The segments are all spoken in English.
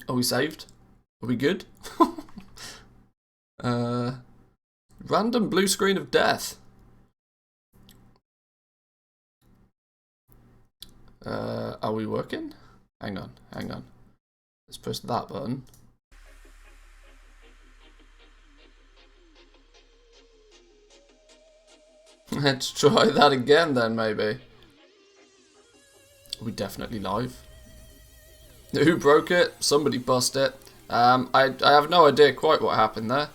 Are we saved? Are we good? Random blue screen of death. Are we working? Hang on. Let's press that button. Let's try that again then, maybe. Are we definitely live? Who broke it? Somebody bust it. I have no idea quite what happened there.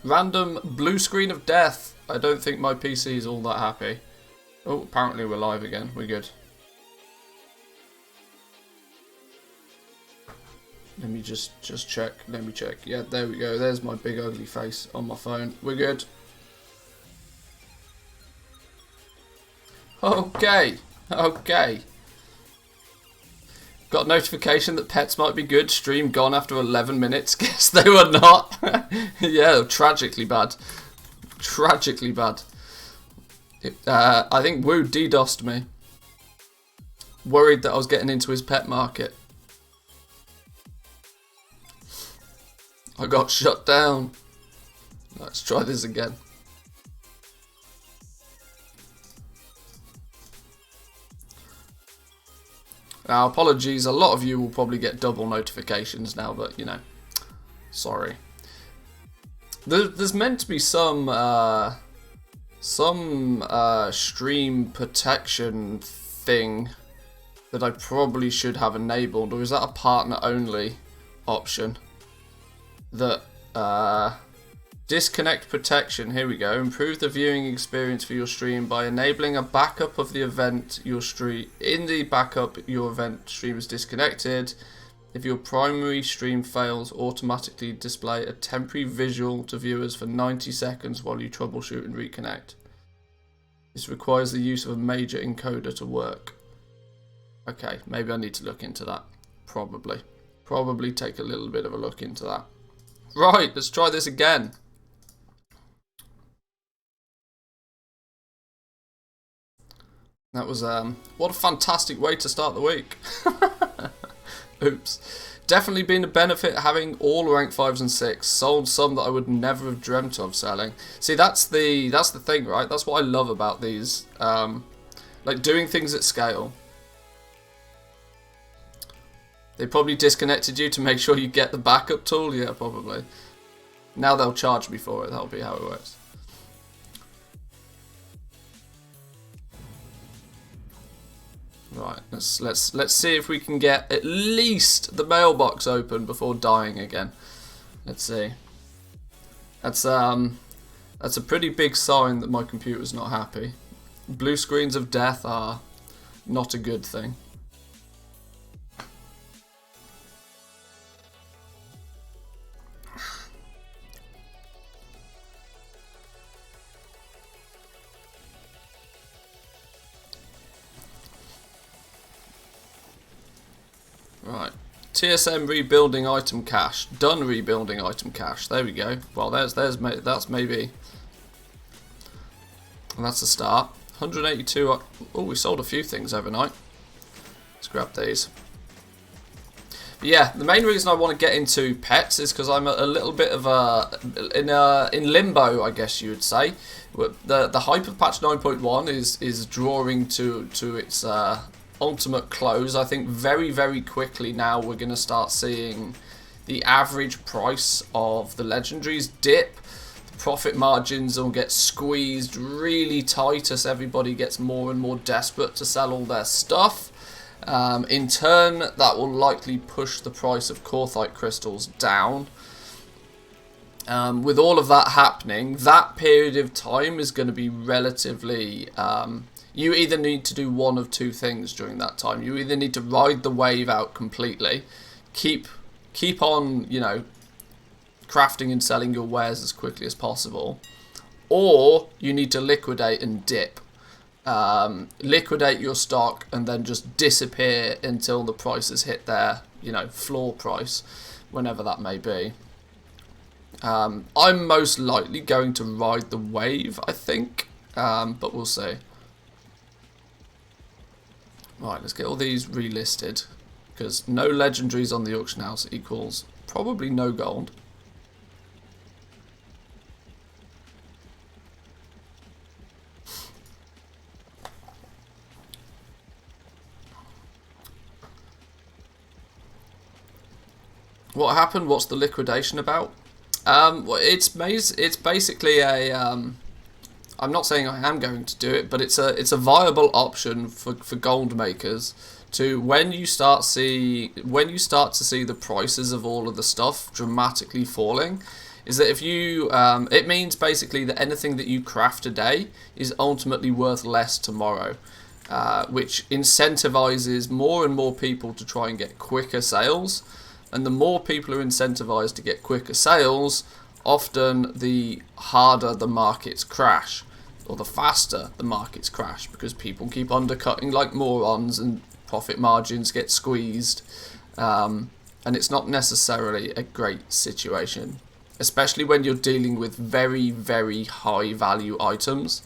Random blue screen of death. I don't think my PC is all that happy. Oh, apparently we're live again. We're good. Let me just check. Let me check. Yeah, there we go. There's my big ugly face on my phone. We're good. Okay. Got a notification that pets might be good. Stream gone after 11 minutes. Guess they were not. Yeah, tragically bad. Tragically bad. I think Woo DDoSed me. Worried that I was getting into his pet market. I got shut down. Let's try this again. Now, apologies, a lot of you will probably get double notifications now, but, you know, sorry. There's meant to be some stream protection thing that I probably should have enabled, or is that a partner-only option? That, disconnect protection, here we go. Improve the viewing experience for your stream by enabling a backup of the event your stream. In the backup, your event stream is disconnected. If your primary stream fails, automatically display a temporary visual to viewers for 90 seconds while you troubleshoot and reconnect. This requires the use of a major encoder to work. Okay, maybe I need to look into that. Probably take a little bit of a look into that. Right, let's try this again. That was, what a fantastic way to start the week. Oops. Definitely been a benefit having all rank 5s and 6. Sold some that I would never have dreamt of selling. See, that's the thing, right? That's what I love about these, like doing things at scale. They probably disconnected you to make sure you get the backup tool? Yeah, probably. Now they'll charge me for it. That'll be how it works. Right, let's see if we can get at least the mailbox open before dying again. Let's see. That's a pretty big sign that my computer's not happy. Blue screens of death are not a good thing. Right, TSM rebuilding item cache. Done rebuilding item cache. There we go. Well, that's maybe. And that's a start. 182. Oh, we sold a few things overnight. Let's grab these. But yeah, the main reason I want to get into pets is because I'm a little bit of in limbo, I guess you would say. The hype of patch 9.1 is drawing to its ultimate close. I think very quickly now we're going to start seeing the average price of the legendaries dip. The profit margins will get squeezed really tight as everybody gets more and more desperate to sell all their stuff. In turn, that will likely push the price of Korthite crystals down. With all of that happening, that period of time is going to be relatively you either need to do one of two things during that time. You either need to ride the wave out completely, keep on, you know, crafting and selling your wares as quickly as possible, or you need to liquidate and dip. Liquidate your stock and then just disappear until the prices hit their, you know, floor price, whenever that may be. I'm most likely going to ride the wave, I think, but we'll see. Right, let's get all these relisted, because no legendaries on the auction house equals probably no gold. What happened? What's the liquidation about? Well, it's basically a. I'm not saying I am going to do it, but it's a viable option for gold makers to when you start to see the prices of all of the stuff dramatically falling. Is that if you it means basically that anything that you craft today is ultimately worth less tomorrow, which incentivizes more and more people to try and get quicker sales. And the more people are incentivized to get quicker sales, often the harder the markets crash, or the faster the markets crash, because people keep undercutting like morons and profit margins get squeezed. And it's not necessarily a great situation, especially when you're dealing with very, very high value items.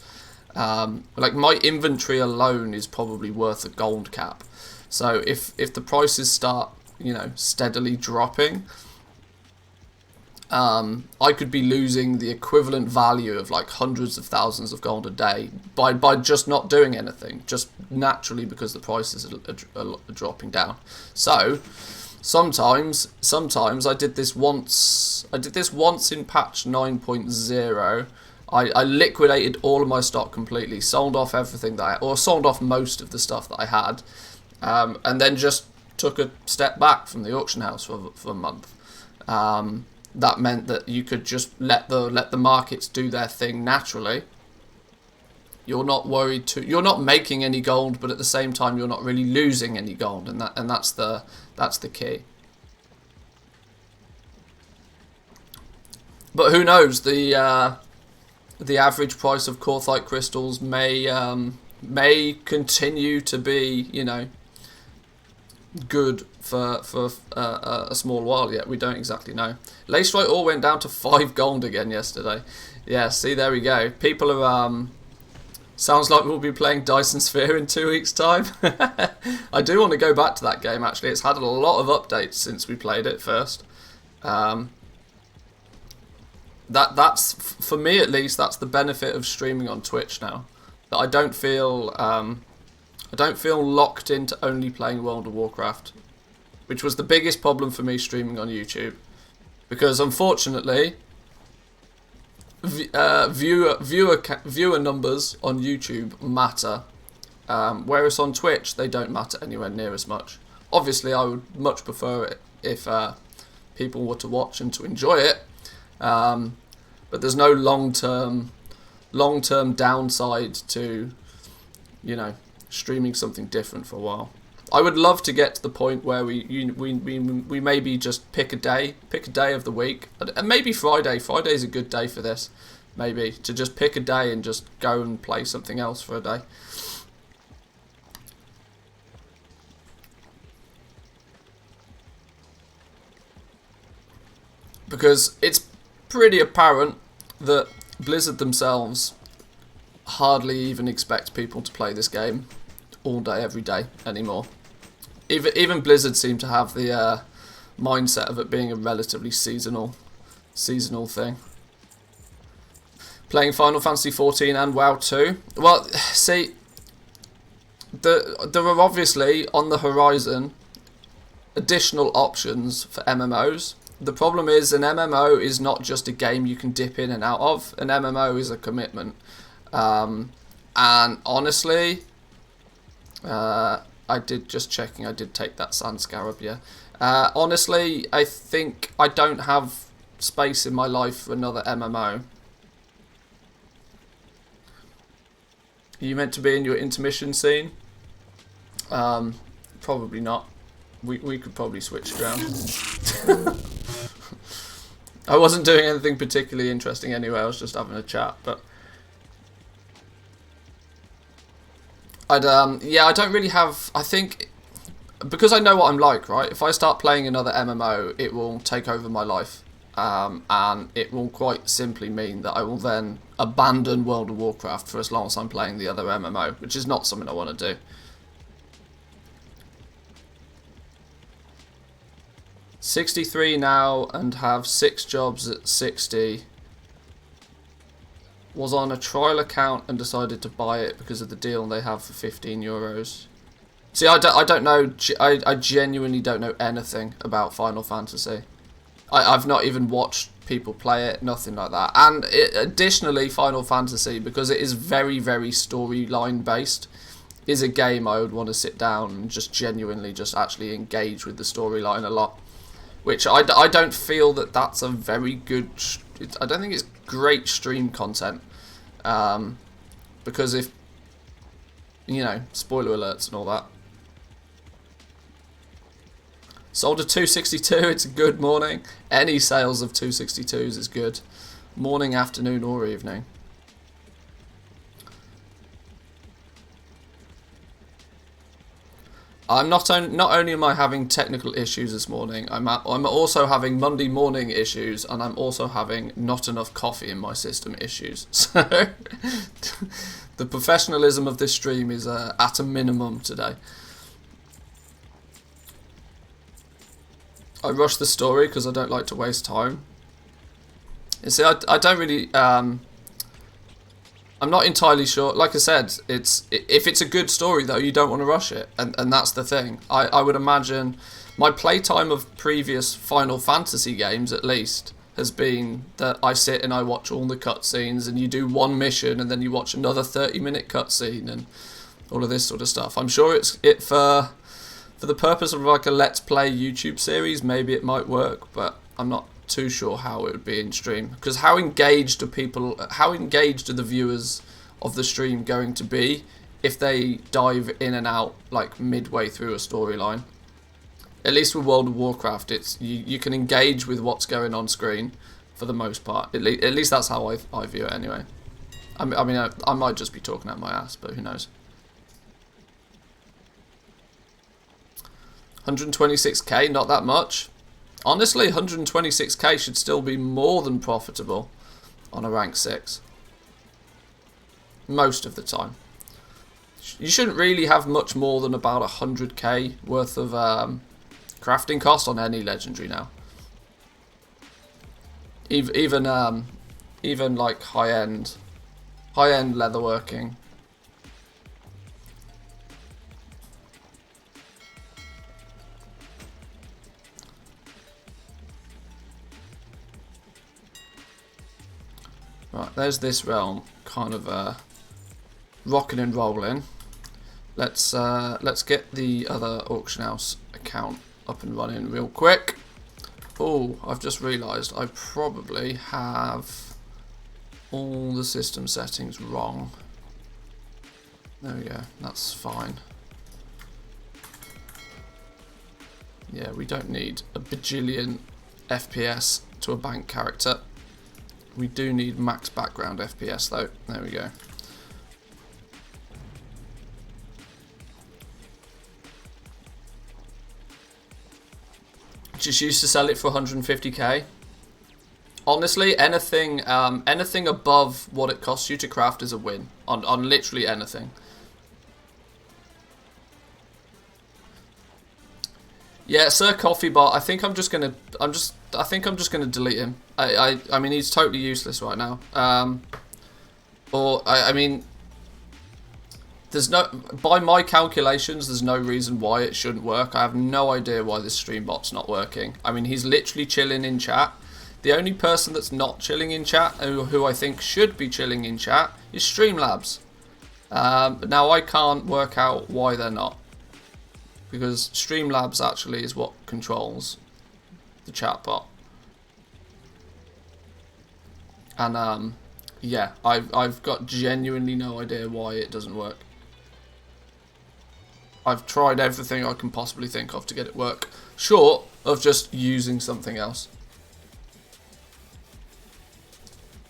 Like my inventory alone is probably worth a gold cap. So if the prices start, steadily dropping, I could be losing the equivalent value of like hundreds of thousands of gold a day by just not doing anything, just naturally because the prices are dropping down. So sometimes I did this once in patch 9.0. I liquidated all of my stock completely, sold off everything sold off most of the stuff that I had, and then just took a step back from the auction house for a month. That meant that you could just let the markets do their thing naturally. You're not worried you're not making any gold, but at the same time you're not really losing any gold, and that's the key. But who knows? The average price of Korthite crystals may continue to be, good for a small while yet. We don't exactly know. Lacerite ore went down to 5 gold again yesterday. Yeah, see, there we go. People are sounds like we'll be playing Dyson Sphere in 2 weeks' time. I do want to go back to that game actually. It's had a lot of updates since we played it first. That's for me at least. That's the benefit of streaming on Twitch now. That I don't feel locked into only playing World of Warcraft, which was the biggest problem for me streaming on YouTube, because unfortunately, viewer numbers on YouTube matter, whereas on Twitch they don't matter anywhere near as much. Obviously, I would much prefer it if people were to watch and to enjoy it, but there's no long-term downside to, streaming something different for a while. I would love to get to the point where we maybe just pick a day of the week, and maybe Friday. Friday's a good day for this. Maybe to just pick a day and just go and play something else for a day. Because it's pretty apparent that Blizzard themselves hardly even expect people to play this game all day, every day anymore. Even Blizzard seem to have the mindset of it being a relatively seasonal thing. Playing Final Fantasy XIV and WoW 2. Well, see, there are obviously on the horizon additional options for MMOs. The problem is an MMO is not just a game you can dip in and out of. An MMO is a commitment. And honestly, I did take that Sand Scarab, yeah. Honestly, I think I don't have space in my life for another MMO. Are you meant to be in your intermission scene? Probably not. We could probably switch around. I wasn't doing anything particularly interesting anyway, I was just having a chat, but I don't really have, I think, because I know what I'm like, right? If I start playing another MMO, it will take over my life, and it will quite simply mean that I will then abandon World of Warcraft for as long as I'm playing the other MMO, which is not something I want to do. 63 now and have 6 jobs at 60. Was on a trial account and decided to buy it because of the deal they have for €15. See, I don't know. I genuinely don't know anything about Final Fantasy. I've not even watched people play it, nothing like that. And additionally, Final Fantasy, because it is very, very storyline based, is a game I would want to sit down and just genuinely just actually engage with the storyline a lot. Which I don't feel that that's a very good... I don't think it's great stream content. Because if... You know, spoiler alerts and all that. Sold a 262, it's a good morning. Any sales of 262s is good. Morning, afternoon or evening. I'm not only am I having technical issues this morning, I'm also having Monday morning issues, and I'm also having not enough coffee in my system issues. So the professionalism of this stream is at a minimum today. I rush the story because I don't like to waste time. You see, I don't really... I'm not entirely sure. Like I said, if it's a good story, though, you don't want to rush it. And that's the thing. I would imagine my playtime of previous Final Fantasy games, at least, has been that I sit and I watch all the cutscenes, and you do one mission, and then you watch another 30-minute cutscene, and all of this sort of stuff. I'm sure for the purpose of like a Let's Play YouTube series, maybe it might work, but I'm not too sure how it would be in stream, because how engaged are the viewers of the stream going to be if they dive in and out like midway through a storyline? At least with World of Warcraft, it's you can engage with what's going on screen for the most part. At least that's how I view it anyway. I mean I might just be talking out my ass, but who knows. 126k, not that much. Honestly, 126k should still be more than profitable on a rank 6. Most of the time. You shouldn't really have much more than about 100k worth of crafting cost on any legendary now. Even like high-end leatherworking. Right, there's this realm, kind of rocking and rolling. Let's get the other auction house account up and running real quick. Oh, I've just realised I probably have all the system settings wrong. There we go, that's fine. Yeah, we don't need a bajillion FPS to a bank character. We do need max background FPS though. There we go. Just used to sell it for 150k. Honestly, anything above what it costs you to craft is a win on literally anything. Yeah, Sir Coffeebot. I think I'm just gonna delete him. I mean, he's totally useless right now. I mean, there's no, by my calculations, there's no reason why it shouldn't work. I have no idea why this stream bot's not working. I mean, he's literally chilling in chat. The only person that's not chilling in chat, who I think should be chilling in chat, is Streamlabs. Now I can't work out why they're not, because Streamlabs actually is what controls the chat bot. And yeah, I've got genuinely no idea why it doesn't work. I've tried everything I can possibly think of to get it work, short of just using something else.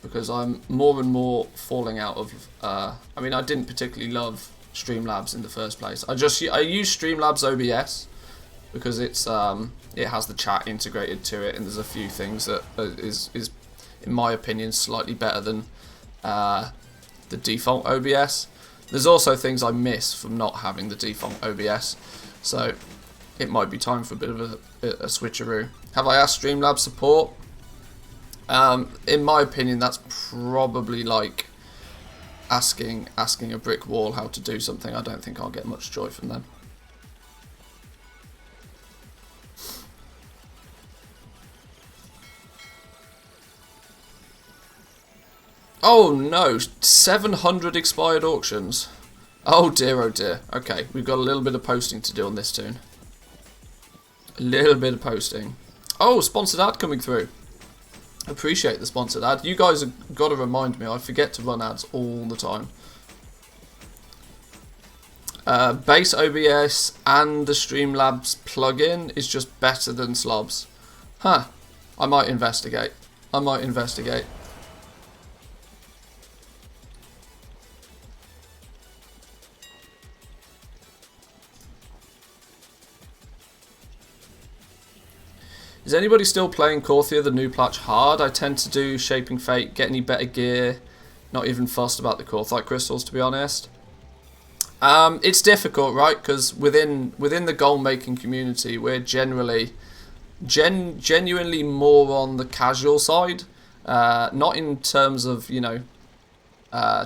Because I'm more and more falling out of, I mean, I didn't particularly love Streamlabs in the first place. I use Streamlabs OBS because it's it has the chat integrated to it, and there's a few things that is in my opinion slightly better than the default OBS. There's also things I miss from not having the default OBS. So it might be time for a bit of a switcheroo. Have I asked Streamlabs support? In my opinion, that's probably like asking a brick wall how to do something. I don't think I'll get much joy from them. Oh no, 700 expired auctions. Oh dear, oh dear. Okay, we've got a little bit of posting to do on this tune. A little bit of posting. Oh, sponsored ad coming through. Appreciate the sponsored ad. You guys have got to remind me, I forget to run ads all the time. Base OBS and the Streamlabs plugin is just better than Slobs. Huh. I might investigate. I might investigate. Is anybody still playing Korthia, the new patch, hard? I tend to do Shaping Fate, get any better gear, not even fussed about the Korthite crystals, to be honest. It's difficult, right? Because within the goal-making community, we're generally genuinely more on the casual side. Not in terms of, you know,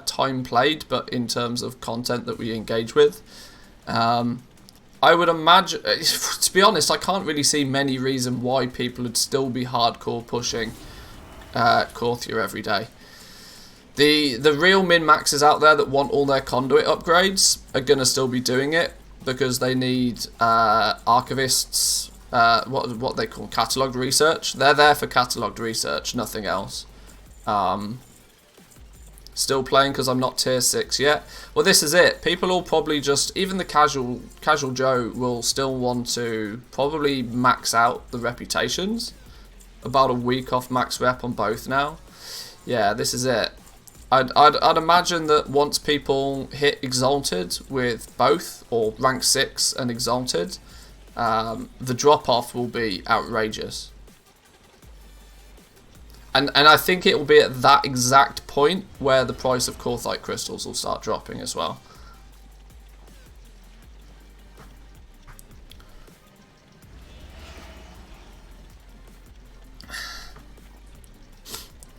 time played, but in terms of content that we engage with. I would imagine, to be honest, I can't really see many reasons why people would still be hardcore pushing Korthia every day. The real min-maxers out there that want all their conduit upgrades are going to still be doing it because they need archivists, what they call catalogued research. They're there for catalogued research, nothing else. Still playing because I'm not tier 6 yet. Well, this is it. People will probably just, even the casual Joe will still want to probably max out the reputations. About a week off max rep on both now. Yeah, this is it. I'd imagine that once people hit Exalted with both, or rank 6 and Exalted, the drop off will be outrageous. And I think it will be at that exact point where the price of Korthite crystals will start dropping as well.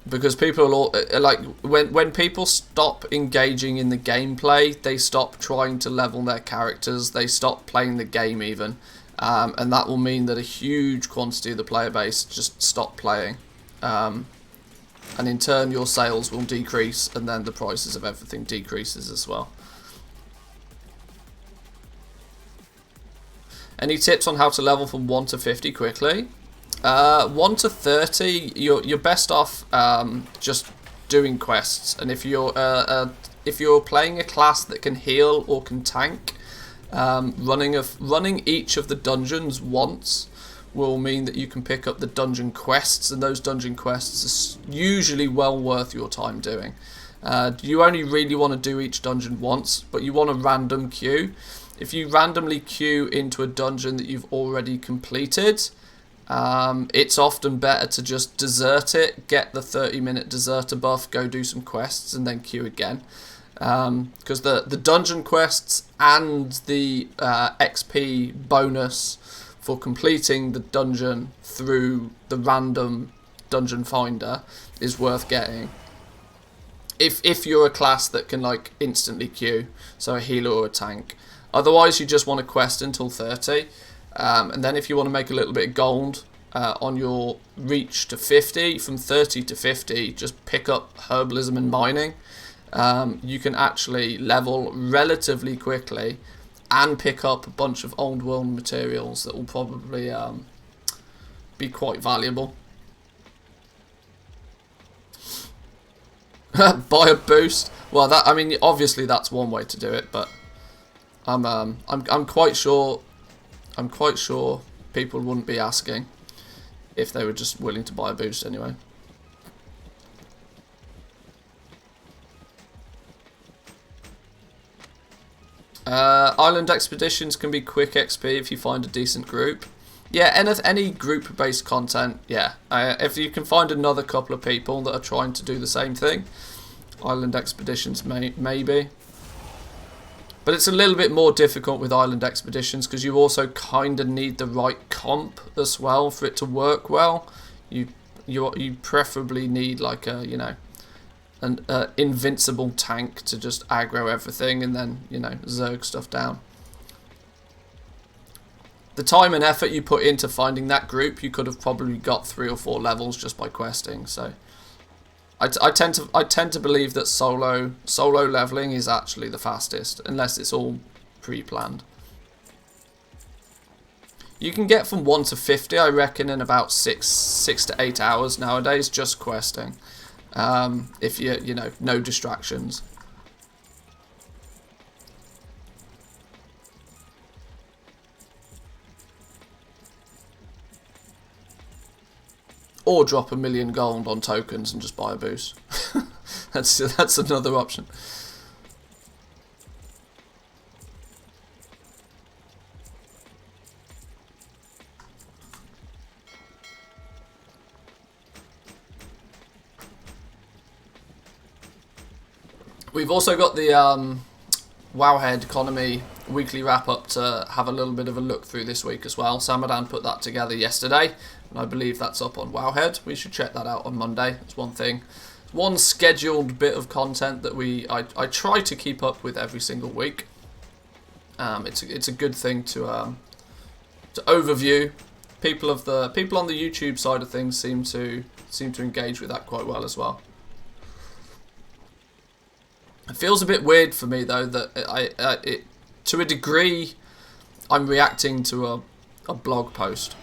Because people are all, like, when people stop engaging in the gameplay, they stop trying to level their characters, they stop playing the game even. And that will mean that a huge quantity of the player base just stop playing. And in turn your sales will decrease and then the prices of everything decreases as well. Any tips on how to level from 1 to 50 quickly? 1 to 30, you're best off just doing quests, and if you're playing a class that can heal or can tank, running each of the dungeons once will mean that you can pick up the dungeon quests, and those dungeon quests are usually well worth your time doing. You only really want to do each dungeon once, but you want a random queue. If you randomly queue into a dungeon that you've already completed, it's often better to just desert it, get the 30-minute deserter buff, go do some quests, and then queue again. Because the dungeon quests and the XP bonus for completing the dungeon through the random dungeon finder is worth getting. If you're a class that can like instantly queue, so a healer or a tank. Otherwise you just want to quest until 30, and then if you want to make a little bit of gold on your reach to 50, from 30 to 50, just pick up herbalism and mining. You can actually level relatively quickly and pick up a bunch of old world materials that will probably be quite valuable. Buy a boost. Well, that, I mean, obviously that's one way to do it, but I'm quite sure people wouldn't be asking if they were just willing to buy a boost anyway. Island expeditions can be quick XP if you find a decent group. Yeah, any group-based content, yeah. If you can find another couple of people that are trying to do the same thing, island expeditions maybe. But it's a little bit more difficult with Island Expeditions because you also kind of need the right comp as well for it to work well. You preferably need like a, you know, an invincible tank to just aggro everything and then, you know, zerg stuff down. The time and effort you put into finding that group, you could have probably got 3 or 4 levels just by questing. So I tend to believe that solo leveling is actually the fastest, unless it's all pre-planned. You can get from 1 to 50, I reckon, in about 6 to 8 hours nowadays, just questing. If you know, no distractions. Or drop $1 million gold on tokens and just buy a boost. that's another option. We've also got the Wowhead Economy weekly wrap up to have a little bit of a look through this week as well. Samadan put that together yesterday, and I believe that's up on Wowhead. We should check that out on Monday. That's one thing. One scheduled bit of content that I try to keep up with every single week. It's a good thing to overview. People on the YouTube side of things seem to engage with that quite well as well. It feels a bit weird for me though that to a degree I'm reacting to a blog post,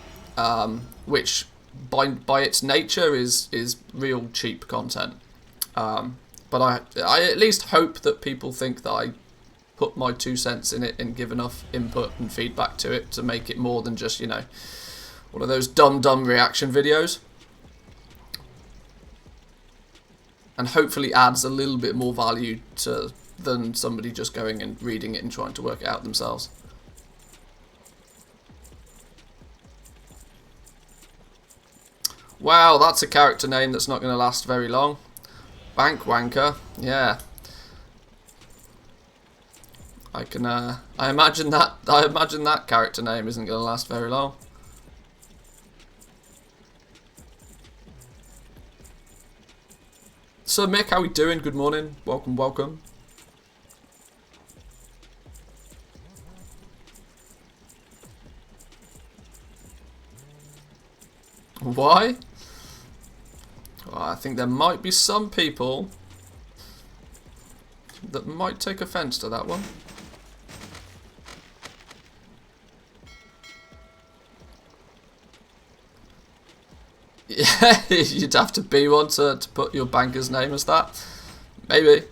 which by its nature is real cheap content. But I at least hope that people think that I put my 2 cents in it and give enough input and feedback to it to make it more than just, you know, one of those dumb reaction videos. And hopefully adds a little bit more value than somebody just going and reading it and trying to work it out themselves. Wow, that's a character name that's not going to last very long. Bank Wanker, yeah. I imagine that character name isn't going to last very long. So Mick, how we doing? Good morning. Welcome. Why? Well, I think there might be some people that might take offense to that one. Yeah, you'd have to be one to put your banker's name as that. Maybe.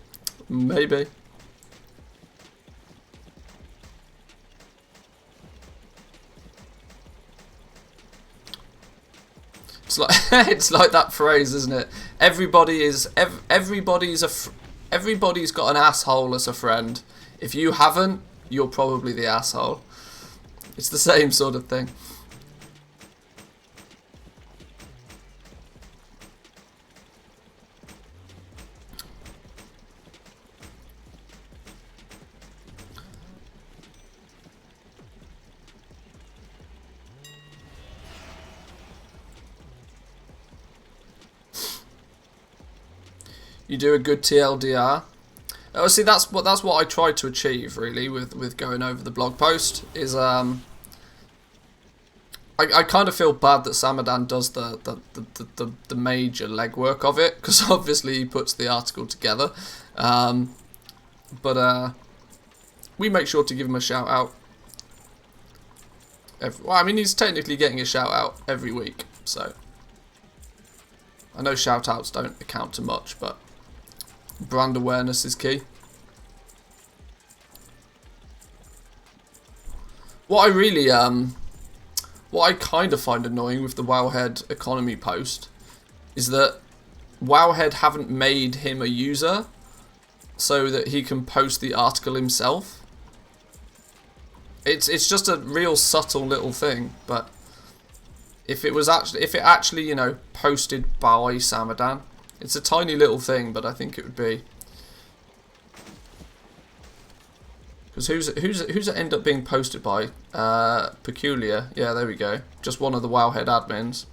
It's like it's like that phrase, isn't it? Everybody's got an asshole as a friend. If you haven't, you're probably the asshole. It's the same sort of thing. You do a good TLDR. Oh, see, that's what I tried to achieve really with going over the blog post. Is I kind of feel bad that Samadan does the major legwork of it, because obviously he puts the article together. But we make sure to give him a shout out. Well, I mean, he's technically getting a shout out every week, so I know shout outs don't account to much, but brand awareness is key. What I kind of find annoying with the Wowhead Economy post is that Wowhead haven't made him a user so that he can post the article himself. It's just a real subtle little thing, but if it actually, you know, posted by Samadan, it's a tiny little thing, but I think it would be Because who's it end up being posted by? Peculiar. Yeah, there we go. Just one of the Wowhead admins.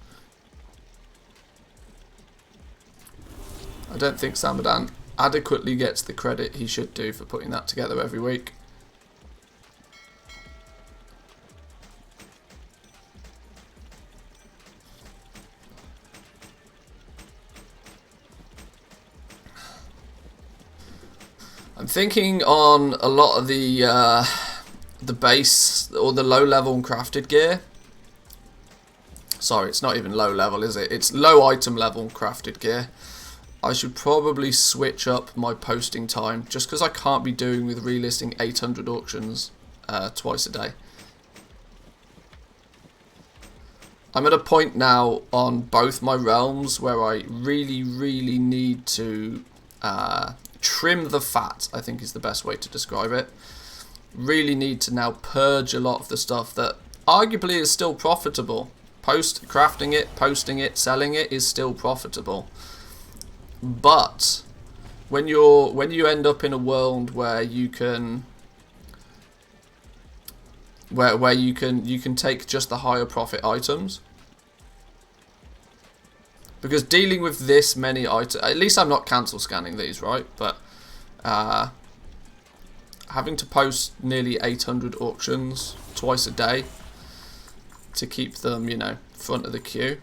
I don't think Samadan adequately gets the credit he should do for putting that together every week. I'm thinking on a lot of the base or the low level crafted gear. Sorry, it's not even low level, is it? It's low item level crafted gear. I should probably switch up my posting time just because I can't be doing with relisting 800 auctions twice a day. I'm at a point now on both my realms where I really need to trim the fat, I think is the best way to describe it. Really need to now purge a lot of the stuff that arguably is still profitable. Crafting it, posting it, selling it is still profitable. But when you end up in a world where you can you can take just the higher profit items, because dealing with this many items, at least I'm not cancel scanning these, right? But having to post nearly 800 auctions twice a day to keep them, you know, front of the queue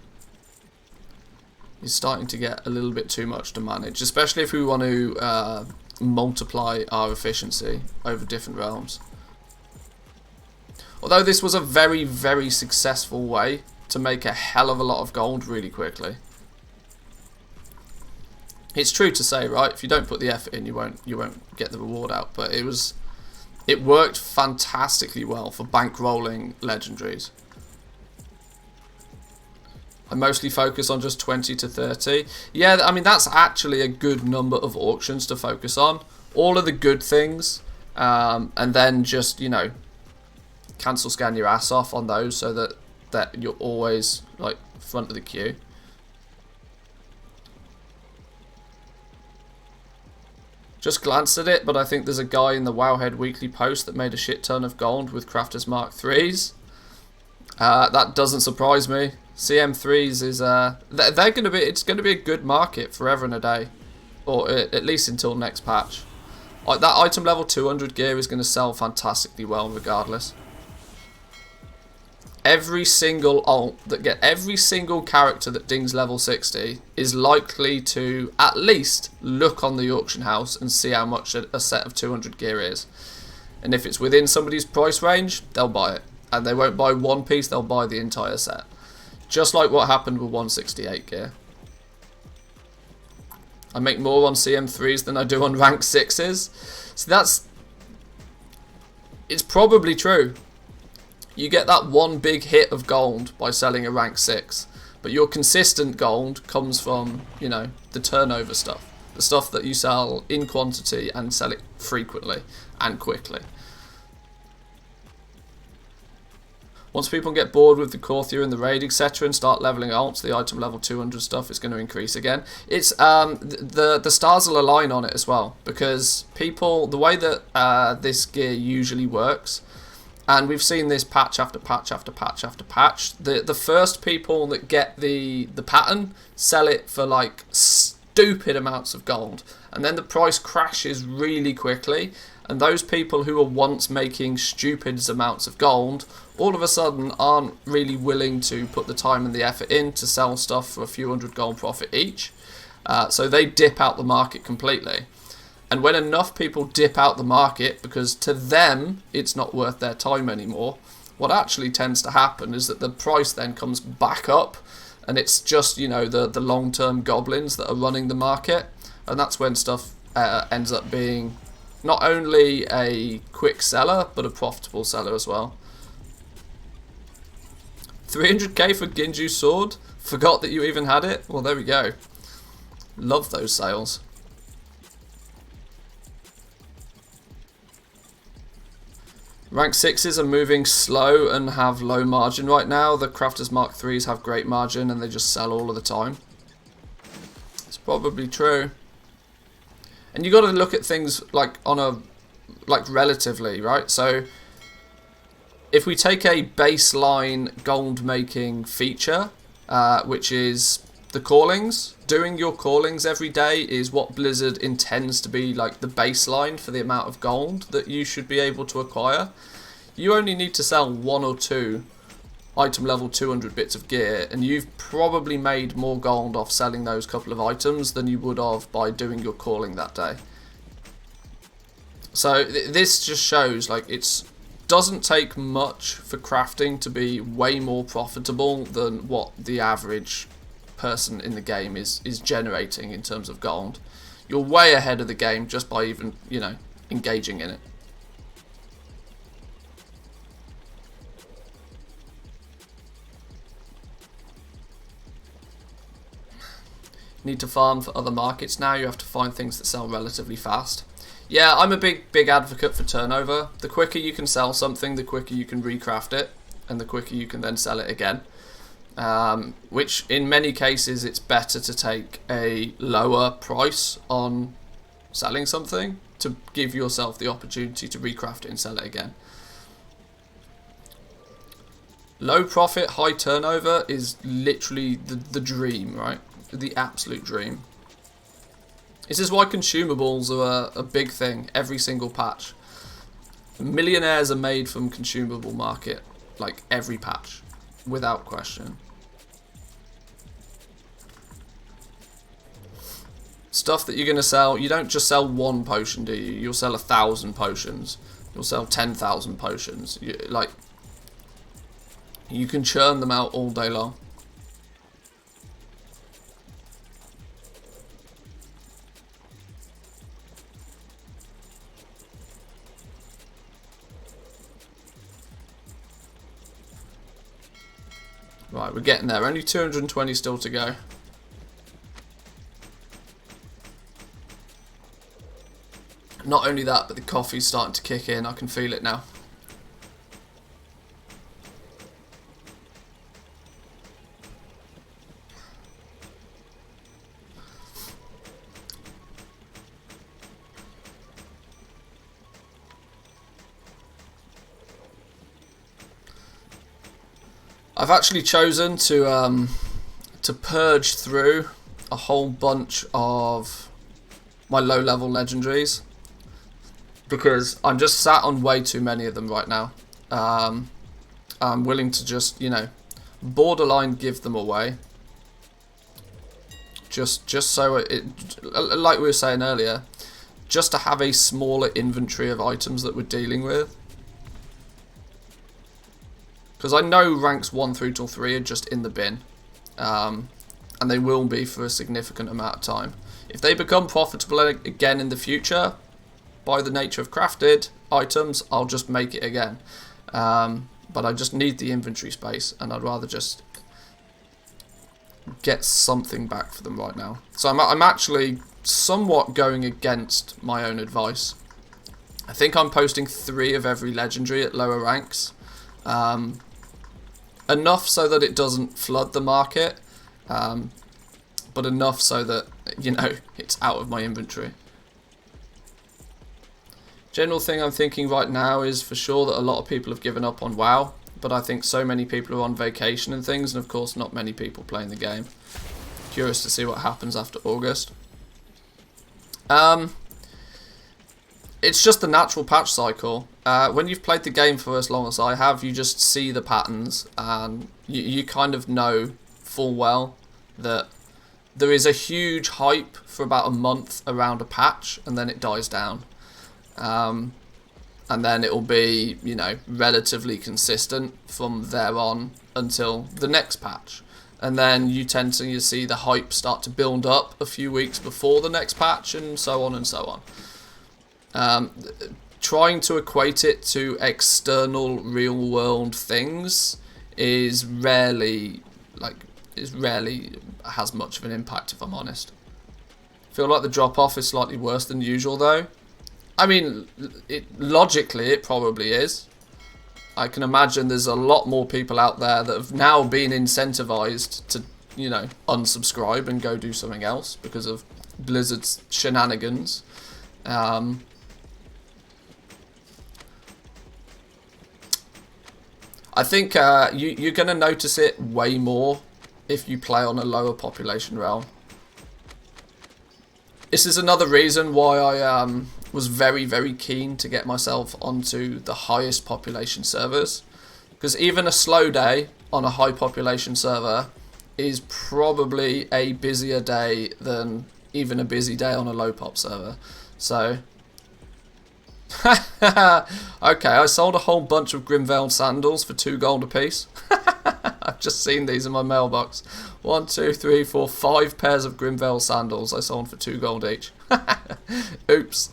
is starting to get a little bit too much to manage, especially if we want to multiply our efficiency over different realms. Although this was a very successful way to make a hell of a lot of gold really quickly. It's true to say, right? If you don't put the effort in, you won't get the reward out. But it worked fantastically well for bankrolling legendaries. I mostly focus on just 20 to 30. Yeah, I mean, that's actually a good number of auctions to focus on. All of the good things, and then just, you know, cancel scan your ass off on those so that you're always, like, front of the queue. Just glanced at it, but I think there's a guy in the Wowhead weekly post that made a shit ton of gold with Crafters Mark 3s. That doesn't surprise me. CM3s is they're going to be, it's going to be a good market forever and a day, or at least until next patch. Like, that item level 200 gear is going to sell fantastically well regardless. Every single every single character that dings level 60 is likely to at least look on the auction house and see how much a set of 200 gear is. And if it's within somebody's price range, they'll buy it. And they won't buy one piece, they'll buy the entire set. Just like what happened with 168 gear. I make more on CM3s than I do on rank 6s. So it's probably true. You get that one big hit of gold by selling a rank 6. But your consistent gold comes from, you know, the turnover stuff. The stuff that you sell in quantity and sell it frequently and quickly. Once people get bored with the Korthia and the raid, etc., and start leveling alts, the item level 200 stuff is going to increase again. It's the stars will align on it as well, because people, the way that this gear usually works, and we've seen this patch after patch after patch after patch, the first people that get the pattern sell it for like stupid amounts of gold, and then the price crashes really quickly, and those people who were once making stupid amounts of gold all of a sudden aren't really willing to put the time and the effort in to sell stuff for a few hundred gold profit each. So they dip out the market completely. And when enough people dip out the market, because to them it's not worth their time anymore, what actually tends to happen is that the price then comes back up, and it's just, you know, the long-term goblins that are running the market, and that's when stuff ends up being not only a quick seller, but a profitable seller as well. 300k for Ginju's sword? Forgot that you even had it? Well, there we go. Love those sales. Rank 6s are moving slow and have low margin right now. The Crafters Mark 3s have great margin and they just sell all of the time. It's probably true. And you got to look at things like on a like relatively, right? So if we take a baseline gold making feature, which is the callings, doing your callings every day is what Blizzard intends to be like the baseline for the amount of gold that you should be able to acquire. You only need to sell 1 or 2 item level 200 bits of gear, and you've probably made more gold off selling those couple of items than you would have by doing your calling that day. So this just shows like it's doesn't take much for crafting to be way more profitable than what the average person in the game is generating in terms of gold. You're way ahead of the game just by even, you know, engaging in it. Need to farm for other markets now. You have to find things that sell relatively fast. Yeah, I'm a big advocate for turnover. The quicker you can sell something, the quicker you can recraft it, and the quicker you can then sell it again. Which in many cases it's better to take a lower price on selling something to give yourself the opportunity to recraft it and sell it again. Low profit, high turnover is literally the dream, right? The absolute dream. This is why consumables are a big thing every single patch. Millionaires are made from consumable market, like every patch, without question. Stuff that you're going to sell, you don't just sell 1 potion, do you? You'll sell 1,000 potions. You'll sell 10,000 potions. You can churn them out all day long. Right, we're getting there. Only 220 still to go. Not only that, but the coffee's starting to kick in. I can feel it now. I've actually chosen to purge through a whole bunch of my low-level legendaries because I'm just sat on way too many of them right now. I'm willing to just, you know, borderline give them away. Just so it, like we were saying earlier, just to have a smaller inventory of items that we're dealing with. Because I know ranks 1 through till 3 are just in the bin. And they will be for a significant amount of time. If they become profitable again in the future, by the nature of crafted items, I'll just make it again. But I just need the inventory space, and I'd rather just get something back for them right now. So I'm actually somewhat going against my own advice. I think I'm posting 3 of every legendary at lower ranks. Enough so that it doesn't flood the market, but enough so that, you know, it's out of my inventory. General thing I'm thinking right now is for sure that a lot of people have given up on WoW, but I think so many people are on vacation and things, and of course not many people playing the game. Curious to see what happens after August. It's just the natural patch cycle. When you've played the game for as long as I have, you just see the patterns, and you kind of know full well that there is a huge hype for about a month around a patch, and then it dies down. And then it will be, you know, relatively consistent from there on until the next patch. And then you tend to see the hype start to build up a few weeks before the next patch, and so on and so on. Trying to equate it to external real world things is rarely has much of an impact, if I'm honest. Feel like the drop off is slightly worse than usual though. I mean, logically it probably is. I can imagine there's a lot more people out there that have now been incentivized to, you know, unsubscribe and go do something else because of Blizzard's shenanigans. I think you're going to notice it way more if you play on a lower population realm. This is another reason why I was very, very keen to get myself onto the highest population servers. Because even a slow day on a high population server is probably a busier day than even a busy day on a low pop server. So, okay, I sold a whole bunch of Grimvale sandals for 2 gold apiece. I've just seen these in my mailbox. 1, 2, 3, 4, 5 pairs of Grimvale sandals I sold for 2 gold each. Oops.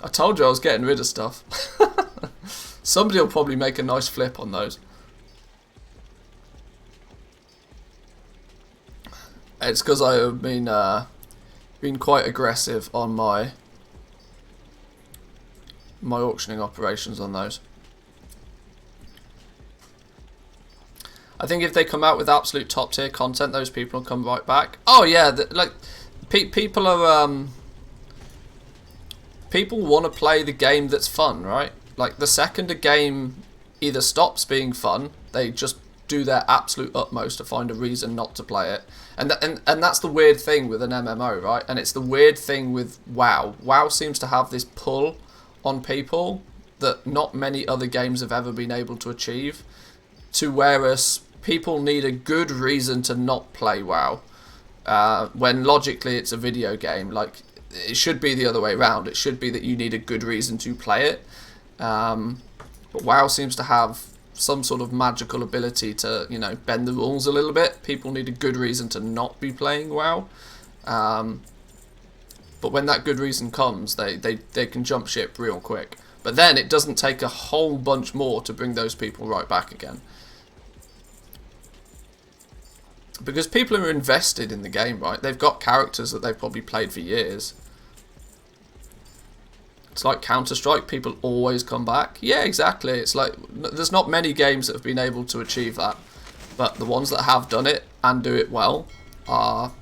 I told you I was getting rid of stuff. Somebody will probably make a nice flip on those. It's because I have been quite aggressive on my auctioning operations on those. I think if they come out with absolute top tier content, those people will come right back. Oh yeah, like people are people want to play the game that's fun, right? Like the second a game either stops being fun, they just do their absolute utmost to find a reason not to play it. And that's the weird thing with an MMO, right? And it's the weird thing with WoW. WoW seems to have this pull on people that not many other games have ever been able to achieve, to whereas people need a good reason to not play WoW, when logically it's a video game. Like, it should be the other way around. It should be that you need a good reason to play it. But WoW seems to have some sort of magical ability to, you know, bend the rules a little bit. People need a good reason to not be playing WoW. But when that good reason comes, they can jump ship real quick. But then it doesn't take a whole bunch more to bring those people right back again. Because people are invested in the game, right? They've got characters that they've probably played for years. It's like Counter-Strike, people always come back. Yeah, exactly. It's like, there's not many games that have been able to achieve that. But the ones that have done it and do it well are,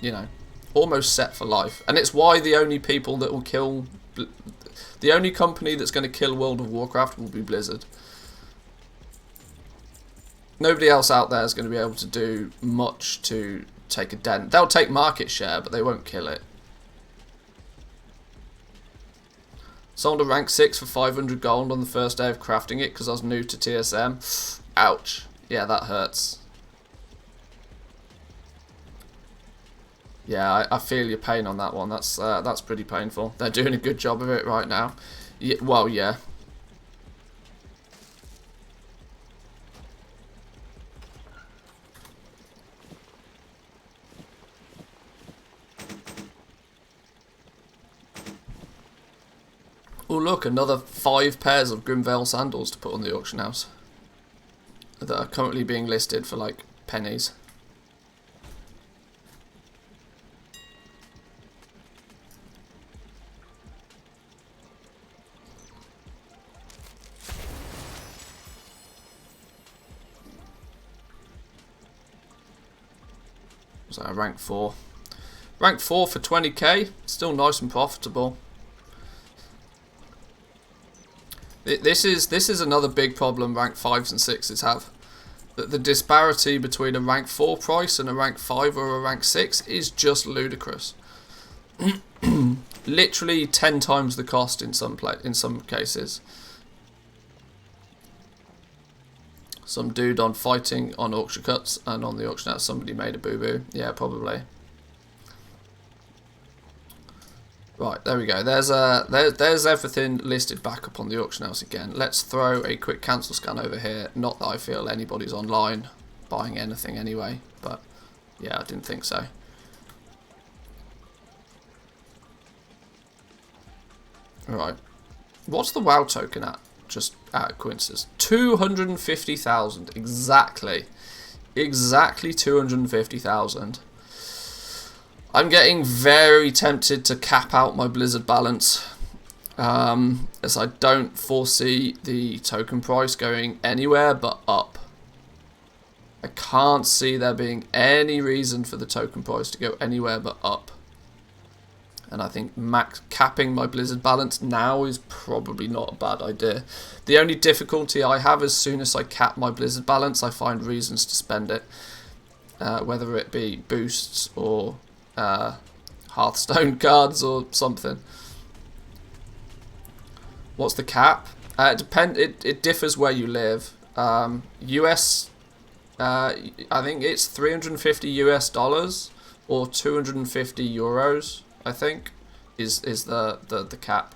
you know, almost set for life. And it's why the only people that will kill... The only company that's going to kill World of Warcraft will be Blizzard. Nobody else out there is going to be able to do much to take a dent. They'll take market share, but they won't kill it. Sold a rank 6 for 500 gold on the first day of crafting it because I was new to TSM. Ouch. Yeah, that hurts. Yeah, I feel your pain on that one. That's pretty painful. They're doing a good job of it right now. Yeah, well, yeah. Oh look, another 5 pairs of Grimvale sandals to put on the auction house that are currently being listed for like pennies. So rank 4. Rank 4 for 20k, still nice and profitable. This is another big problem rank 5s and 6s have. That the disparity between a rank 4 price and a rank 5 or a rank 6 is just ludicrous. Literally 10 times the cost in some cases. Some dude on fighting on auction cuts and on the auction house somebody made a boo-boo. Yeah, probably. Right, there we go. There's everything listed back up on the auction house again. Let's throw a quick cancel scan over here. Not that I feel anybody's online buying anything anyway, but yeah, I didn't think so. Right, what's the WoW token at? Just out of coincidence. 250,000, exactly. Exactly 250,000. I'm getting very tempted to cap out my Blizzard balance, as I don't foresee the token price going anywhere but up. I can't see there being any reason for the token price to go anywhere but up. And I think max capping my Blizzard balance now is probably not a bad idea. The only difficulty I have, as soon as I cap my Blizzard balance, I find reasons to spend it. Whether it be boosts or Hearthstone cards or something. What's the cap? It differs where you live. US, I think it's 350 US dollars or 250 euros. I think is the cap.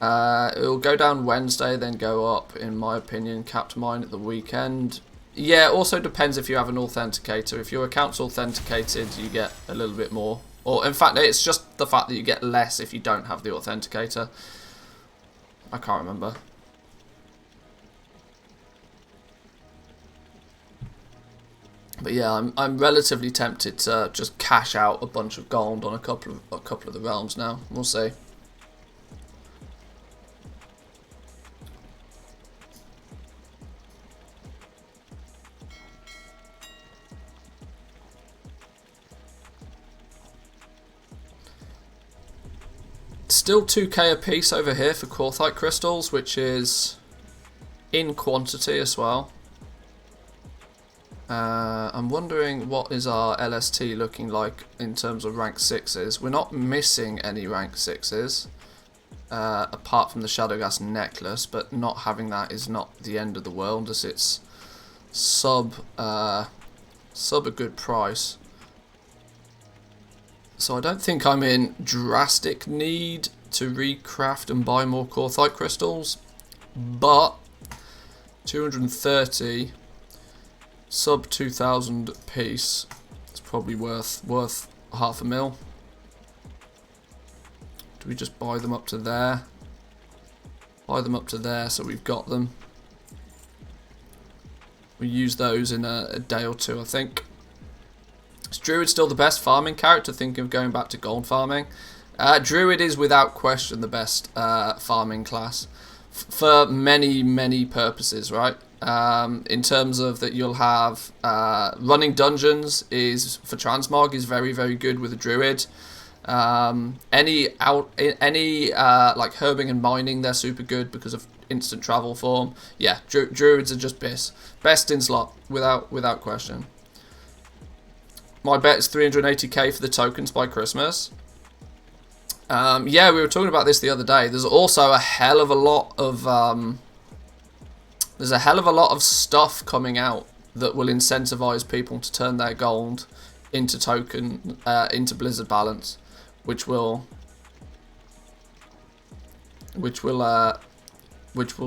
It will go down Wednesday, then go up, in my opinion. Capped mine at the weekend. Yeah, also depends if you have an authenticator. If your account's authenticated, you get a little bit more. Or, in fact, it's just the fact that you get less if you don't have the authenticator. I can't remember. But yeah, I'm relatively tempted to just cash out a bunch of gold on a couple of the realms now. We'll see. Still 2k a piece over here for Quartzite crystals, which is in quantity as well. I'm wondering what is our LST looking like in terms of rank 6s. We're not missing any rank 6s, apart from the Shadowgas necklace, but not having that is not the end of the world, as it's sub a good price. So I don't think I'm in drastic need to recraft and buy more Quartzite crystals, but 230 sub 2,000 piece. It's probably worth half a mil. Do we just buy them up to there? Buy them up to there so we've got them. We use those in a day or two, I think. Is Druid still the best farming character? Thinking of going back to gold farming. Druid is without question the best farming class for many purposes, right? In terms of that, you'll have running dungeons is for transmog is very good with a druid. Any like herbing and mining, they're super good because of instant travel form. Yeah, druids are just best in slot without question. My bet is 380k for the tokens by Christmas. Yeah, we were talking about this the other day. There's also a hell of a lot of stuff coming out that will incentivize people to turn their gold into into Blizzard balance, which will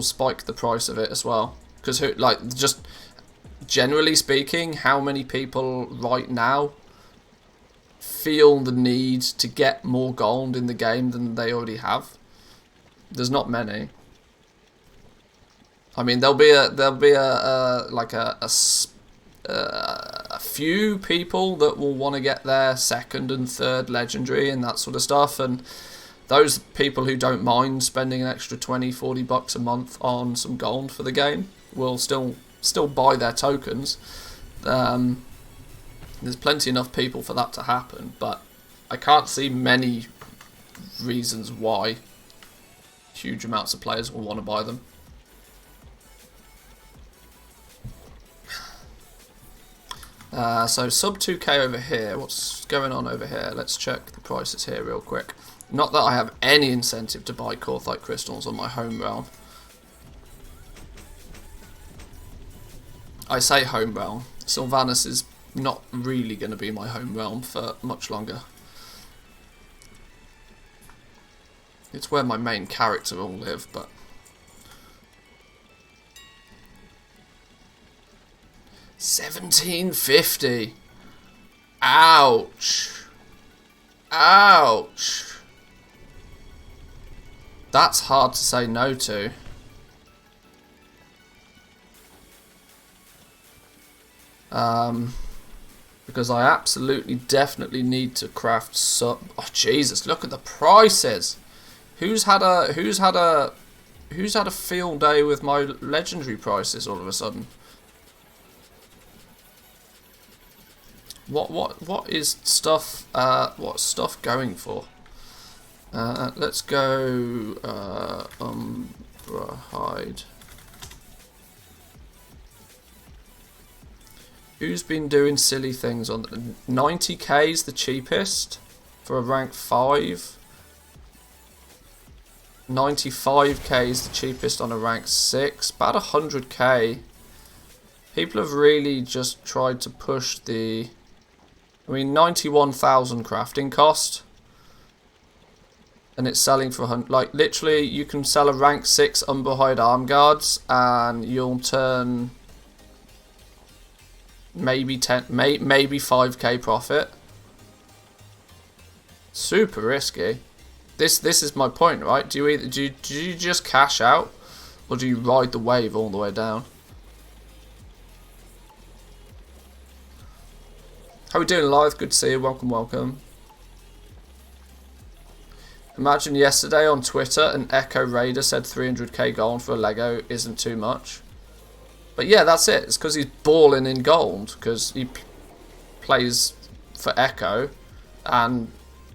spike the price of it as well. Because just generally speaking, how many people right now feel the need to get more gold in the game than they already have? There's not many. I mean, there'll be a few people that will want to get their second and third legendary and that sort of stuff, and those people who don't mind spending an extra 20-40 bucks a month on some gold for the game will still buy their tokens. There's plenty enough people for that to happen, but I can't see many reasons why huge amounts of players will want to buy them. So sub 2k over here. What's going on over here? Let's check the prices here real quick. Not that I have any incentive to buy Quartzite crystals on my home realm. I say home realm. Sylvanas is not really going to be my home realm for much longer. It's where my main character will live, but... $17.50. Ouch. Ouch. That's hard to say no to. Because I absolutely definitely need to craft some. Oh Jesus! Look at the prices. Who's had a field day with my legendary prices all of a sudden? What is stuff? What's stuff going for? Let's go Umbra Hide. Who's been doing silly things on 90k is the cheapest for a rank 5. 95k is the cheapest on a rank 6. About 100k. People have really just tried to push the... I mean, 91,000 crafting cost. And it's selling for 100... Like, literally, you can sell a rank 6 Umbra Hide Arm Guards and you'll turn... maybe 5k profit. Super risky. This is my point, right? Do you just cash out, or do you ride the wave all the way down? How we doing, live? Good to see you. Welcome, welcome. Imagine yesterday on Twitter an Echo Raider said 300k gold for a Lego isn't too much. But yeah, that's it. It's because he's balling in gold, because he plays for Echo, and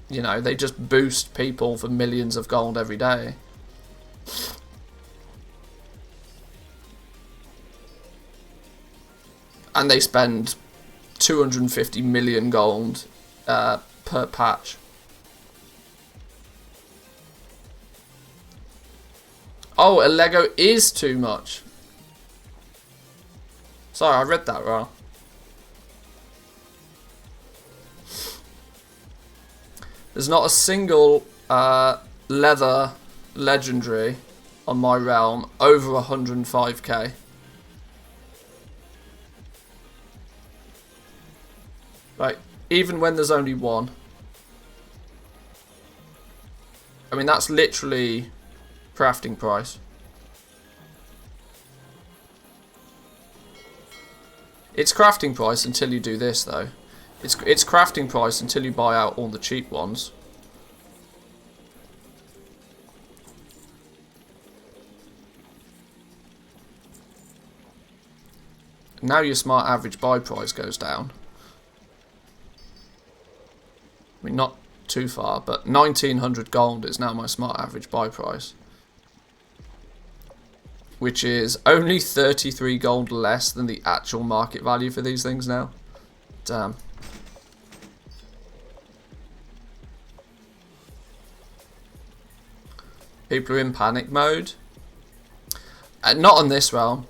you know, they just boost people for millions of gold every day. And they spend 250 million gold per patch. Oh, a Lego is too much. Sorry, I read that wrong. There's not a single leather legendary on my realm over 105k. Right, even when there's only one. I mean, that's literally crafting price. It's crafting price until you do this, though. It's crafting price until you buy out all the cheap ones. Now your smart average buy price goes down. I mean, not too far, but 1900 gold is now my smart average buy price. Which is only 33 gold less than the actual market value for these things now. Damn. People are in panic mode. Not on this realm.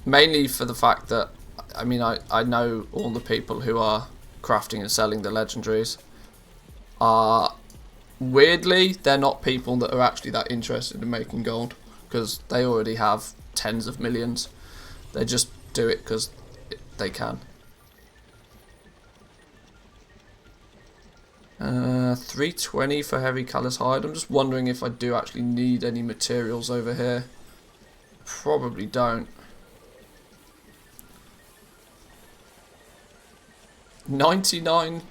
Mainly for the fact that, I mean, I know all the people who are crafting and selling the legendaries are, weirdly, they're not people that are actually that interested in making gold, because they already have tens of millions. They just do it because they can. 320 for heavy callous hide. I'm just wondering if I do actually need any materials over here. Probably don't. 99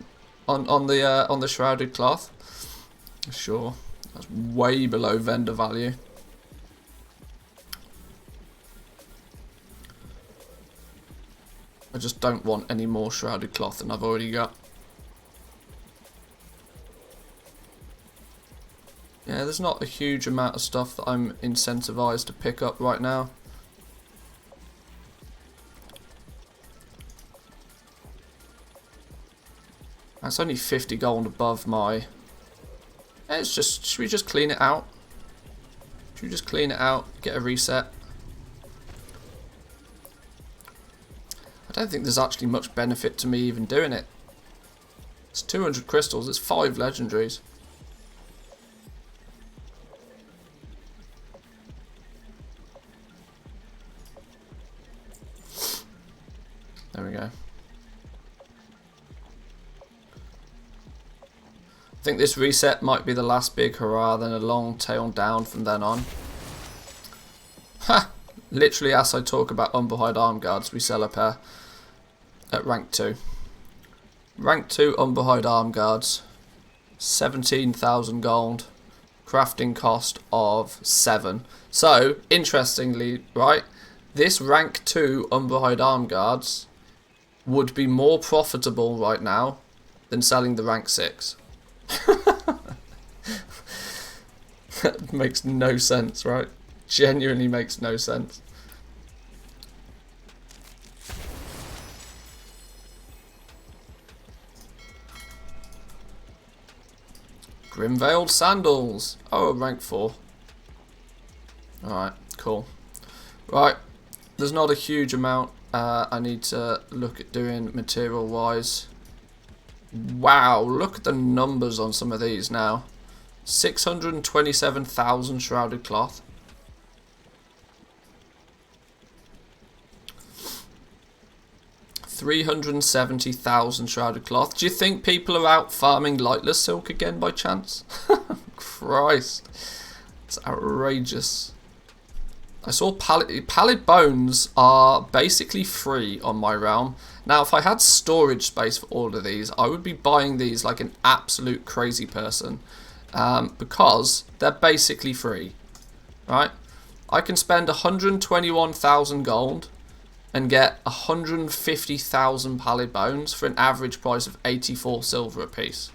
on the shrouded cloth. Sure, that's way below vendor value. I just don't want any more shrouded cloth than I've already got. Yeah, there's not a huge amount of stuff that I'm incentivized to pick up right now. That's only 50 gold above my... It's just, should we just clean it out? Should we just clean it out, get a reset? I don't think there's actually much benefit to me even doing it. It's 200 crystals, it's 5 legendaries. There we go. I think this reset might be the last big hurrah, then a long tail down from then on. Ha! Literally, as I talk about Umbra Hide Arm Guards, we sell a pair at rank 2. Rank 2 Umbra Hide Arm Guards, 17,000 gold, crafting cost of 7. So, interestingly, right, this rank 2 Umbra Hide Arm Guards would be more profitable right now than selling the rank 6. That makes no sense, right? Genuinely makes no sense. Grimveiled Sandals. Oh, rank 4. Alright, cool. Right, there's not a huge amount I need to look at doing material wise. Wow, look at the numbers on some of these now. 627,000 shrouded cloth. $370,000 shrouded cloth. Do you think people are out farming lightless silk again by chance? Christ, it's outrageous. I saw pallid bones are basically free on my realm. Now, if I had storage space for all of these, I would be buying these like an absolute crazy person, because they're basically free, right? I can spend 121,000 gold and get 150,000 pallid bones for an average price of 84 silver a piece.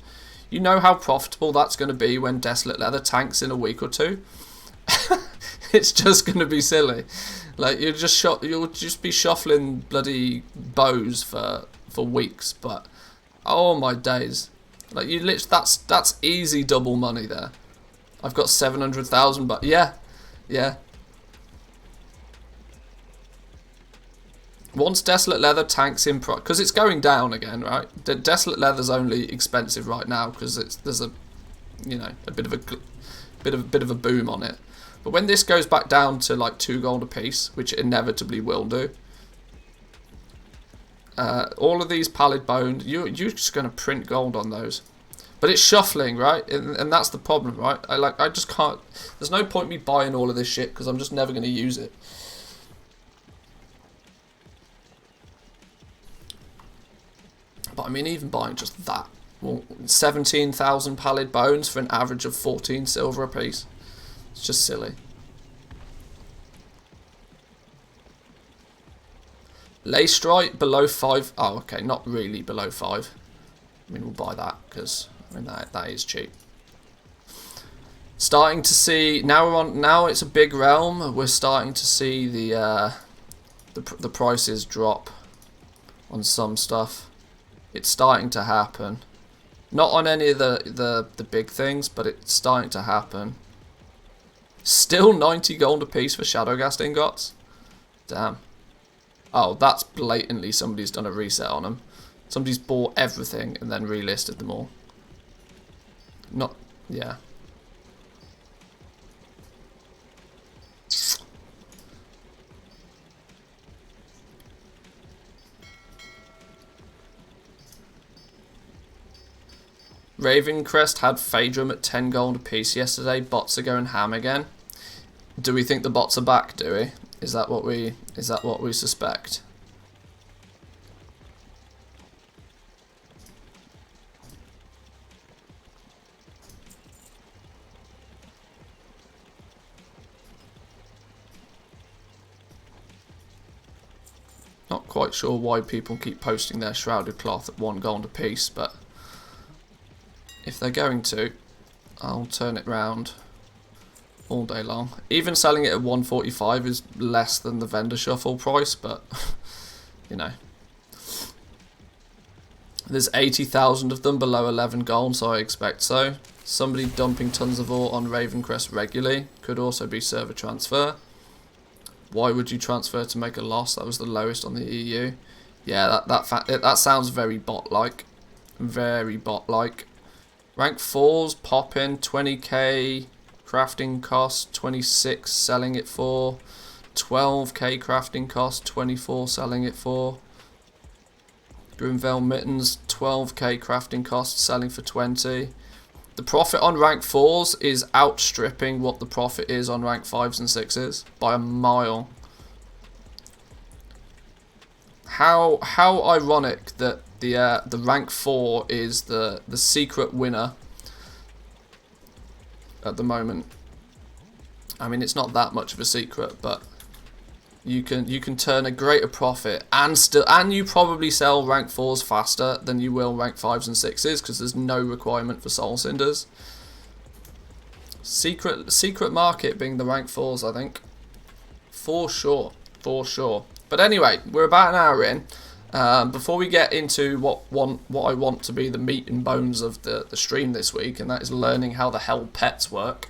You know how profitable that's going to be when Desolate Leather tanks in a week or two? It's just going to be silly. Like, you'll just be shuffling bloody bows for weeks, but oh my days. Like, you literally, that's easy double money there. I've got 700,000, but yeah. Once Desolate Leather tanks in price, because it's going down again, right? Desolate Leather's only expensive right now because there's a, you know, a bit of a boom on it. But when this goes back down to like 2 gold a piece, which it inevitably will do, all of these pallid bones, you're just going to print gold on those. But it's shuffling, right? And that's the problem, right? I just can't. There's no point me buying all of this shit because I'm just never going to use it. But I mean, even buying just that, well, 17,000 pallid bones for an average of 14 silver a piece. It's just silly. Leystrite below 5. Oh, okay, not really below 5. I mean, we'll buy that because I mean that is cheap. Starting to see now it's a big realm. We're starting to see the prices drop on some stuff. It's starting to happen. Not on any of the big things, but it's starting to happen. Still 90 gold a piece for Shadowghast ingots? Damn. Oh, that's blatantly somebody's done a reset on them. Somebody's bought everything and then relisted them all. Not, yeah. Ravencrest had Phaedrum at 10 gold a piece yesterday. Bots are going ham again. Do we think the bots are back, do we? Is that what we suspect? Not quite sure why people keep posting their shrouded cloth at 1 gold a piece, but if they're going to, I'll turn it round all day long. Even selling it at 145 is less than the vendor shuffle price, but you know. There's 80,000 of them below 11 gold, so I expect so. Somebody dumping tons of ore on Ravencrest regularly could also be server transfer. Why would you transfer to make a loss? That was the lowest on the EU. Yeah, that sounds very bot-like. Very bot-like. Rank 4s popping, 20k crafting cost, 26 selling it for, 12k crafting cost, 24 selling it for. Grimveiled Mittens, 12k crafting cost, selling for 20. The profit on rank 4s is outstripping what the profit is on rank 5s and 6s by a mile. How ironic that the rank 4 is the secret winner at the moment. I mean, it's not that much of a secret, but you can turn a greater profit, and you probably sell rank 4s faster than you will rank 5s and 6s, because there's no requirement for Soul Cinders. Secret market being the rank 4s, I think, for sure. But anyway, we're about an hour in. Before we get into what I want to be the meat and bones of the stream this week, and that is learning how the hell pets work,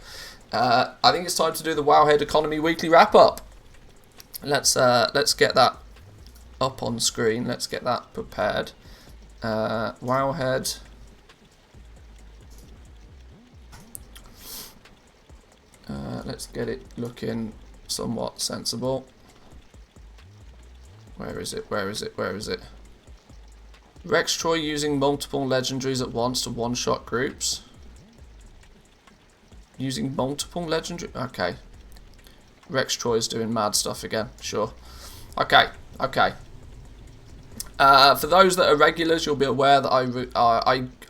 I think it's time to do the Wowhead Economy Weekly Wrap Up. Let's get that up on screen. Let's get that prepared. Wowhead. Let's get it looking somewhat sensible. Where is it? Rex Troy using multiple legendaries at once to one-shot groups. Using multiple legendary... Okay. Rex Troy's doing mad stuff again. Sure. Okay. For those that are regulars, you'll be aware that I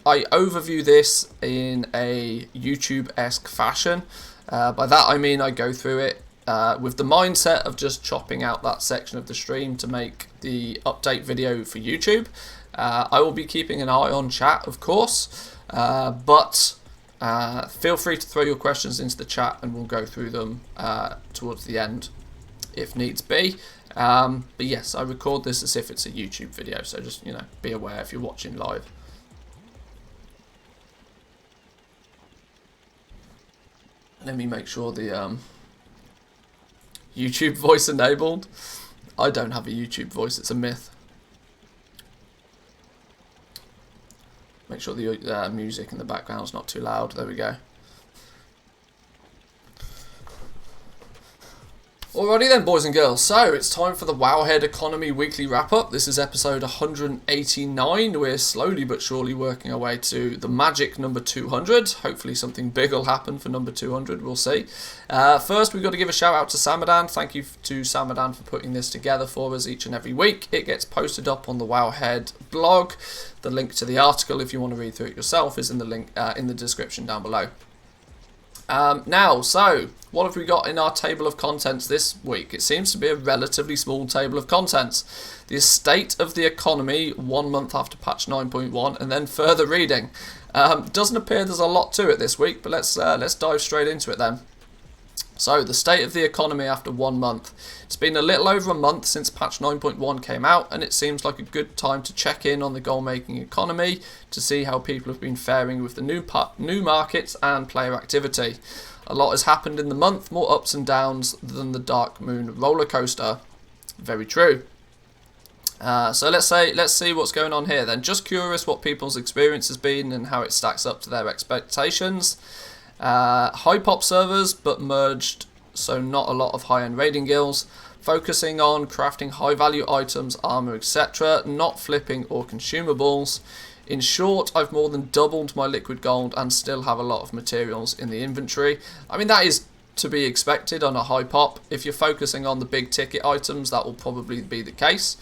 overview this in a YouTube-esque fashion. By that I mean I go through it with the mindset of just chopping out that section of the stream to make the update video for YouTube. I will be keeping an eye on chat, of course, but feel free to throw your questions into the chat and we'll go through them towards the end if needs be. But yes, I record this as if it's a YouTube video, so just, you know, be aware if you're watching live. Let me make sure the YouTube voice enabled. I don't have a YouTube voice, it's a myth. Make sure the music in the background is not too loud. There we go. Alrighty then, boys and girls, so it's time for the Wowhead Economy Weekly Wrap-Up. This is episode 189. We're slowly but surely working our way to the magic number 200. Hopefully something big will happen for number 200, we'll see. First, we've got to give a shout out to Samadan. Thank you to Samadan for putting this together for us each and every week. It gets posted up on the Wowhead blog. The link to the article, if you want to read through it yourself, is in the link in the description down below. Now, so, what have we got in our table of contents this week? It seems to be a relatively small table of contents. The state of the economy 1 month after patch 9.1, and then further reading. Doesn't appear there's a lot to it this week, but let's dive straight into it then. So, the state of the economy after 1 month. It's been a little over a month since patch 9.1 came out, and it seems like a good time to check in on the goal-making economy to see how people have been faring with the new markets and player activity. A lot has happened in the month, more ups and downs than the Dark Moon roller coaster. Very true. So let's see what's going on here then. Just curious what people's experience has been and how it stacks up to their expectations. High pop servers, but merged, so not a lot of high-end raiding guilds. Focusing on crafting high-value items, armor, etc., not flipping or consumables. In short, I've more than doubled my liquid gold and still have a lot of materials in the inventory. I mean, that is to be expected on a high pop. If you're focusing on the big ticket items, that will probably be the case.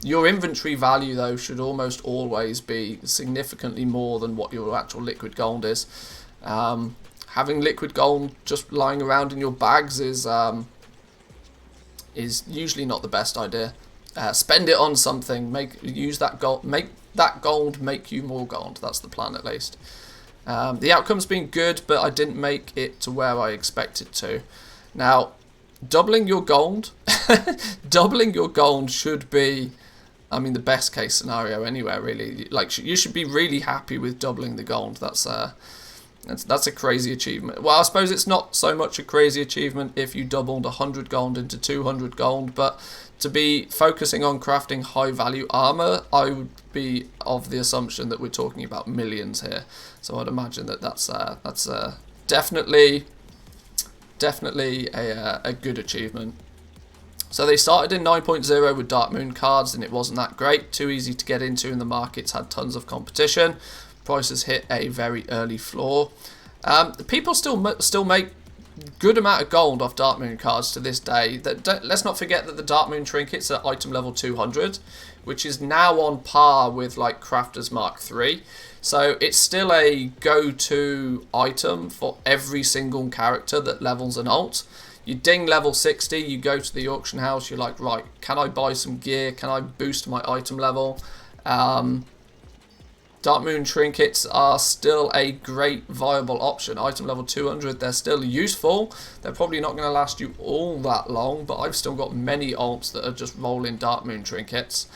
Your inventory value, though, should almost always be significantly more than what your actual liquid gold is. Having liquid gold just lying around in your bags is usually not the best idea. Spend it on something. Make that gold make you more gold. That's the plan, at least. The outcome's been good, but I didn't make it to where I expected to. Now, doubling your gold should be, I mean, the best case scenario anywhere, really. Like, you should be really happy with doubling the gold. That's a crazy achievement. Well, I suppose it's not so much a crazy achievement if you doubled 100 gold into 200 gold, but to be focusing on crafting high value armor, I would be of the assumption that we're talking about millions here. So I'd imagine that that's definitely a good achievement. So they started in 9.0 with Dark Moon cards, and it wasn't that great. Too easy to get into, and the markets had tons of competition. Prices hit a very early floor. People still make good amount of gold off Dark Moon cards to this day. Let's not forget that the Dark Moon trinkets are item level 200, which is now on par with like Crafter's Mark 3. So it's still a go-to item for every single character that levels an alt. You ding level 60, you go to the auction house, you're like, right, can I buy some gear? Can I boost my item level? Darkmoon trinkets are still a great viable option. Item level 200, they're still useful. They're probably not going to last you all that long, but I've still got many alts that are just rolling Darkmoon trinkets.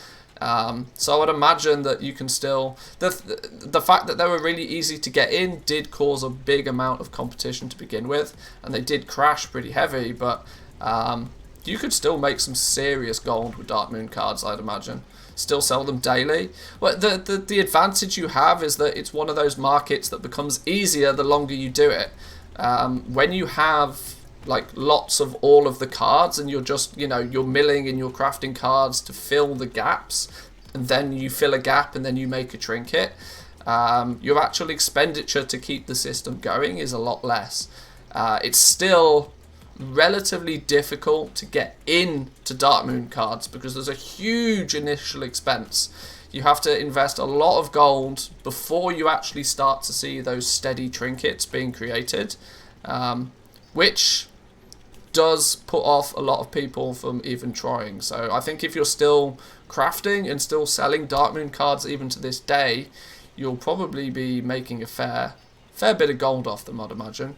So I would imagine that you can still... The fact that they were really easy to get in did cause a big amount of competition to begin with, and they did crash pretty heavy, but you could still make some serious gold with Darkmoon cards, I'd imagine. Still sell them daily. Well, the advantage you have is that it's one of those markets that becomes easier the longer you do it. When you have like lots of all of the cards and you're just, you're milling and you're crafting cards to fill the gaps, and then you fill a gap and then you make a trinket, your actual expenditure to keep the system going is a lot less. It's still relatively difficult to get into Darkmoon cards because there's a huge initial expense. You have to invest a lot of gold before you actually start to see those steady trinkets being created, which does put off a lot of people from even trying. So I think if you're still crafting and still selling Darkmoon cards even to this day, you'll probably be making a fair bit of gold off them, I'd imagine.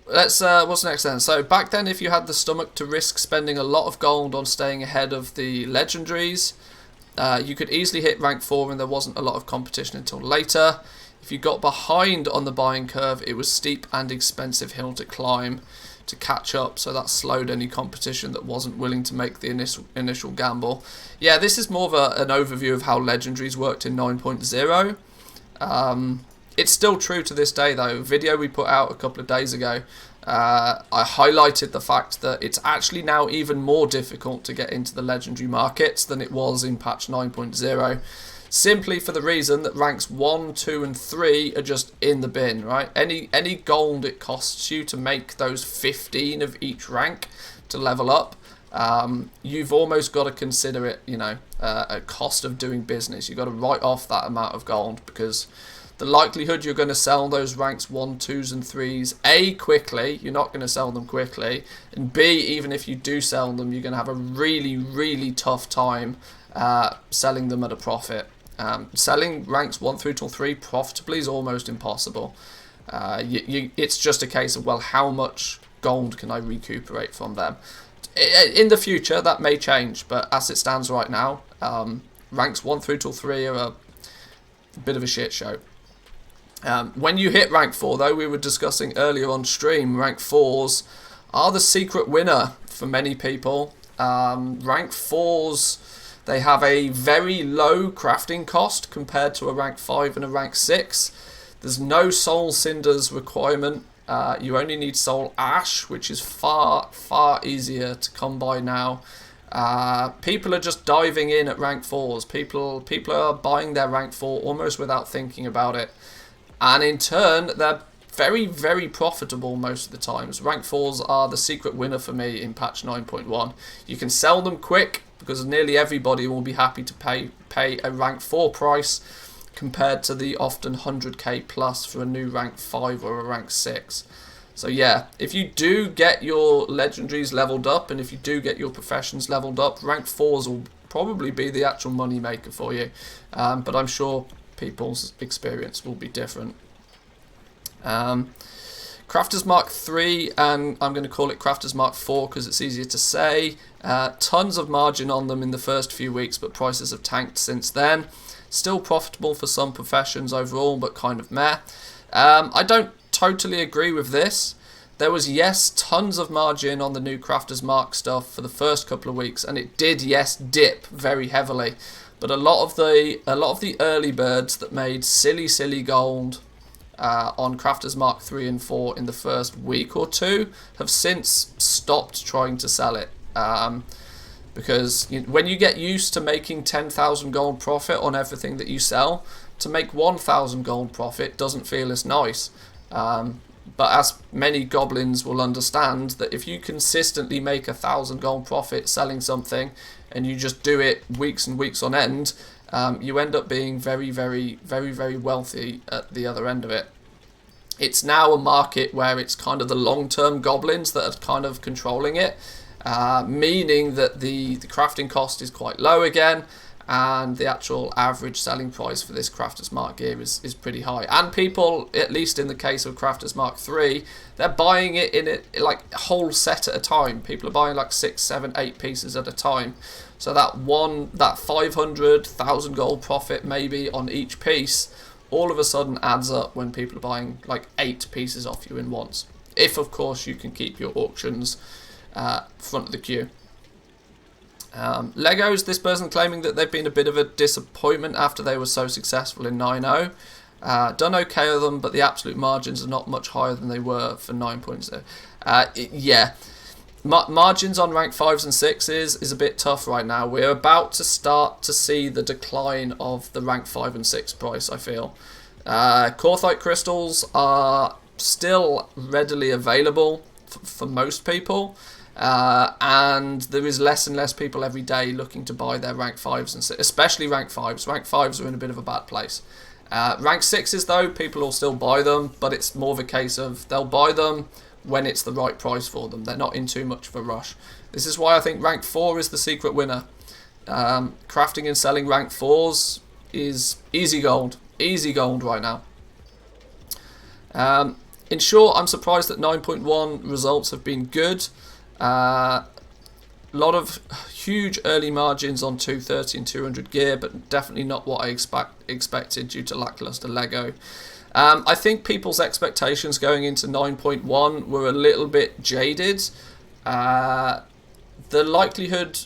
What's next then? So back then, if you had the stomach to risk spending a lot of gold on staying ahead of the legendaries, you could easily hit rank 4 and there wasn't a lot of competition until later. If you got behind on the buying curve, it was steep and expensive hill to climb to catch up, so that slowed any competition that wasn't willing to make the initial gamble. Yeah, this is more of an overview of how legendaries worked in 9.0. It's still true to this day though. A video we put out a couple of days ago, I highlighted the fact that it's actually now even more difficult to get into the legendary markets than it was in patch 9.0. Simply for the reason that ranks 1, 2 and 3 are just in the bin, right? Any gold it costs you to make those 15 of each rank to level up, you've almost got to consider it, a cost of doing business. You've got to write off that amount of gold because the likelihood you're going to sell those ranks 1, 2s and 3s, A, quickly, you're not going to sell them quickly, and B, even if you do sell them, you're going to have a really, really tough time selling them at a profit. Selling ranks 1 through till 3 profitably is almost impossible. It's just a case of, well, how much gold can I recuperate from them? In the future, that may change, but as it stands right now, ranks 1 through till 3 are a bit of a shit show. When you hit rank 4 though, we were discussing earlier on stream, rank 4s are the secret winner for many people. Rank 4s, they have a very low crafting cost compared to a rank 5 and a rank 6. There's no soul cinders requirement. You only need soul ash, which is far easier to come by now. People are just diving in at rank 4s. People are buying their rank 4 almost without thinking about it. And in turn, they're very, very profitable most of the times. Rank 4s are the secret winner for me in patch 9.1. You can sell them quick because nearly everybody will be happy to pay a rank 4 price compared to the often 100k plus for a new rank 5 or a rank 6. So yeah, if you do get your legendaries leveled up and if you do get your professions leveled up, rank 4s will probably be the actual money maker for you. But I'm sure people's experience will be different. Crafters Mark 3, and I'm going to call it Crafters Mark 4 because it's easier to say. Tons of margin on them in the first few weeks, but prices have tanked since then. Still profitable for some professions overall, but kind of meh. I don't totally agree with this. There was, yes, tons of margin on the new Crafters Mark stuff for the first couple of weeks, and it did, yes, dip very heavily. But a lot of the early birds that made silly gold on Crafters Mark 3 and 4 in the first week or two have since stopped trying to sell it. Because when you get used to making 10,000 gold profit on everything that you sell, to make 1,000 gold profit doesn't feel as nice. But as many goblins will understand, that if you consistently make 1,000 gold profit selling something, and you just do it weeks and weeks on end, you end up being very, very, very, very wealthy at the other end of it. It's now a market where it's kind of the long-term goblins that are kind of controlling it, meaning that the crafting cost is quite low again, and the actual average selling price for this Crafter's Mark gear is pretty high. And people, at least in the case of Crafter's Mark 3, they're buying it in it like a whole set at a time. People are buying like 6, 7, 8 pieces at a time. So that 500,000 gold profit maybe on each piece all of a sudden adds up when people are buying like 8 pieces off you in once. If, of course, you can keep your auctions front of the queue. Legos, this person claiming that they've been a bit of a disappointment after they were so successful in 9.0. Done okay with them, but the absolute margins are not much higher than they were for 9.0. Yeah, margins on rank 5s and 6s is a bit tough right now. We're about to start to see the decline of the rank 5 and 6 price, I feel. Korthite crystals are still readily available for most people. And there is less and less people every day looking to buy their rank 5s and 6s, especially rank 5s. Rank 5s are in a bit of a bad place. Rank 6s though, people will still buy them, but it's more of a case of they'll buy them when it's the right price for them. They're not in too much of a rush. This is why I think rank 4 is the secret winner. Crafting and selling rank 4s is easy gold right now. In short, I'm surprised that 9.1 results have been good. A lot of huge early margins on 230 and 200 gear, but definitely not what I expected due to lackluster Lego. I think people's expectations going into 9.1 were a little bit jaded. The likelihood,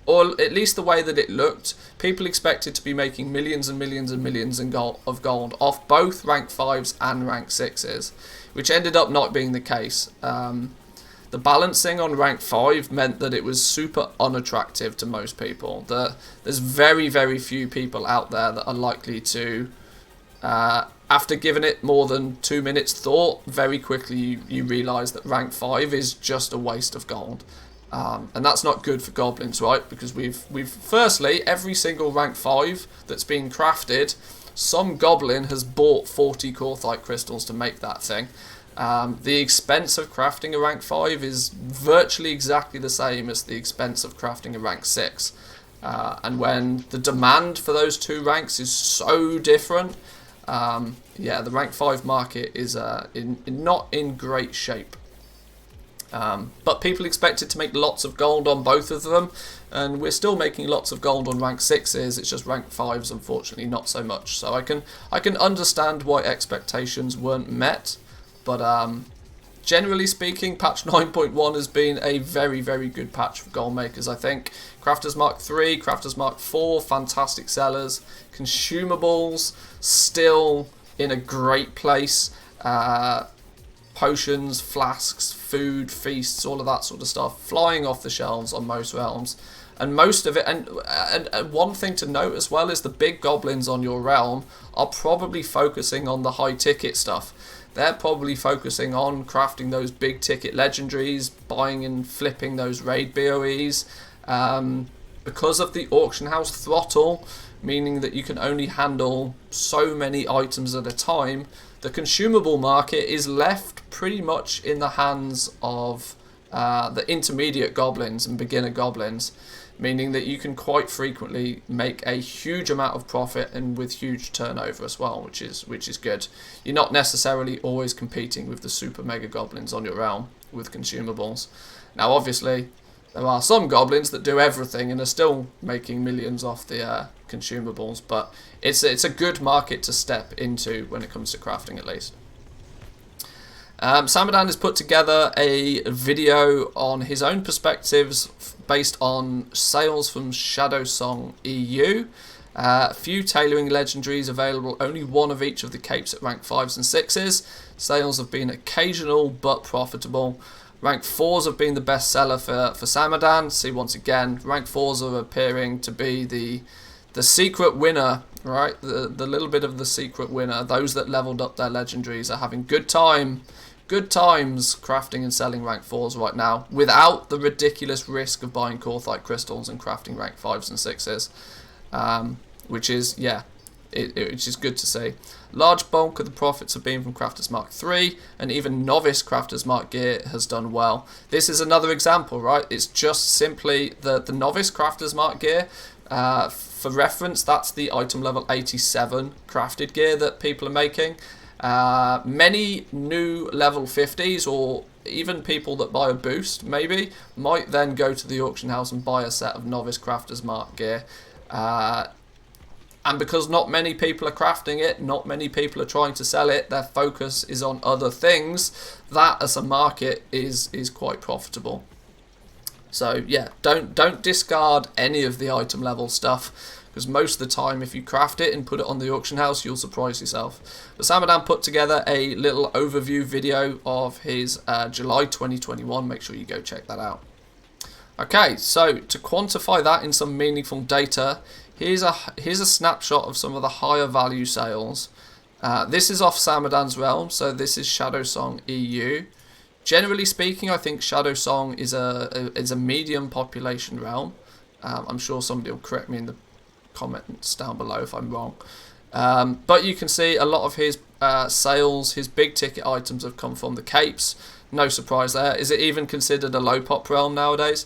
or at least the way that it looked, people expected to be making millions and millions and millions of gold off both rank 5s and rank 6s, which ended up not being the case. The balancing on rank 5 meant that it was super unattractive to most people. There's very, very few people out there that are likely to, after giving it more than 2 minutes thought, very quickly you realise that rank 5 is just a waste of gold. And that's not good for goblins, right? Because we've firstly, every single rank 5 that's been crafted, some goblin has bought 40 Korthite crystals to make that thing. The expense of crafting a rank 5 is virtually exactly the same as the expense of crafting a rank 6. And when the demand for those two ranks is so different, yeah, the rank 5 market is not in great shape. But people expected to make lots of gold on both of them, and we're still making lots of gold on rank 6s. It's just rank 5s, unfortunately, not so much. So I can understand why expectations weren't met, but generally speaking, patch 9.1 has been a very, very good patch for gold makers, I think. Crafter's Mark 3, Crafter's Mark 4, fantastic sellers. Consumables, still in a great place. Potions, flasks, food, feasts, all of that sort of stuff flying off the shelves on most realms. And most of it, and one thing to note as well is the big goblins on your realm are probably focusing on the high ticket stuff. They're probably focusing on crafting those big ticket legendaries, buying and flipping those raid BOEs. Because of the auction house throttle, meaning that you can only handle so many items at a time, the consumable market is left pretty much in the hands of the intermediate goblins and beginner goblins, meaning that you can quite frequently make a huge amount of profit and with huge turnover as well, which is good. You're not necessarily always competing with the super mega goblins on your realm with consumables. Now, obviously, there are some goblins that do everything and are still making millions off the consumables, but it's a good market to step into when it comes to crafting, at least. Samadan has put together a video on his own perspectives based on sales from Shadowsong EU. A few tailoring legendaries available, only one of each of the capes at rank 5s and 6s. Sales have been occasional but profitable. Rank 4s have been the best seller for Samadan. See, once again, rank 4s are appearing to be the secret winner, right? The little bit of the secret winner. Those that leveled up their legendaries are having good time good times crafting and selling rank 4s right now without the ridiculous risk of buying Korthite crystals and crafting rank 5s and 6s, which is, yeah, which is good to see. Large bulk of the profits have been from Crafters Mark 3, and even novice Crafters Mark gear has done well. This is another example, right? It's just simply the novice Crafters Mark gear. For reference, that's the item level 87 crafted gear that people are making. Many new level 50s, or even people that buy a boost, maybe, might then go to the auction house and buy a set of novice Crafters Mark gear. And because not many people are crafting it, not many people are trying to sell it, their focus is on other things, that as a market is quite profitable. So yeah, don't discard any of the item level stuff, because most of the time if you craft it and put it on the auction house, you'll surprise yourself. But Samadan put together a little overview video of his July 2021, make sure you go check that out. Okay, so to quantify that in some meaningful data, here's a snapshot of some of the higher value sales. This is off Samadan's realm, so this is Shadowsong EU. Generally speaking, I think Shadowsong is a medium population realm. I'm sure somebody will correct me in the comments down below if I'm wrong. But you can see a lot of his sales, his big ticket items have come from the capes. No surprise there. Is it even considered a low pop realm nowadays?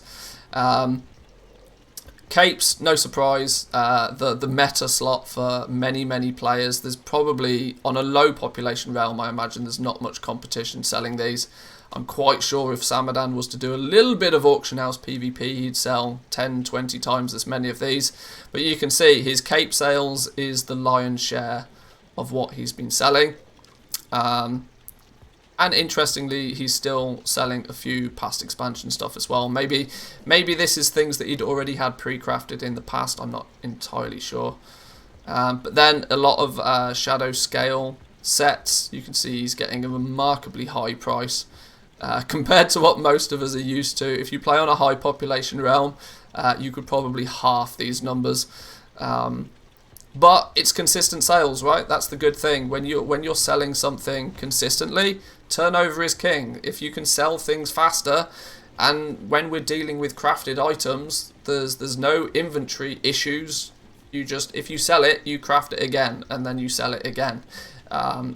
Capes, no surprise, the meta slot for many players. There's probably, on a low population realm, I imagine there's not much competition selling these. I'm quite sure if Samadan was to do a little bit of auction house PvP, he'd sell 10-20 times as many of these. But you can see his cape sales is the lion's share of what he's been selling. And interestingly, he's still selling a few past expansion stuff as well. Maybe this is things that he'd already had pre-crafted in the past. I'm not entirely sure. But then a lot of shadow scale sets. You can see he's getting a remarkably high price compared to what most of us are used to. If you play on a high population realm, you could probably half these numbers. But it's consistent sales, right? That's the good thing. When you're selling something consistently, turnover is king. If you can sell things faster, and when we're dealing with crafted items, there's no inventory issues. If you sell it, you craft it again, and then you sell it again.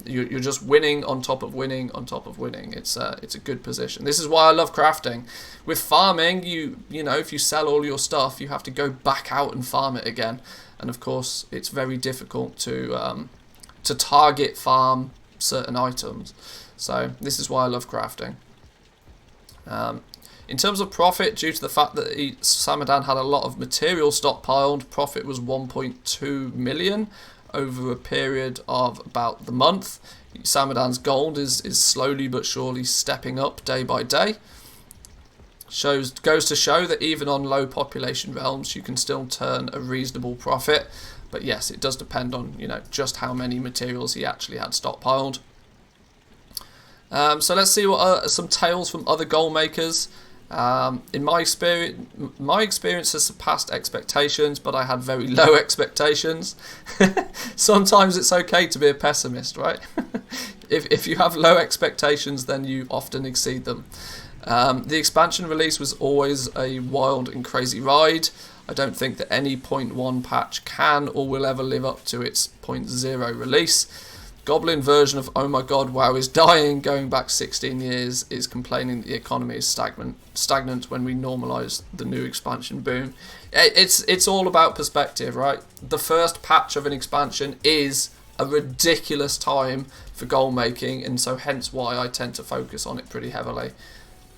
You're just winning on top of winning on top of winning. It's a good position. This is why I love crafting. With farming, you know, if you sell all your stuff, you have to go back out and farm it again. And of course, it's very difficult to target farm certain items. So this is why I love crafting. In terms of profit, due to the fact that Samadan had a lot of material stockpiled, profit was 1.2 million over a period of about the month. Samadan's gold is slowly but surely stepping up day by day. Goes to show that even on low population realms, you can still turn a reasonable profit. But yes, it does depend on, you know, just how many materials he actually had stockpiled. So let's see what are some tales from other goal makers. In my experience has surpassed expectations, but I had very low expectations. Sometimes it's okay to be a pessimist, right? If you have low expectations, then you often exceed them. The expansion release was always a wild and crazy ride. I don't think that any 0.1 patch can or will ever live up to its 0.0 release. Goblin version of Oh My God, WoW is dying, going back 16 years, is complaining that the economy is stagnant when we normalise the new expansion boom. It's all about perspective, right? The first patch of an expansion is a ridiculous time for goal making, and so hence why I tend to focus on it pretty heavily,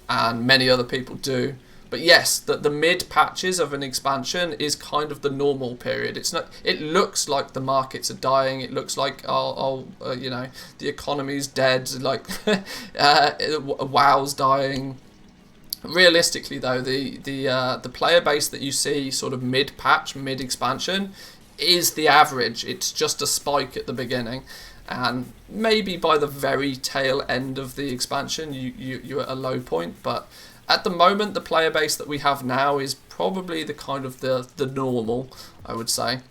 and many other people do. But yes, the mid patches of an expansion is kind of the normal period. It's not. It looks like the markets are dying. It looks like you know, the economy's dead. Like WoW's dying. Realistically, though, the player base that you see sort of mid patch, mid expansion, is the average. It's just a spike at the beginning, and maybe by the very tail end of the expansion, you're at a low point, but. At the moment, the player base that we have now is probably the kind of the normal, I would say.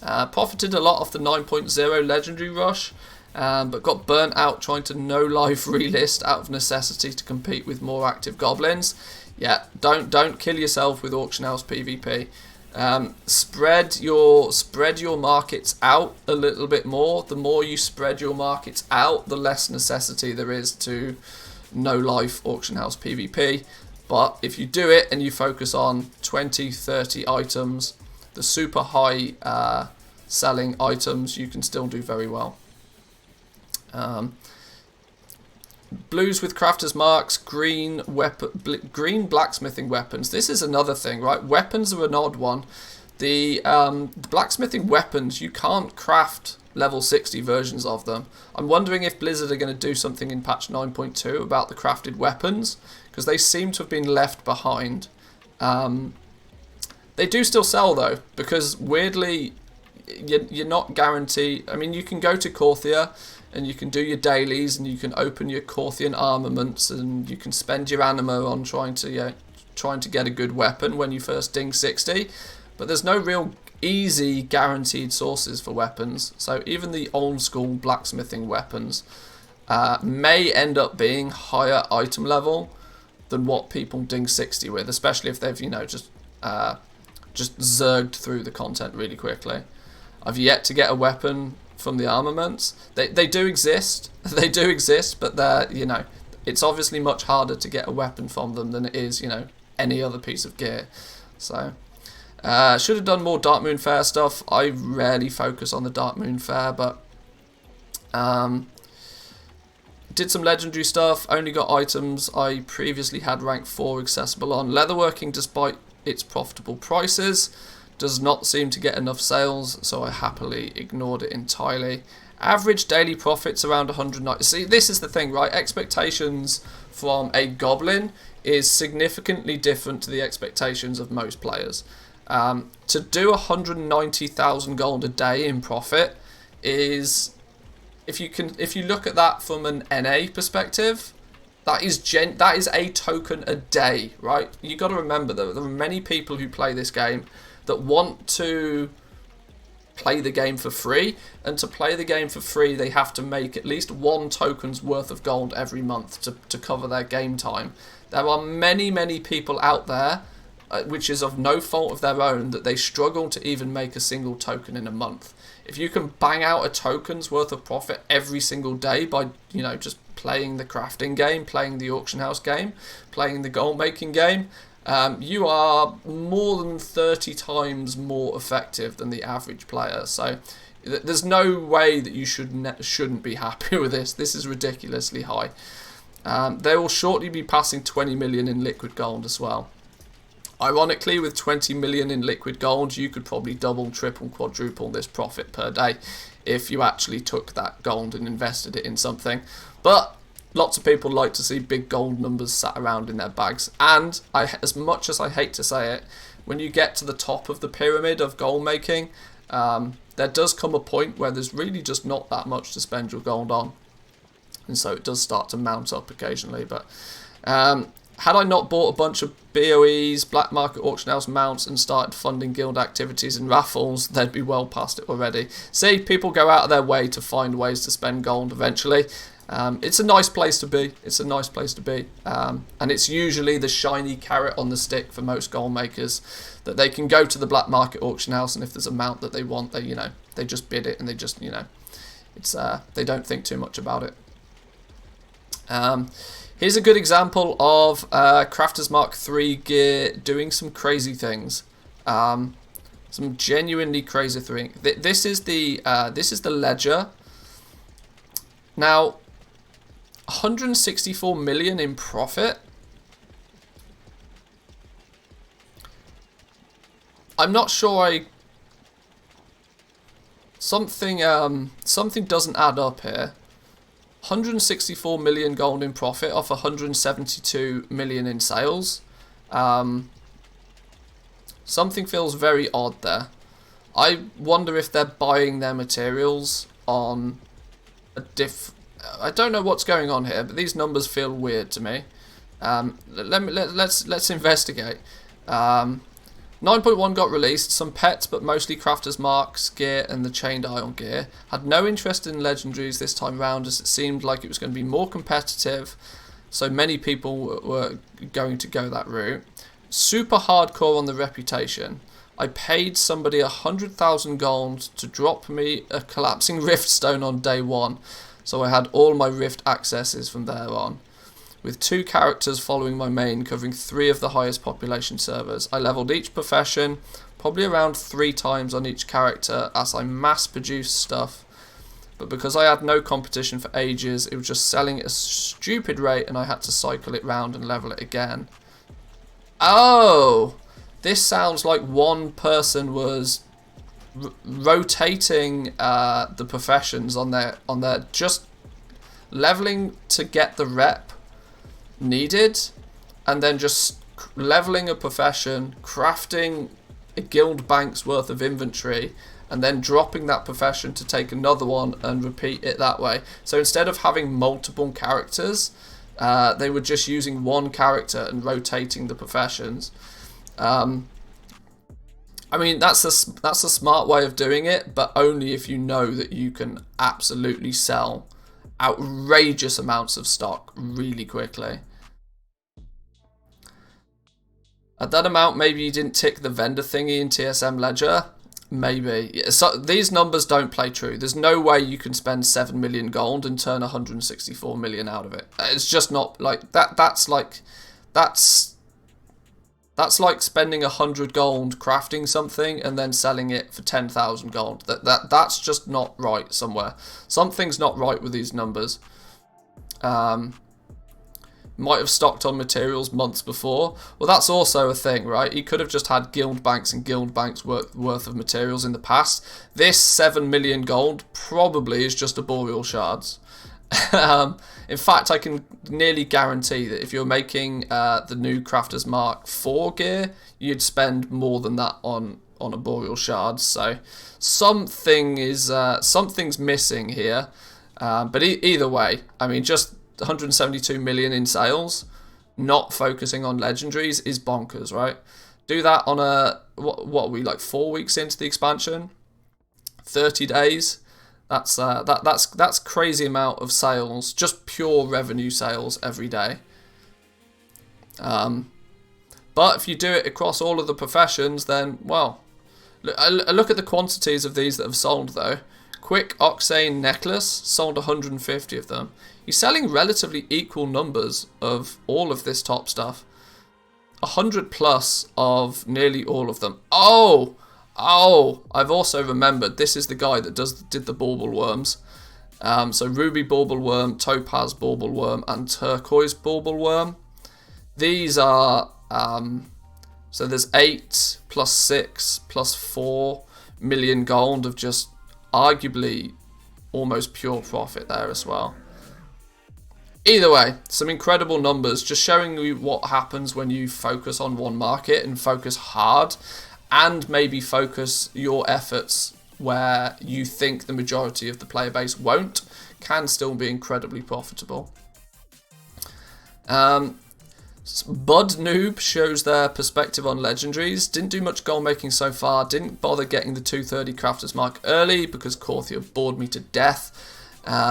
Profited a lot off the 9.0 Legendary Rush. but got burnt out trying to no-life relist out of necessity to compete with more active goblins. Yeah, don't kill yourself with Auction House PvP. Spread your markets out a little bit more. The more you spread your markets out, the less necessity there is to no-life Auction House PvP. But if you do it and you focus on 20, 30 items, the super high selling items, you can still do very well. Blues with crafter's marks, green blacksmithing weapons. This is another thing, right? Weapons are an odd one. The blacksmithing weapons, you can't craft level 60 versions of them. I'm wondering if Blizzard are going to do something in patch 9.2 about the crafted weapons, because they seem to have been left behind. They do still sell though, because weirdly, you're not guaranteed. I mean, you can go to Korthia and you can do your dailies and you can open your Korthian armaments and you can spend your anima on trying to get a good weapon when you first ding 60. But there's no real easy guaranteed sources for weapons. So even the old school blacksmithing weapons may end up being higher item level than what people ding 60 with, especially if they've just zerged through the content really quickly. I've yet to get a weapon from the armaments. They do exist. They do exist, but they're, it's obviously much harder to get a weapon from them than it is, any other piece of gear. So, should have done more Darkmoon Faire stuff. I rarely focus on the Darkmoon Faire, but did some legendary stuff. Only got items I previously had rank 4 accessible on. Leatherworking, despite its profitable prices, does not seem to get enough sales, so I happily ignored it entirely. Average daily profits around 190. See, this is the thing, right? Expectations from a goblin is significantly different to the expectations of most players. To do 190,000 gold a day in profit is, if you look at that from an NA perspective, that is a token a day, right? You got to remember that there are many people who play this game that want to play the game for free, and to play the game for free they have to make at least 1 token's worth of gold every month to cover their game time. There are many people out there, which is of no fault of their own, that they struggle to even make a single token in a month. If you can bang out a token's worth of profit every single day by just playing the crafting game, playing the auction house game, playing the gold making game, you are more than 30 times more effective than the average player. So there's no way that you shouldn't be happy with this. This is ridiculously high. They will shortly be passing 20 million in liquid gold as well. Ironically, with 20 million in liquid gold, you could probably double, triple, quadruple this profit per day if you actually took that gold and invested it in something. But lots of people like to see big gold numbers sat around in their bags. And as much as I hate to say it, when you get to the top of the pyramid of gold making, there does come a point where there's really just not that much to spend your gold on. And so it does start to mount up occasionally. But had I not bought a bunch of BOEs, black market auction house mounts, and started funding guild activities and raffles, they'd be well past it already. See, people go out of their way to find ways to spend gold eventually. It's a nice place to be. It's a nice place to be. And it's usually the shiny carrot on the stick for most gold makers, that they can go to the black market auction house, and if there's a mount that they want, they just bid it, and they just, it's they don't think too much about it. Here's a good example of Crafter's Mark III gear doing some crazy things. Some genuinely crazy things. This is the ledger. Now, 164 million in profit. I'm not sure. Something doesn't add up here. 164 million gold in profit off 172 million in sales. Something feels very odd there. I wonder if they're buying their materials on a I don't know what's going on here, but these numbers feel weird to me. Let's investigate. Now 9.1 got released, some pets but mostly Crafter's Marks gear and the Chained Iron gear. Had no interest in legendaries this time round as it seemed like it was going to be more competitive, so many people were going to go that route. Super hardcore on the reputation. I paid somebody 100,000 gold to drop me a collapsing rift stone on day 1, so I had all my rift accesses from there on. With 2 characters following my main covering 3 of the highest population servers. I leveled each profession, probably around 3 times on each character as I mass produced stuff. But because I had no competition for ages, it was just selling at a stupid rate and I had to cycle it round and level it again. Oh! This sounds like one person was rotating the professions on their just leveling to get the rep needed, and then just leveling a profession, crafting a guild bank's worth of inventory, and then dropping that profession to take another one and repeat it that way. So instead of having multiple characters, they were just using one character and rotating the professions. I mean, that's a smart way of doing it, but only if you know that you can absolutely sell outrageous amounts of stock really quickly. At that amount, maybe you didn't tick the vendor thingy in TSM Ledger. Maybe. Yeah, so these numbers don't play true. There's no way you can spend 7 million gold and turn 164 million out of it. It's just not like that. That's like spending 100 gold crafting something and then selling it for 10,000 gold. That's just not right somewhere. Something's not right with these numbers. Might have stocked on materials months before. Well, that's also a thing, right? You could have just had guild banks and guild banks worth of materials in the past. This 7 million gold probably is just arboreal shards. In fact, I can nearly guarantee that if you're making the new Crafter's Mark 4 gear, you'd spend more than that on arboreal shards. So something's missing here. But either way, I mean, just 172 million in sales, not focusing on legendaries is bonkers, right? Do that on a what are we, like 4 weeks into the expansion, 30 days. That's crazy amount of sales, just pure revenue sales every day. But if you do it across all of the professions, then, well, look at the quantities of these that have sold though. Quick Oxane Necklace sold 150 of them. You're selling relatively equal numbers of all of this top stuff. 100 plus of nearly all of them. Oh, I've also remembered, this is the guy that did the Bauble Worms. So Ruby Bauble Worm, Topaz Bauble Worm, and Turquoise Bauble Worm. These are, so there's 8 plus 6 plus 4 million gold of just arguably almost pure profit there as well. Either way, some incredible numbers, just showing you what happens when you focus on one market and focus hard, and maybe focus your efforts where you think the majority of the player base won't, can still be incredibly profitable. Bud Noob shows their perspective on legendaries. Didn't do much goal making so far. Didn't bother getting the 230 Crafter's Mark early because Korthia bored me to death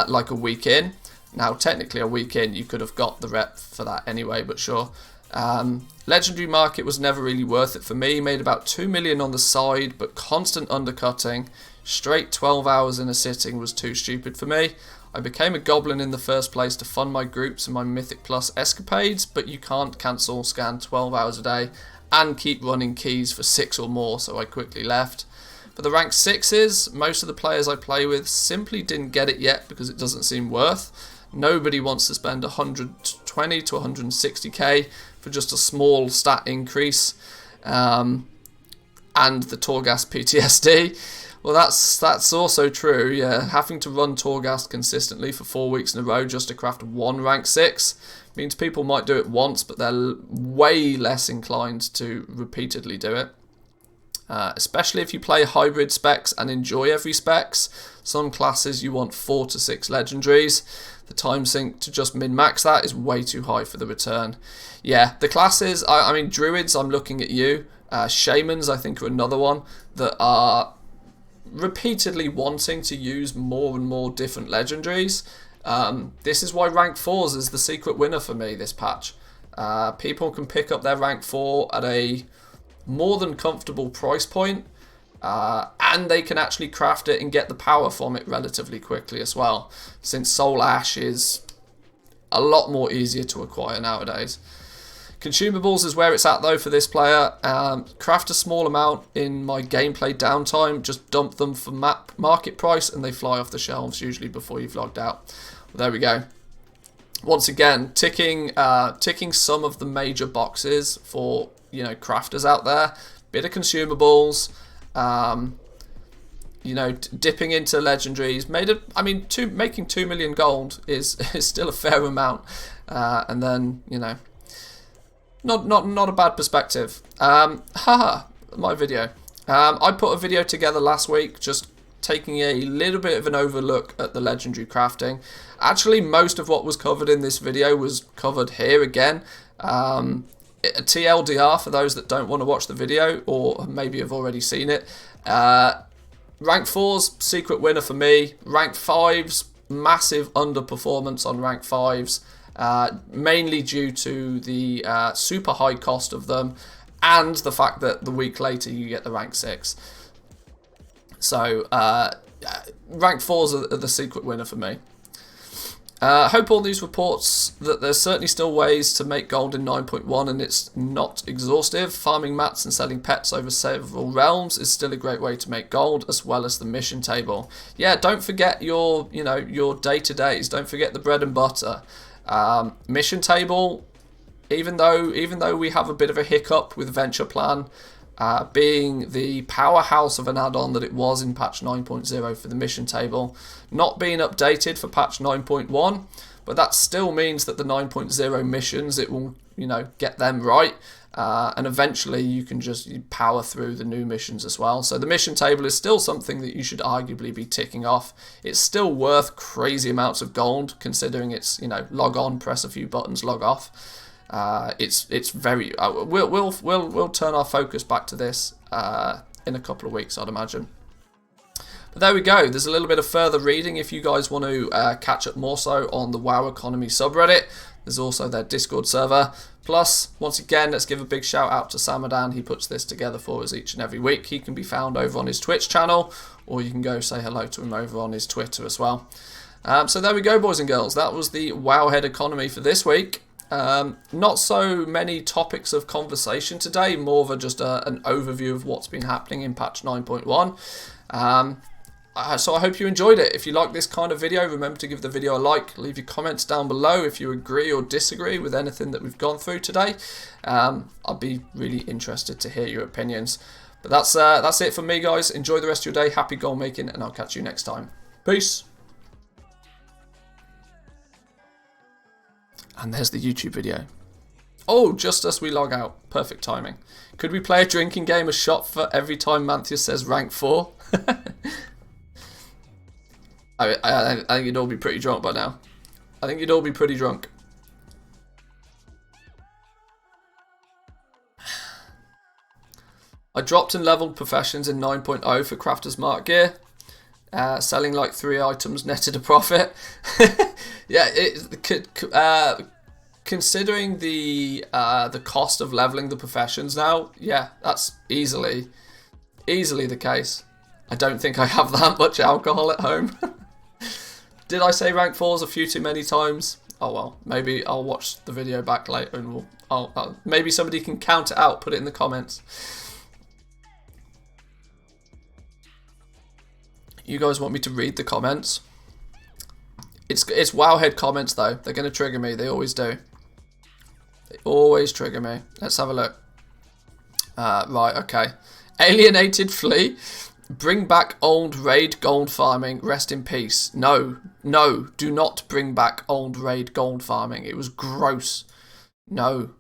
like a week in. Now, technically a week in, you could have got the rep for that anyway, but sure. Legendary market was never really worth it for me. Made about 2 million on the side, but constant undercutting. Straight 12 hours in a sitting was too stupid for me. I became a goblin in the first place to fund my groups and my Mythic Plus escapades, but you can't cancel scan 12 hours a day and keep running keys for 6 or more, so I quickly left. For the rank 6s, most of the players I play with simply didn't get it yet because it doesn't seem worth. Nobody wants to spend 120 to 160k for just a small stat increase and the Torghast PTSD. Well, that's also true, yeah. Having to run Torghast consistently for 4 weeks in a row just to craft one rank 6 means people might do it once, but they're way less inclined to repeatedly do it. Especially if you play hybrid specs and enjoy every specs. Some classes you want 4 to 6 legendaries. The time sink to just min-max that is way too high for the return. Yeah, the classes, I mean, Druids, I'm looking at you. Shamans, I think, are another one that are repeatedly wanting to use more and more different legendaries. This is why rank 4s is the secret winner for me this patch. People can pick up their rank 4 at a more than comfortable price point, and they can actually craft it and get the power from it relatively quickly as well, since Soul Ash is a lot more easier to acquire nowadays. Consumables is where it's at though for this player. Craft a small amount in my gameplay downtime, just dump them for market price, and they fly off the shelves usually before you've logged out. Well, there we go. Once again, ticking some of the major boxes for, you know, crafters out there. Bit of consumables, you know, dipping into legendaries. Making 2 million gold is still a fair amount, and then, you know, not a bad perspective. My video. I put a video together last week, just taking a little bit of an overlook at the legendary crafting. Actually, most of what was covered in this video was covered here again. TLDR for those that don't want to watch the video or maybe have already seen it. Rank 4's secret winner for me. Rank 5's massive underperformance on rank 5's, mainly due to the super high cost of them and the fact that the week later you get the rank 6. So rank 4's are the secret winner for me. Hope all these reports that there's certainly still ways to make gold in 9.1 and it's not exhaustive. Farming mats and selling pets over several realms is still a great way to make gold, as well as the mission table. Yeah, don't forget your day-to-days. Don't forget the bread and butter. Mission table, even though we have a bit of a hiccup with Venture Plan, being the powerhouse of an add-on that it was in patch 9.0 for the mission table, not being updated for patch 9.1, but that still means that the 9.0 missions, it will, you know, get them right, and eventually you can just power through the new missions as well. So the mission table is still something that you should arguably be ticking off. It's still worth crazy amounts of gold, considering it's, you know, log on, press a few buttons, log off. It's very. We'll turn our focus back to this in a couple of weeks, I'd imagine. But there we go. There's a little bit of further reading if you guys want to catch up more so on the WoW Economy subreddit. There's also their Discord server. Plus, once again, let's give a big shout out to Samadan. He puts this together for us each and every week. He can be found over on his Twitch channel, or you can go say hello to him over on his Twitter as well. So there we go, boys and girls. That was the Wowhead Economy for this week. Not so many topics of conversation today, more of just an overview of what's been happening in patch 9.1. So I hope you enjoyed it. If you like this kind of video, remember to give the video a like, leave your comments down below if you agree or disagree with anything that we've gone through today. I'll be really interested to hear your opinions. But that's it from me, guys. Enjoy the rest of your day, happy goal making, and I'll catch you next time. Peace. And there's the YouTube video. Oh, just as we log out. Perfect timing. Could we play a drinking game, a shot for every time Mantheus says rank 4? I think you'd all be pretty drunk by now. I think you'd all be pretty drunk. I dropped and leveled professions in 9.0 for Crafter's Mark gear. Selling like 3 items netted a profit. Yeah, considering the cost of leveling the professions now, yeah, that's easily the case. I don't think I have that much alcohol at home. Did I say rank 4s a few too many times? Oh well, maybe I'll watch the video back later and maybe somebody can count it out, put it in the comments. You guys want me to read the comments? It's Wowhead comments though. They're going to trigger me. They always do. They always trigger me. Let's have a look. Right, okay. Alienated Flea. Bring back old raid gold farming. Rest in peace. No, do not bring back old raid gold farming. It was gross. No.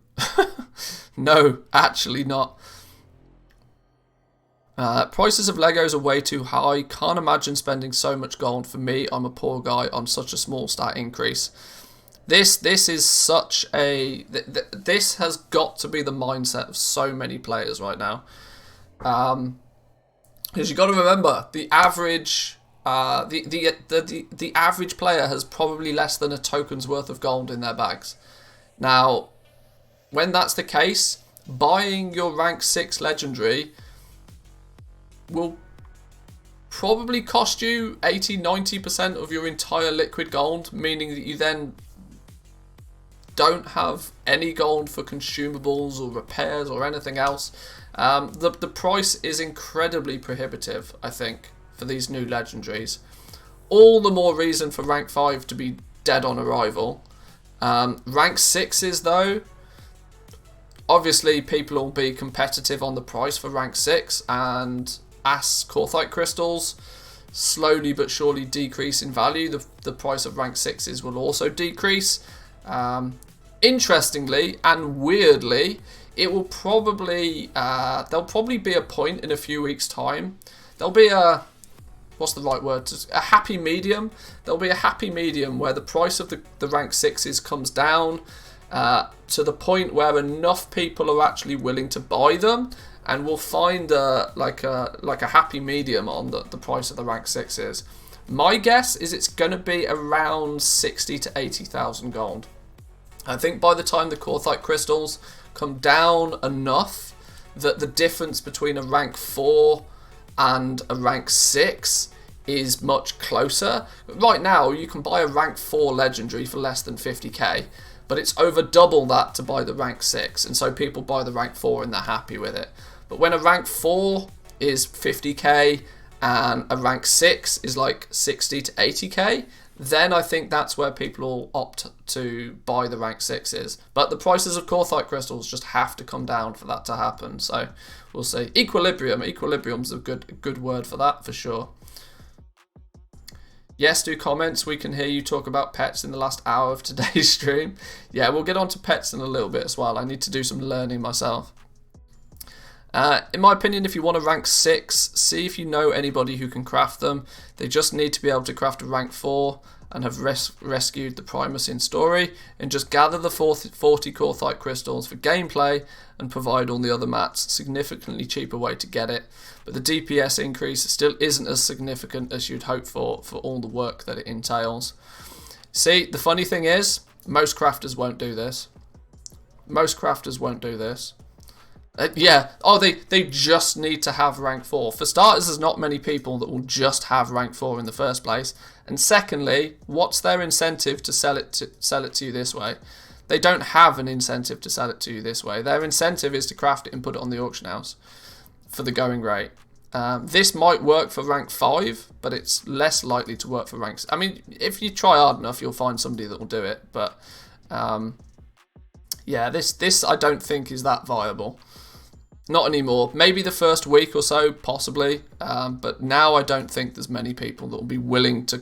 No, actually not. Prices of Legos are way too high. Can't imagine spending so much gold. For me, I'm a poor guy on such a small stat increase. This is such a... This has got to be the mindset of so many players right now. Because you've got to remember, the average... the average player has probably less than a token's worth of gold in their bags. Now, when that's the case, buying your rank 6 legendary will probably cost you 80-90% of your entire liquid gold, meaning that you then don't have any gold for consumables or repairs or anything else. The price is incredibly prohibitive, I think, for these new legendaries. All the more reason for rank 5 to be dead on arrival. Rank 6s though, obviously people will be competitive on the price for rank 6, and as Korthite crystals slowly but surely decrease in value, the price of rank 6s will also decrease. Interestingly and weirdly, it will probably there'll probably be a point in a few weeks' time. There'll be a... what's the right word? A happy medium. There'll be a happy medium where the price of the rank 6s comes down to the point where enough people are actually willing to buy them, and we'll find like a happy medium on the price of the rank 6s. My guess is it's going to be around 60 to 80,000 gold. I think by the time the Korthite crystals come down enough that the difference between a rank 4 and a rank 6 is much closer. Right now you can buy a rank 4 legendary for less than 50k, but it's over double that to buy the rank 6, and so people buy the rank 4 and they're happy with it. But when a rank 4 is 50k and a rank 6 is like 60 to 80k, then I think that's where people will opt to buy the rank 6s. But the prices of Korthite crystals just have to come down for that to happen, so we'll see. Equilibrium's a good word for that, for sure. Yes, do comments. We can hear you talk about pets in the last hour of today's stream. Yeah, we'll get on to pets in a little bit as well. I need to do some learning myself. In my opinion, if you want a rank 6, see if you know anybody who can craft them. They just need to be able to craft a rank 4 and have rescued the Primus in story, and just gather the 40 Korthite crystals for gameplay and provide all the other mats. Significantly cheaper way to get it, but the DPS increase still isn't as significant as you'd hope for all the work that it entails. See, the funny thing is, most crafters won't do this. Most crafters won't do this. They just need to have rank 4. For starters, there's not many people that will just have rank 4 in the first place. And secondly, what's their incentive to sell it to you this way? They don't have an incentive to sell it to you this way. Their incentive is to craft it and put it on the auction house for the going rate. This might work for rank 5, but it's less likely to work for ranks. I mean, if you try hard enough, you'll find somebody that will do it. But yeah, this I don't think is that viable. Not anymore. Maybe the first week or so, possibly. But now I don't think there's many people that will be willing to,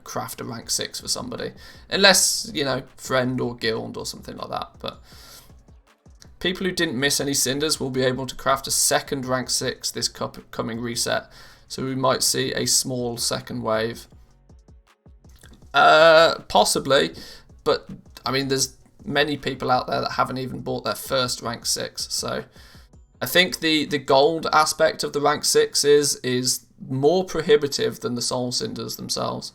craft a rank 6 for somebody. Unless, friend or guild or something like that. But people who didn't miss any cinders will be able to craft a second rank 6 this coming reset. So we might see a small second wave. Possibly. But, I mean, there's many people out there that haven't even bought their first rank 6. So I think the gold aspect of the rank 6 is more prohibitive than the soul cinders themselves.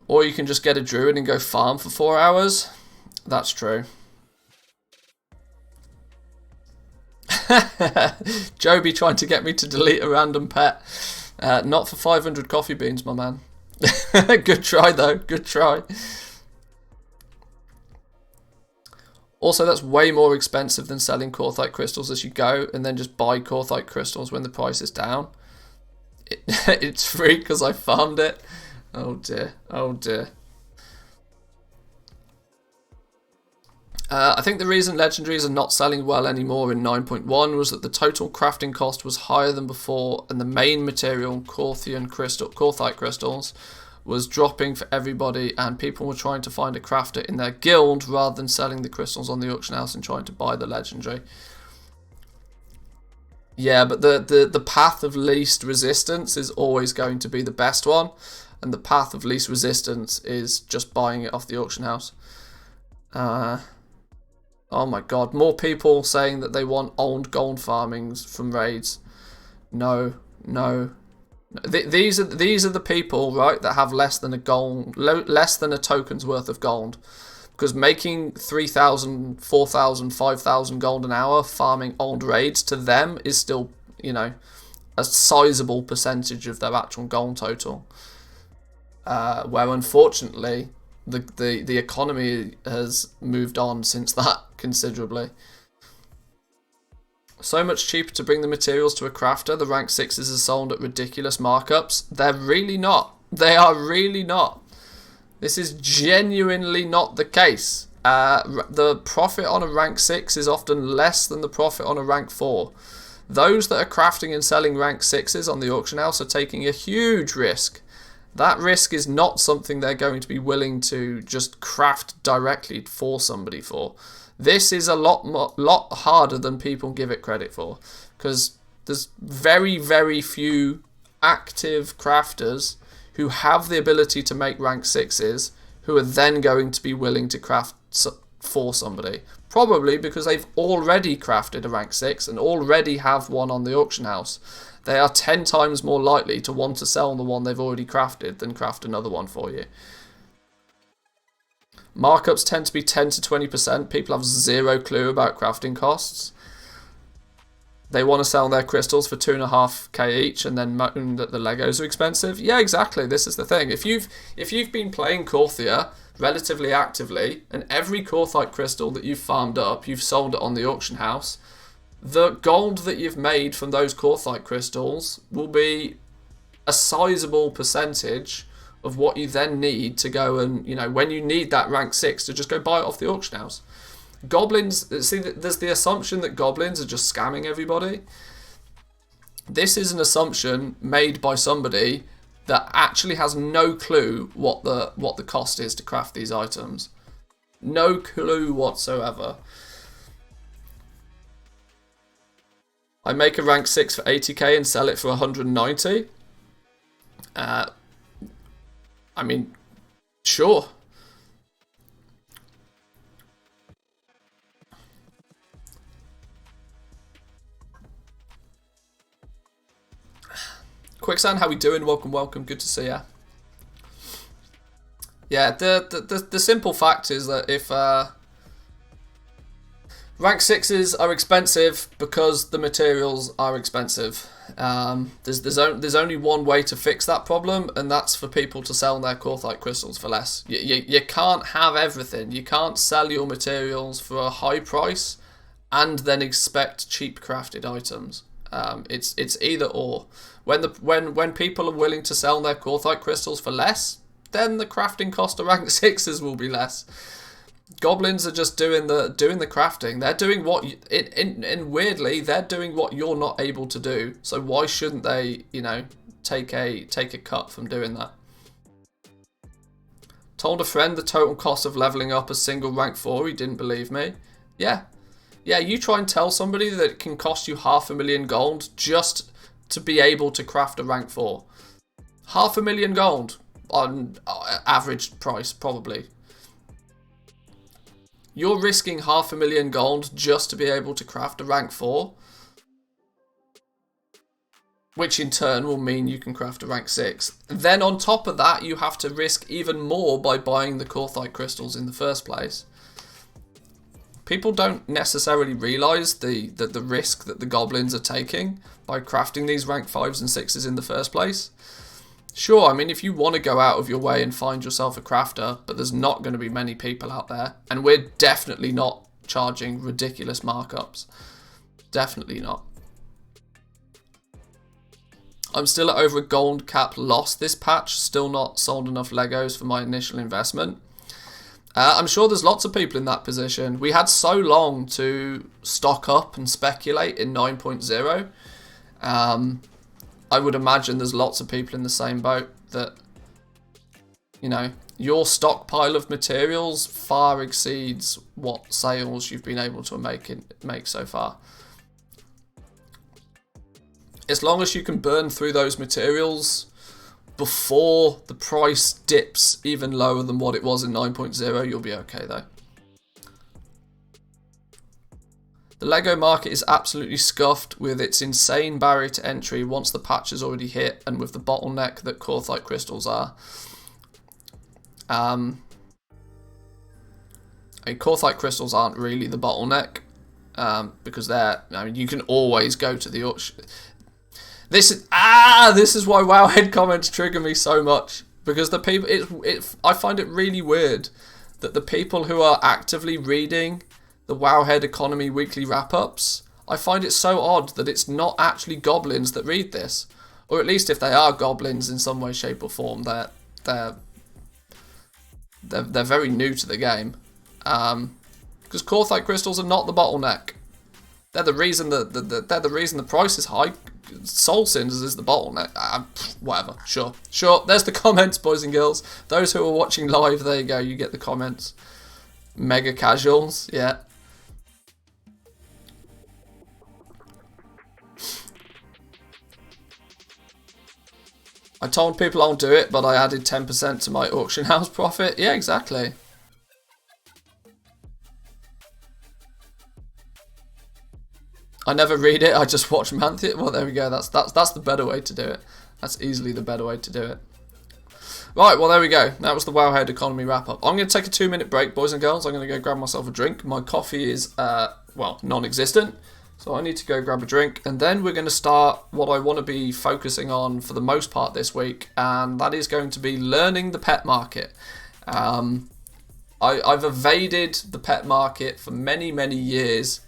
Or you can just get a druid and go farm for 4 hours. That's true. Joby trying to get me to delete a random pet. Not for 500 coffee beans, my man. Good try though, good try. Also, that's way more expensive than selling Korthite crystals as you go, and then just buy Korthite crystals when the price is down. It's free because I farmed it. Oh dear, oh dear. I think the reason legendaries are not selling well anymore in 9.1 was that the total crafting cost was higher than before, and the main material, Korthite crystals, was dropping for everybody, and people were trying to find a crafter in their guild rather than selling the crystals on the auction house and trying to buy the legendary. Yeah, but the path of least resistance is always going to be the best one, and the path of least resistance is just buying it off the auction house. Oh my god, more people saying that they want old gold farmings from raids. No, no. These are the people, right, that have less than a token's worth of gold. Because making 3,000, 4,000, 5,000 gold an hour farming old raids to them is still, a sizable percentage of their actual gold total. Where unfortunately the economy has moved on since that considerably. So much cheaper to bring the materials to a crafter. The rank 6s are sold at ridiculous markups. They're really not. They are really not. This is genuinely not the case. The profit on a rank 6 is often less than the profit on a rank 4. Those that are crafting and selling rank 6s on the auction house are taking a huge risk. That risk is not something they're going to be willing to just craft directly for somebody for. This is a lot harder than people give it credit for, because there's very, very few active crafters who have the ability to make rank 6s who are then going to be willing to craft for somebody. Probably because they've already crafted a rank 6 and already have one on the auction house. They are 10 times more likely to want to sell the one they've already crafted than craft another one for you. Markups tend to be 10 to 20%. People have zero clue about crafting costs. They want to sell their crystals for 2.5k each and then moan that the Legos are expensive. Yeah, exactly. This is the thing. If you've been playing Korthia relatively actively, and every Korthite crystal that you've farmed up, you've sold it on the auction house, the gold that you've made from those Korthite crystals will be a sizable percentage of what you then need to go and, when you need that rank 6 to just go buy it off the auction house. Goblins, see, there's the assumption that goblins are just scamming everybody. This is an assumption made by somebody that actually has no clue what the cost is to craft these items. No clue whatsoever. I make a rank 6 for 80k and sell it for 190. I mean, sure. Quicksand, how we doing? Welcome. Good to see ya. Yeah, the simple fact is that if rank 6s are expensive because the materials are expensive. There's only one way to fix that problem, and that's for people to sell their Korthite crystals for less. You can't have everything. You can't sell your materials for a high price and then expect cheap crafted items. It's either or. When people are willing to sell their Korthite crystals for less, then the crafting cost of rank 6s will be less. Goblins are just doing the crafting. They're doing what and weirdly they're doing what you're not able to do. So why shouldn't they, take a cut from doing that? Told a friend the total cost of leveling up a single rank 4. He didn't believe me. Yeah, you try and tell somebody that it can cost you 500,000 gold just to be able to craft a rank 4. 500,000 gold on average price, probably. You're risking 500,000 gold just to be able to craft a rank 4, which in turn will mean you can craft a rank 6. Then on top of that, you have to risk even more by buying the Korthite crystals in the first place. People don't necessarily realise the risk that the goblins are taking by crafting these rank 5s and 6s in the first place. Sure, I mean, if you want to go out of your way and find yourself a crafter, but there's not going to be many people out there, and we're definitely not charging ridiculous markups. Definitely not. I'm still at over a gold cap loss this patch, still not sold enough Legos for my initial investment. I'm sure there's lots of people in that position. We had so long to stock up and speculate in 9.0. I would imagine there's lots of people in the same boat that, your stockpile of materials far exceeds what sales you've been able to make so far. as long as you can burn through those materials before the price dips even lower than what it was in 9.0, you'll be okay though. The LEGO market is absolutely scuffed with its insane barrier to entry once the patch is already hit, and with the bottleneck that Korthite crystals are. Korthite crystals aren't really the bottleneck, because you can always go to the auction. This is why Wowhead comments trigger me so much, because the people, I find it really weird that the people who are actively reading the Wowhead Economy weekly wrap-ups, I find it so odd that it's not actually goblins that read this, or at least if they are goblins in some way, shape, or form, they're very new to the game, because Korthite crystals are not the bottleneck. They're the reason they're the reason the price is high. Soul Cinders is the bottleneck. Whatever. Sure. There's the comments, boys and girls. Those who are watching live, there you go. You get the comments. Mega casuals. Yeah. I told people I'll do it, but I added 10% to my auction house profit. Yeah, exactly. I never read it, I just watch Manthia. Well, there we go. That's the better way to do it. That's easily the better way to do it. Right, well, there we go. That was the Wowhead Economy wrap-up. I'm going to take a 2-minute break, boys and girls. I'm going to go grab myself a drink. My coffee is, well, non-existent. So I need to go grab a drink. And then we're going to start what I want to be focusing on for the most part this week. And that is going to be learning the pet market. I've evaded the pet market for many, many years.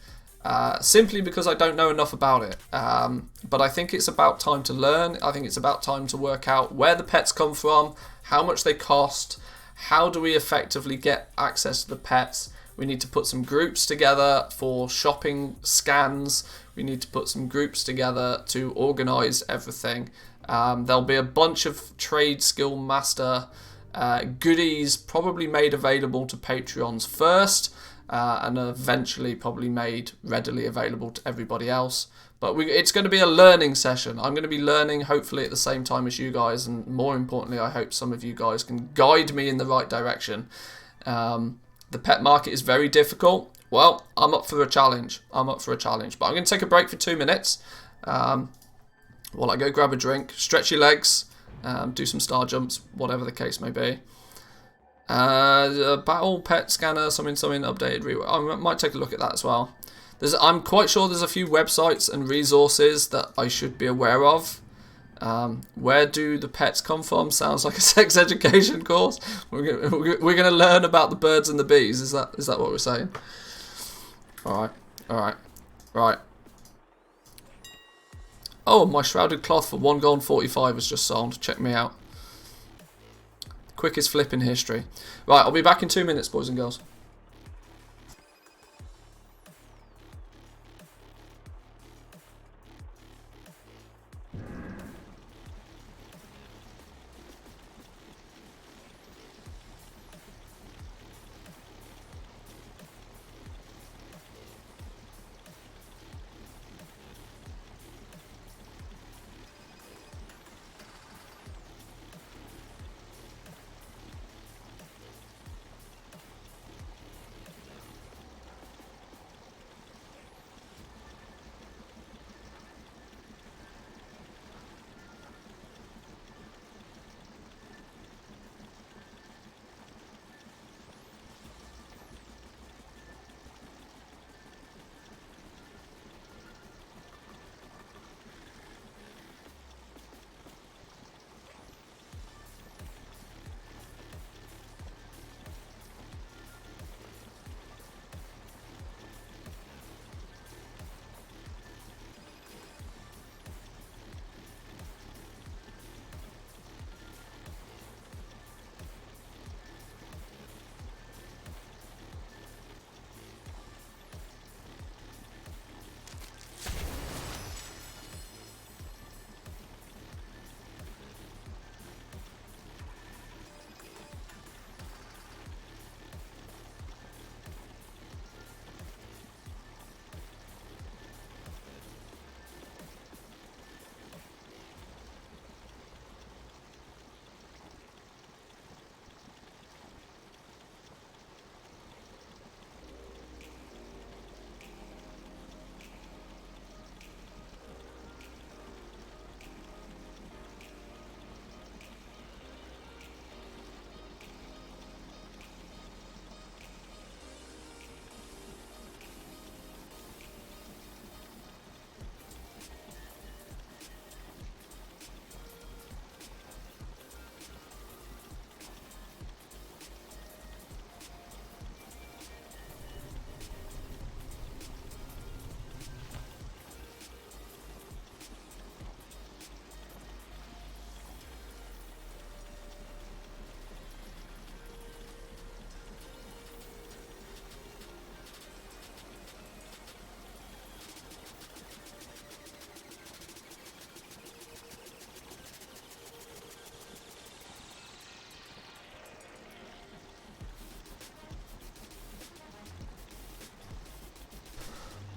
Simply because I don't know enough about it. But I think it's about time to learn. I think it's about time to work out where the pets come from, how much they cost, how do we effectively get access to the pets. We need to put some groups together for shopping scans. We need to put some groups together to organise everything. There'll be a bunch of trade skill master goodies probably made available to Patreons first. And eventually probably made readily available to everybody else. But it's going to be a learning session. I'm going to be learning hopefully at the same time as you guys, and more importantly I hope some of you guys can guide me in the right direction. The pet market is very difficult. Well, I'm up for a challenge. But I'm going to take a break for 2 minutes while I go grab a drink, stretch your legs, do some star jumps, whatever the case may be. Battle pet scanner, something updated. I might take a look at that as well. I'm quite sure there's a few websites and resources that I should be aware of. Where do the pets come from? Sounds like a sex education course. We're gonna learn about the birds and the bees. Is that what we're saying? All right. Oh, my shrouded cloth for 1 gold 45 has just sold. Check me out. Quickest flip in history. Right, I'll be back in 2 minutes, boys and girls.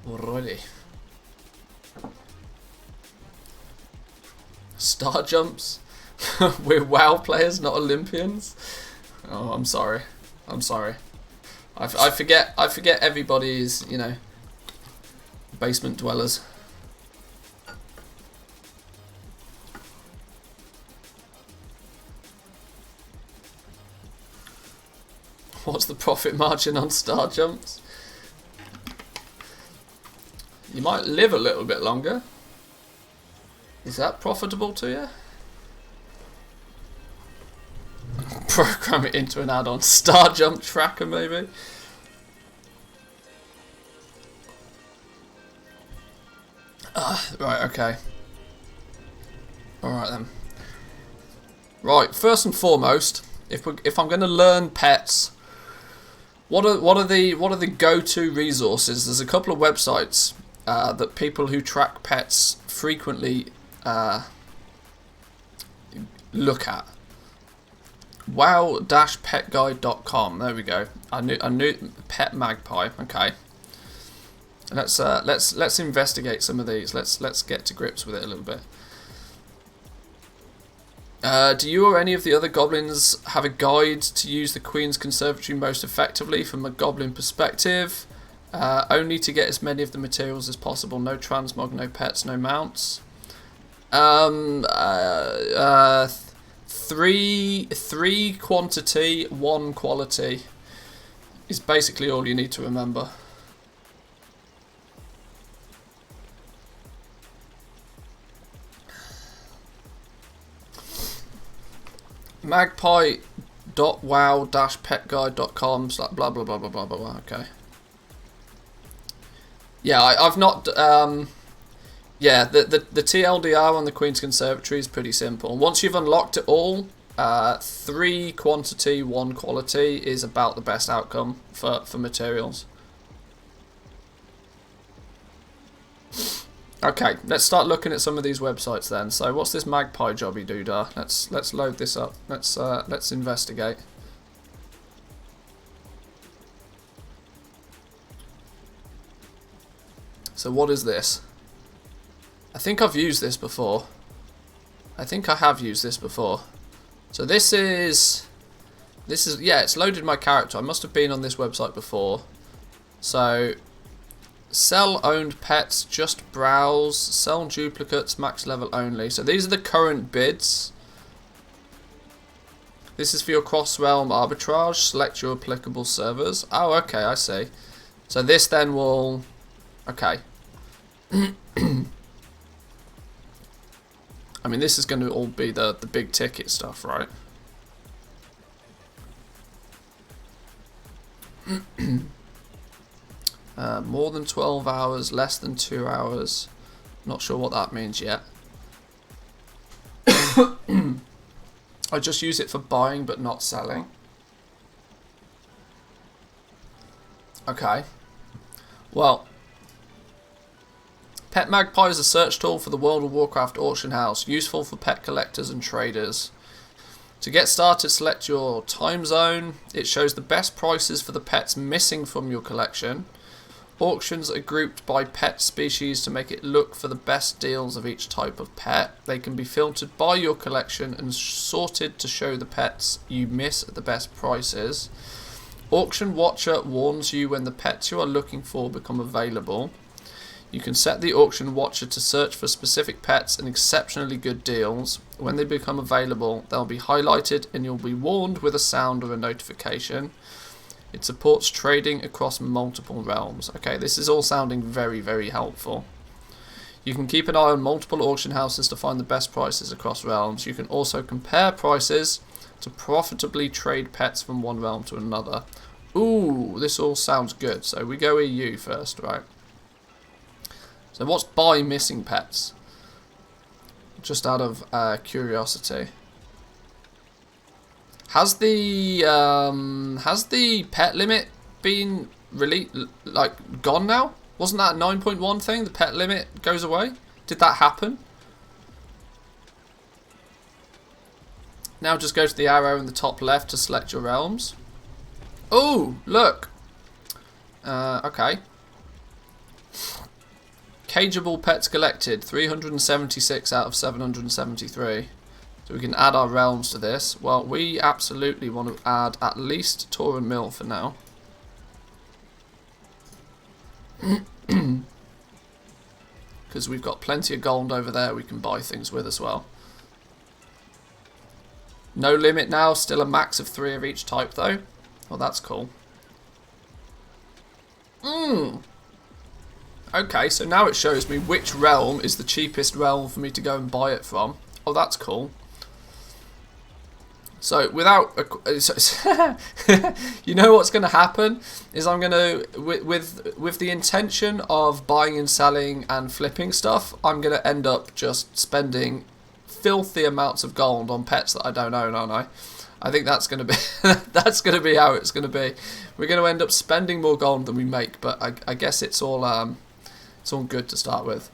Alrighty. Star jumps? We're WoW players, not Olympians? Oh, I'm sorry. I'm sorry. I forget everybody is, you know, basement dwellers. What's the profit margin on star jumps? You might live a little bit longer. Is that profitable to you? Program it into an add-on. Star jump tracker, maybe? Right, okay. Alright then. Right, first and foremost, if I'm going to learn pets, what are the go-to resources? There's a couple of websites that people who track pets frequently look at. Wow-petguide.com. There we go. I knew Pet Magpie. Okay. Let's investigate some of these. Let's get to grips with it a little bit. Do you or any of the other goblins have a guide to use the Queen's Conservatory most effectively from a goblin perspective? Only to get as many of the materials as possible. No transmog, no pets, no mounts. Three quantity, one quality is basically all you need to remember. Magpie.wow-petguide.com / blah blah blah blah blah blah. Okay. Yeah, I've not. Yeah, the TLDR on the Queen's Conservatory is pretty simple. Once you've unlocked it all, 3 quantity, 1 quality is about the best outcome for materials. Okay, let's start looking at some of these websites then. So what's this Magpie jobby doodah? Let's load this up. Let's investigate. So what is this? I think I've used this before. I think I have used this before. So this is yeah, it's loaded my character. I must have been on this website before. So sell owned pets, just browse, sell duplicates, max level only. So these are the current bids. This is for your cross-realm arbitrage. Select your applicable servers. Oh, okay, I see. So this then will... Okay. I mean, this is going to all be the big ticket stuff, right? More than 12 hours, less than 2 hours. Not sure what that means yet. I just use it for buying but not selling. Okay. Well, Pet Magpie is a search tool for the World of Warcraft auction house, useful for pet collectors and traders. To get started, select your time zone. It shows the best prices for the pets missing from your collection. Auctions are grouped by pet species to make it look for the best deals of each type of pet. They can be filtered by your collection and sorted to show the pets you miss at the best prices. Auction Watcher warns you when the pets you are looking for become available. You can set the Auction Watcher to search for specific pets and exceptionally good deals. When they become available, they'll be highlighted and you'll be warned with a sound or a notification. It supports trading across multiple realms. Okay, this is all sounding very, very helpful. You can keep an eye on multiple auction houses to find the best prices across realms. You can also compare prices to profitably trade pets from one realm to another. Ooh, this all sounds good. So we go EU first, right? So what's buy missing pets? Just out of curiosity. Has the pet limit been gone now? Wasn't that a 9.1 thing? The pet limit goes away? Did that happen? Now just go to the arrow in the top left to select your realms. Oh, look. Okay. Cageable pets collected, 376 out of 773. So we can add our realms to this. Well, we absolutely want to add at least Tauren Mill for now. Because we've got plenty of gold over there we can buy things with as well. No limit now, still a max of 3 of each type though. Well, that's cool. Okay, so now it shows me which realm is the cheapest realm for me to go and buy it from. Oh, that's cool. So without, you know what's going to happen is I'm going to, with the intention of buying and selling and flipping stuff, I'm going to end up just spending filthy amounts of gold on pets that I don't own, aren't I? I think that's going to be that's going to be how it's going to be. We're going to end up spending more gold than we make, but I guess it's all good to start with.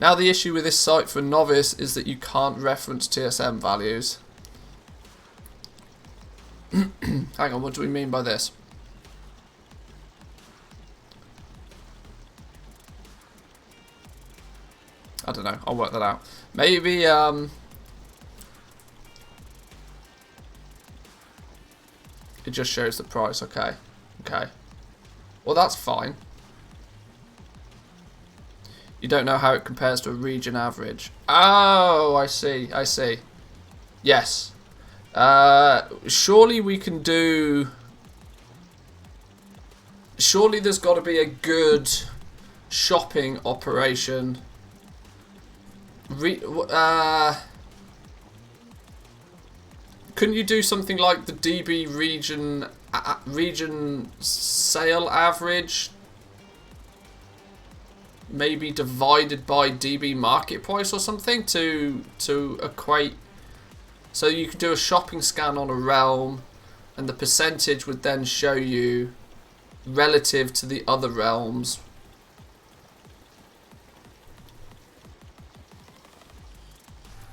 Now the issue with this site for novice is that you can't reference TSM values. Hang on, what do we mean by this? I don't know, I'll work that out. Maybe, it just shows the price, okay. Okay. Well, that's fine. You don't know how it compares to a region average. Oh, I see, I see. Yes. Surely we can do... Surely there's got to be a good shopping operation. Couldn't you do something like the DB region sale average? Maybe divided by DB market price or something to equate. So you could do a shopping scan on a realm, and the percentage would then show you relative to the other realms.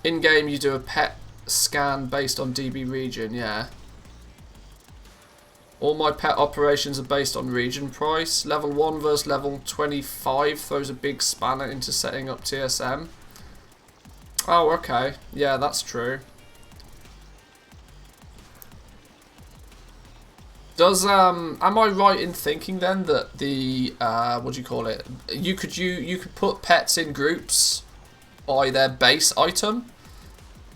In game, you do a pet scan based on DB region. Yeah. All my pet operations are based on region price. Level 1 versus level 25 throws a big spanner into setting up TSM. Oh, okay. Yeah, that's true. Does, am I right in thinking then that the, what do you call it? You could put pets in groups by their base item?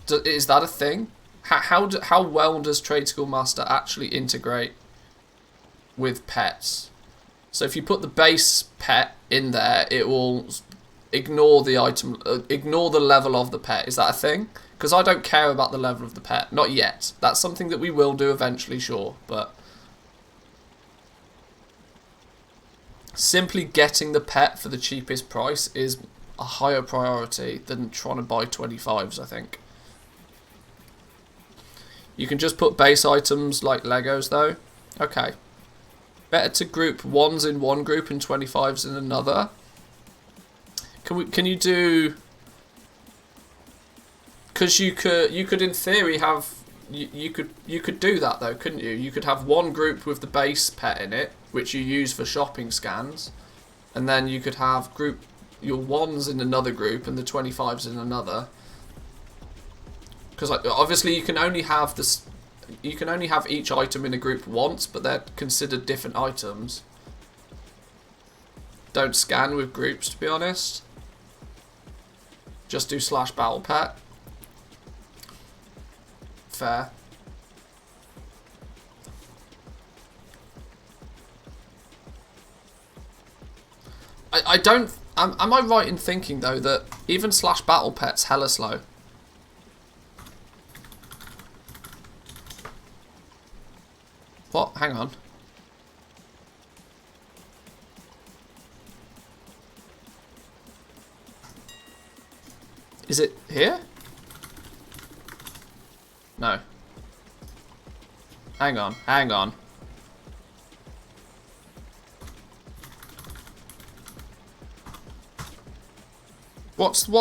Is that a thing? How well does Trade School Master actually integrate with pets? So if you put the base pet in there, it will ignore the item, ignore the level of the pet. Is that a thing? Because I don't care about the level of the pet. Not yet. That's something that we will do eventually, sure. But simply getting the pet for the cheapest price is a higher priority than trying to buy 25s, I think. You can just put base items like Legos, though. Okay. Better to group 1s in one group and 25s in another. Can you do... Because you could in theory have... You could do that, though, couldn't you? You could have one group with the base pet in it, which you use for shopping scans. And then you could have group your 1s in another group and the 25s in another. Because obviously you can only have this... You can only have each item in a group once, but they're considered different items. Don't scan with groups, to be honest. Just do /battle pet. Fair. I don't... Am I right in thinking, though, that even /battle pet's hella slow? What? Hang on. Is it here? No. Hang on, hang on. What's the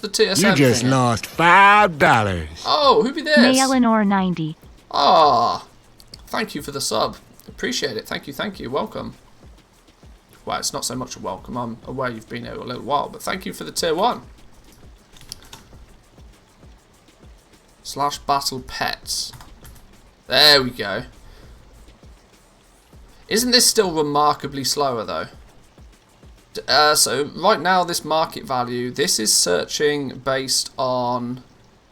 TSM? You just thing? lost $5. Oh, who be this? May Eleanor 90. Ah, thank you for the sub. Appreciate it. Thank you, thank you. Welcome. Well, it's not so much a welcome. I'm aware you've been here a little while, but thank you for the tier 1. / battle pets. There we go. Isn't this still remarkably slower though? So right now this market value, this is searching based on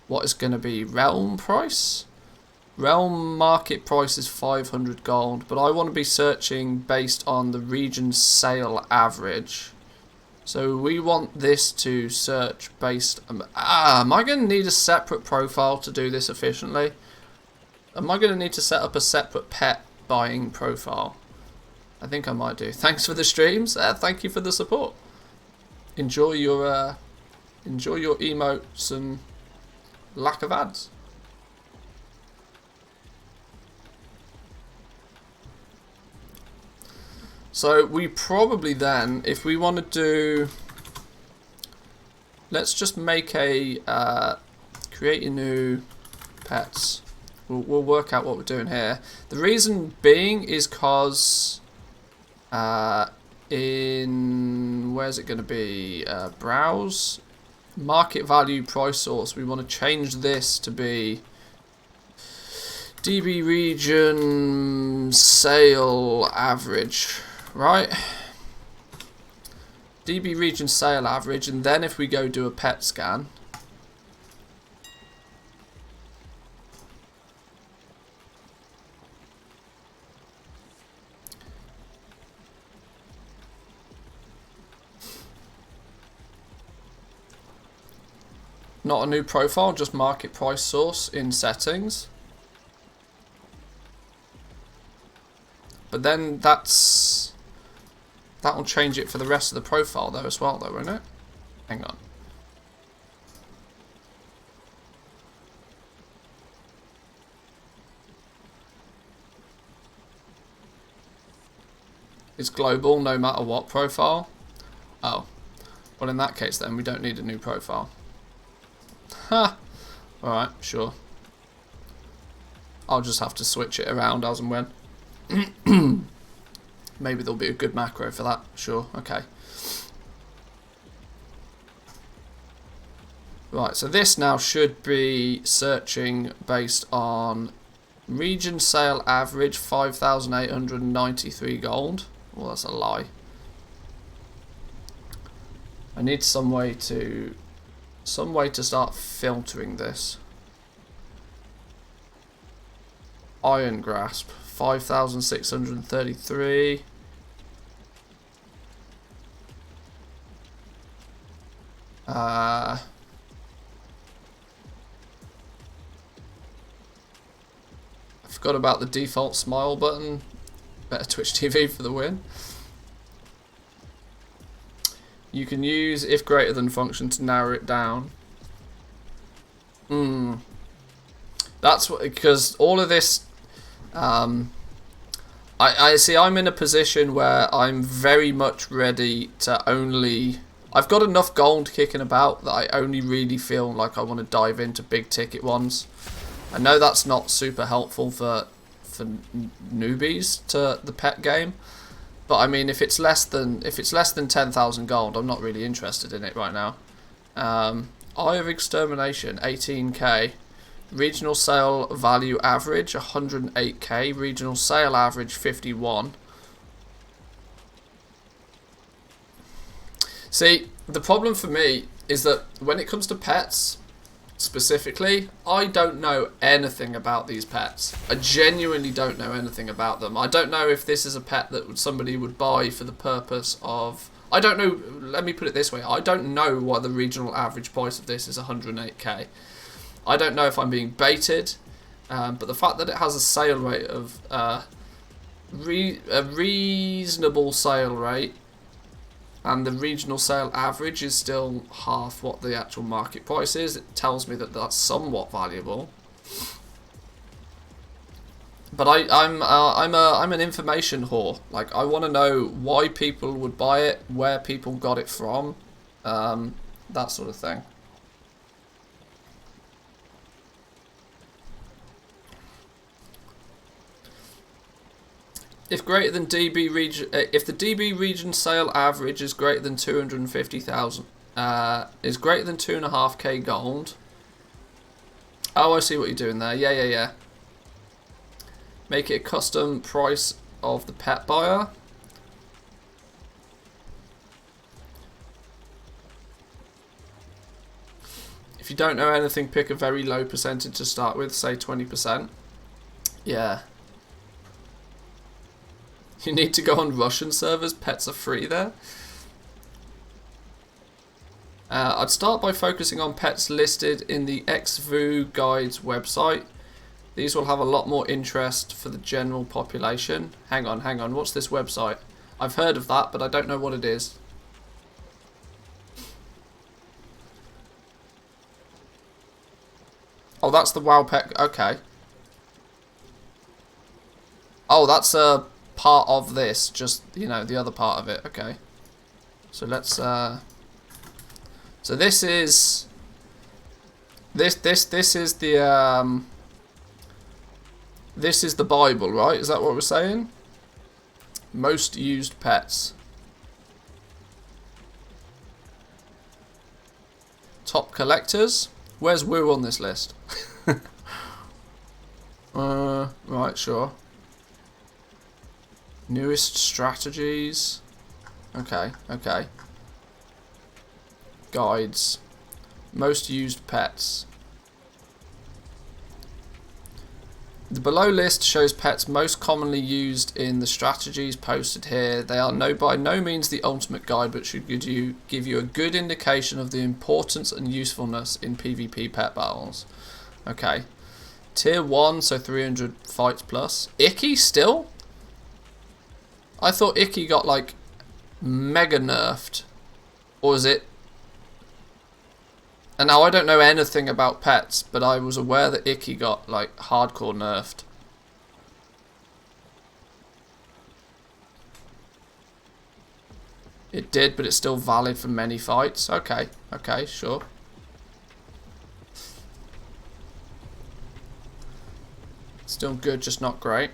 what is going to be realm price. Realm market price is 500 gold, but I want to be searching based on the region sale average. So we want this to search based... am I going to need a separate profile to do this efficiently? Am I going to need to set up a separate pet buying profile? I think I might do. Thanks for the streams. Thank you for the support. Enjoy your emotes and lack of ads. So we probably then, if we want to do, let's just make a, create a new pets. We'll work out what we're doing here. The reason being is because in, where's it going to be, browse, market value price source, we want to change this to be DB region sale average. Right, DB region sale average, and then if we go do a pet scan, not a new profile, just market price source in settings. But then that'll change it for the rest of the profile though as well though, won't it? Hang on. It's global no matter what profile. Oh. Well in that case then we don't need a new profile. Ha! Alright, sure. I'll just have to switch it around as and when. Maybe there'll be a good macro for that. Sure, okay. Right, so this now should be searching based on region sale average 5,893 gold. Well, that's a lie. I need some way to start filtering this. Iron Grasp 5,633. I forgot about the default smile button. Better Twitch TV for the win. You can use if greater than function to narrow it down. That's what, because all of this. I see. I'm in a position where I'm very much ready to only. I've got enough gold kicking about that I only really feel like I want to dive into big ticket ones. I know that's not super helpful for newbies to the pet game, but I mean if it's less than 10,000 gold, I'm not really interested in it right now. Eye of Extermination 18k. Regional sale value average 108k. Regional sale average 51. See, the problem for me is that when it comes to pets specifically, I don't know anything about these pets. I genuinely don't know anything about them. I don't know if this is a pet that somebody would buy for the purpose of... I don't know, let me put it this way, I don't know why the regional average price of this is 108k. I don't know if I'm being baited, but the fact that it has a sale rate of a reasonable sale rate, and the regional sale average is still half what the actual market price is, it tells me that that's somewhat valuable. But I'm an information whore. Like, I want to know why people would buy it, where people got it from, that sort of thing. If greater than DB region, if the DB region sale average is greater than 250,000, is greater than 2.5k gold. Oh, I see what you're doing there. Yeah. Make it a custom price of the pet buyer. If you don't know anything, pick a very low percentage to start with, say 20%. Yeah. You need to go on Russian servers, pets are free there. I'd start by focusing on pets listed in the XVoo Guides website. These will have a lot more interest for the general population. Hang on, what's this website? I've heard of that, but I don't know what it is. Oh, that's the WoW Pet, okay. Oh, that's a part of this, just, you know, the other part of it, okay. So let's, so this is, this is the, this is the Bible, right? Is that what we're saying? Most used pets. Top collectors. Where's Woo on this list? Right, sure. Newest strategies. Okay. Guides. Most used pets. The below list shows pets most commonly used in the strategies posted here. They are by no means the ultimate guide, but should give you a good indication of the importance and usefulness in PvP pet battles. Okay. Tier 1, so 300 fights plus. Icky still? I thought Icky got like mega nerfed. Or is it? And now I don't know anything about pets, but I was aware that Icky got like hardcore nerfed. It did, but it's still valid for many fights. Okay, sure. Still good, just not great.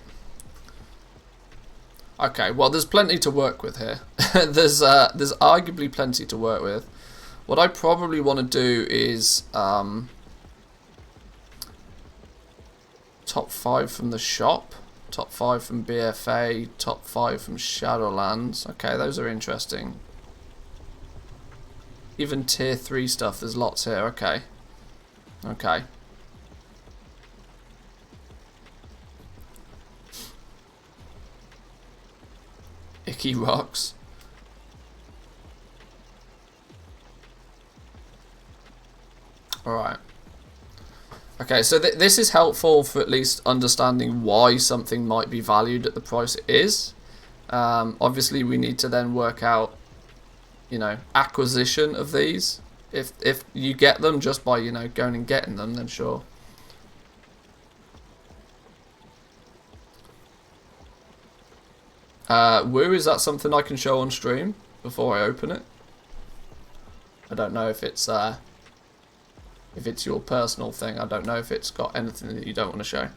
Okay, well there's plenty to work with here. there's arguably plenty to work with. What I probably want to do is top 5 from the shop, top 5 from BFA, top 5 from Shadowlands. Okay, those are interesting. Even tier 3 stuff, there's lots here. Okay. Icky rocks. Alright. Okay, so this is helpful for at least understanding why something might be valued at the price it is. Obviously, we need to then work out, you know, acquisition of these. If you get them just by, you know, going and getting them, then sure. Woo, is that something I can show on stream before I open it? I don't know if it's your personal thing. I don't know if it's got anything that you don't want to show.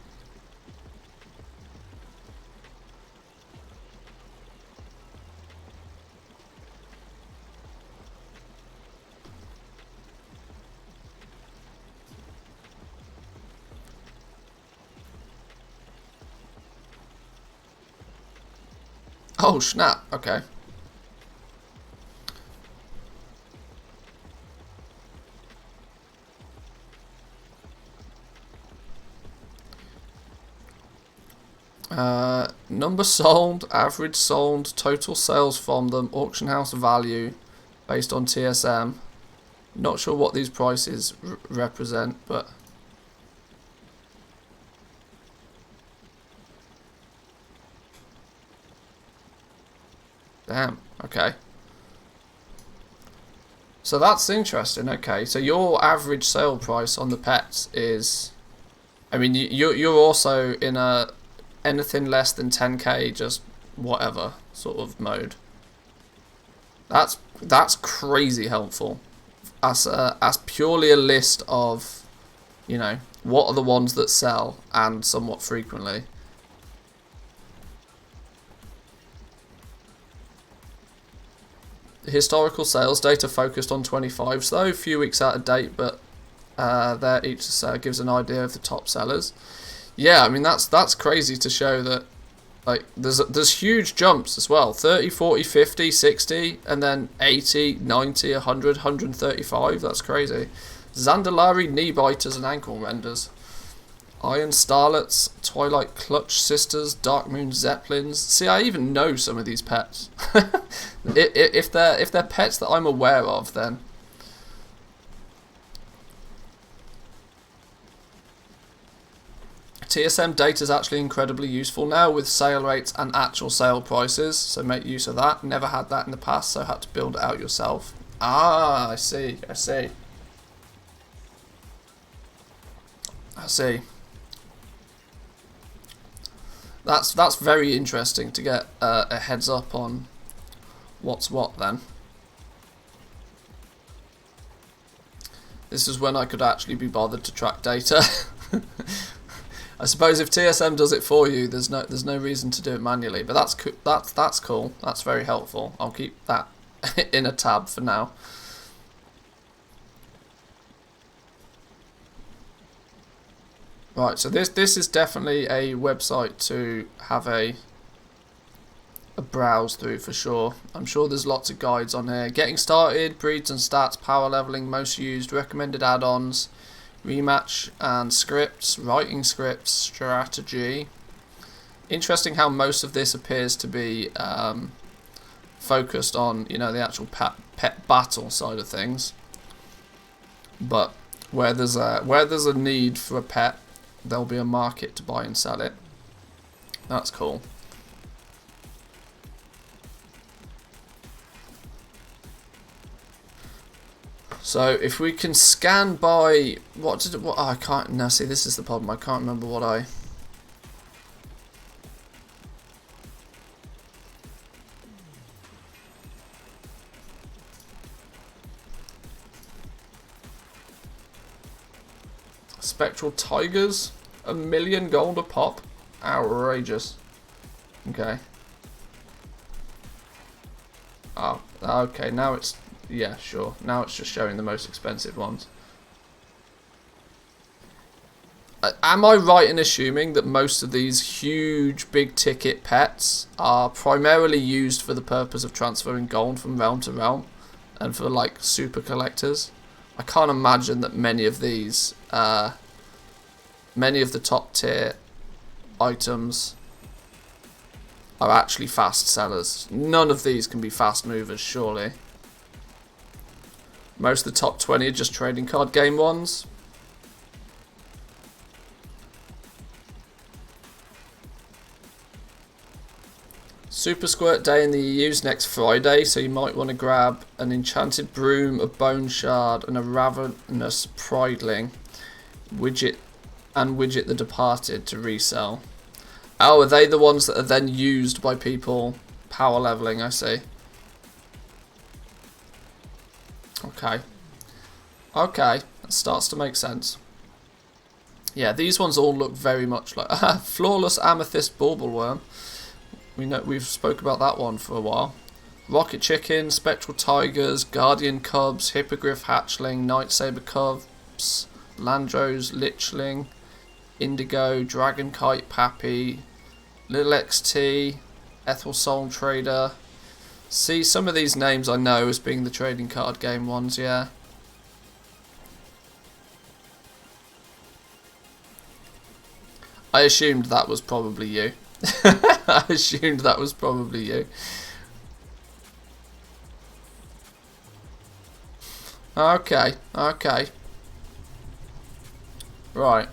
Oh, snap. Okay. Number sold, average sold, total sales from them, auction house value based on TSM. Not sure what these prices represent, but damn, okay. So that's interesting. Okay, so your average sale price on the pets is, I mean, you're also in a anything less than 10k, just whatever sort of mode. That's crazy helpful. As purely a list of, you know, what are the ones that sell and somewhat frequently. historical sales data focused on 25s though, a few weeks out of date, but there each gives an idea of the top sellers. Yeah, I mean that's crazy to show that like there's huge jumps as well. 30, 40, 50, 60, and then 80, 90, 100, 135. That's crazy. Zandalari knee biters and ankle renders. Iron Starlets, Twilight Clutch Sisters, Dark Moon Zeppelins. See, I even know some of these pets. if they're pets that I'm aware of, then. TSM data is actually incredibly useful now with sale rates and actual sale prices, so make use of that. Never had that in the past, so had to build it out yourself. Ah, I see. I see. That's very interesting to get a heads up on what's what then. This is when I could actually be bothered to track data. I suppose if TSM does it for you, there's no reason to do it manually. But that's cool. That's very helpful. I'll keep that in a tab for now. Right, so this is definitely a website to have a browse through for sure. I'm sure there's lots of guides on here. Getting started, breeds and stats, power leveling, most used, recommended add-ons, rematch and scripts, writing scripts, strategy. Interesting how most of this appears to be focused on, you know, the actual pet battle side of things. But where there's a need for a pet, there'll be a market to buy and sell it. That's cool. So if we can scan by what I can't now see, this is the problem. I can't remember what I Spectral Tigers, 1 million gold a pop. Outrageous. Okay. Oh, okay, now it's, yeah, sure. Now it's just showing the most expensive ones. Am I right in assuming that most of these huge big ticket pets are primarily used for the purpose of transferring gold from realm to realm and for like super collectors? I can't imagine that many of these, many of the top tier items are actually fast sellers. None of these can be fast movers, surely. Most of the top 20 are just trading card game ones. Super Squirt Day in the EU's next Friday, so you might want to grab an Enchanted Broom, a Bone Shard, and a Ravenous Prideling. Widget the Departed to resell. Oh, are they the ones that are then used by people power leveling? I see. Okay. Okay, that starts to make sense. Yeah, these ones all look very much like Flawless Amethyst Bauble-worm. We've spoke about that one for a while. Rocket Chicken, Spectral Tigers, Guardian Cubs, Hippogriff Hatchling, Night Saber Cubs, Landros Lichling, Indigo, Dragon Kite Pappy, Little XT, Ethel Soul Trader. See, some of these names I know as being the trading card game ones, yeah. I assumed that was probably you. I assumed that was probably you. Okay, okay. Right.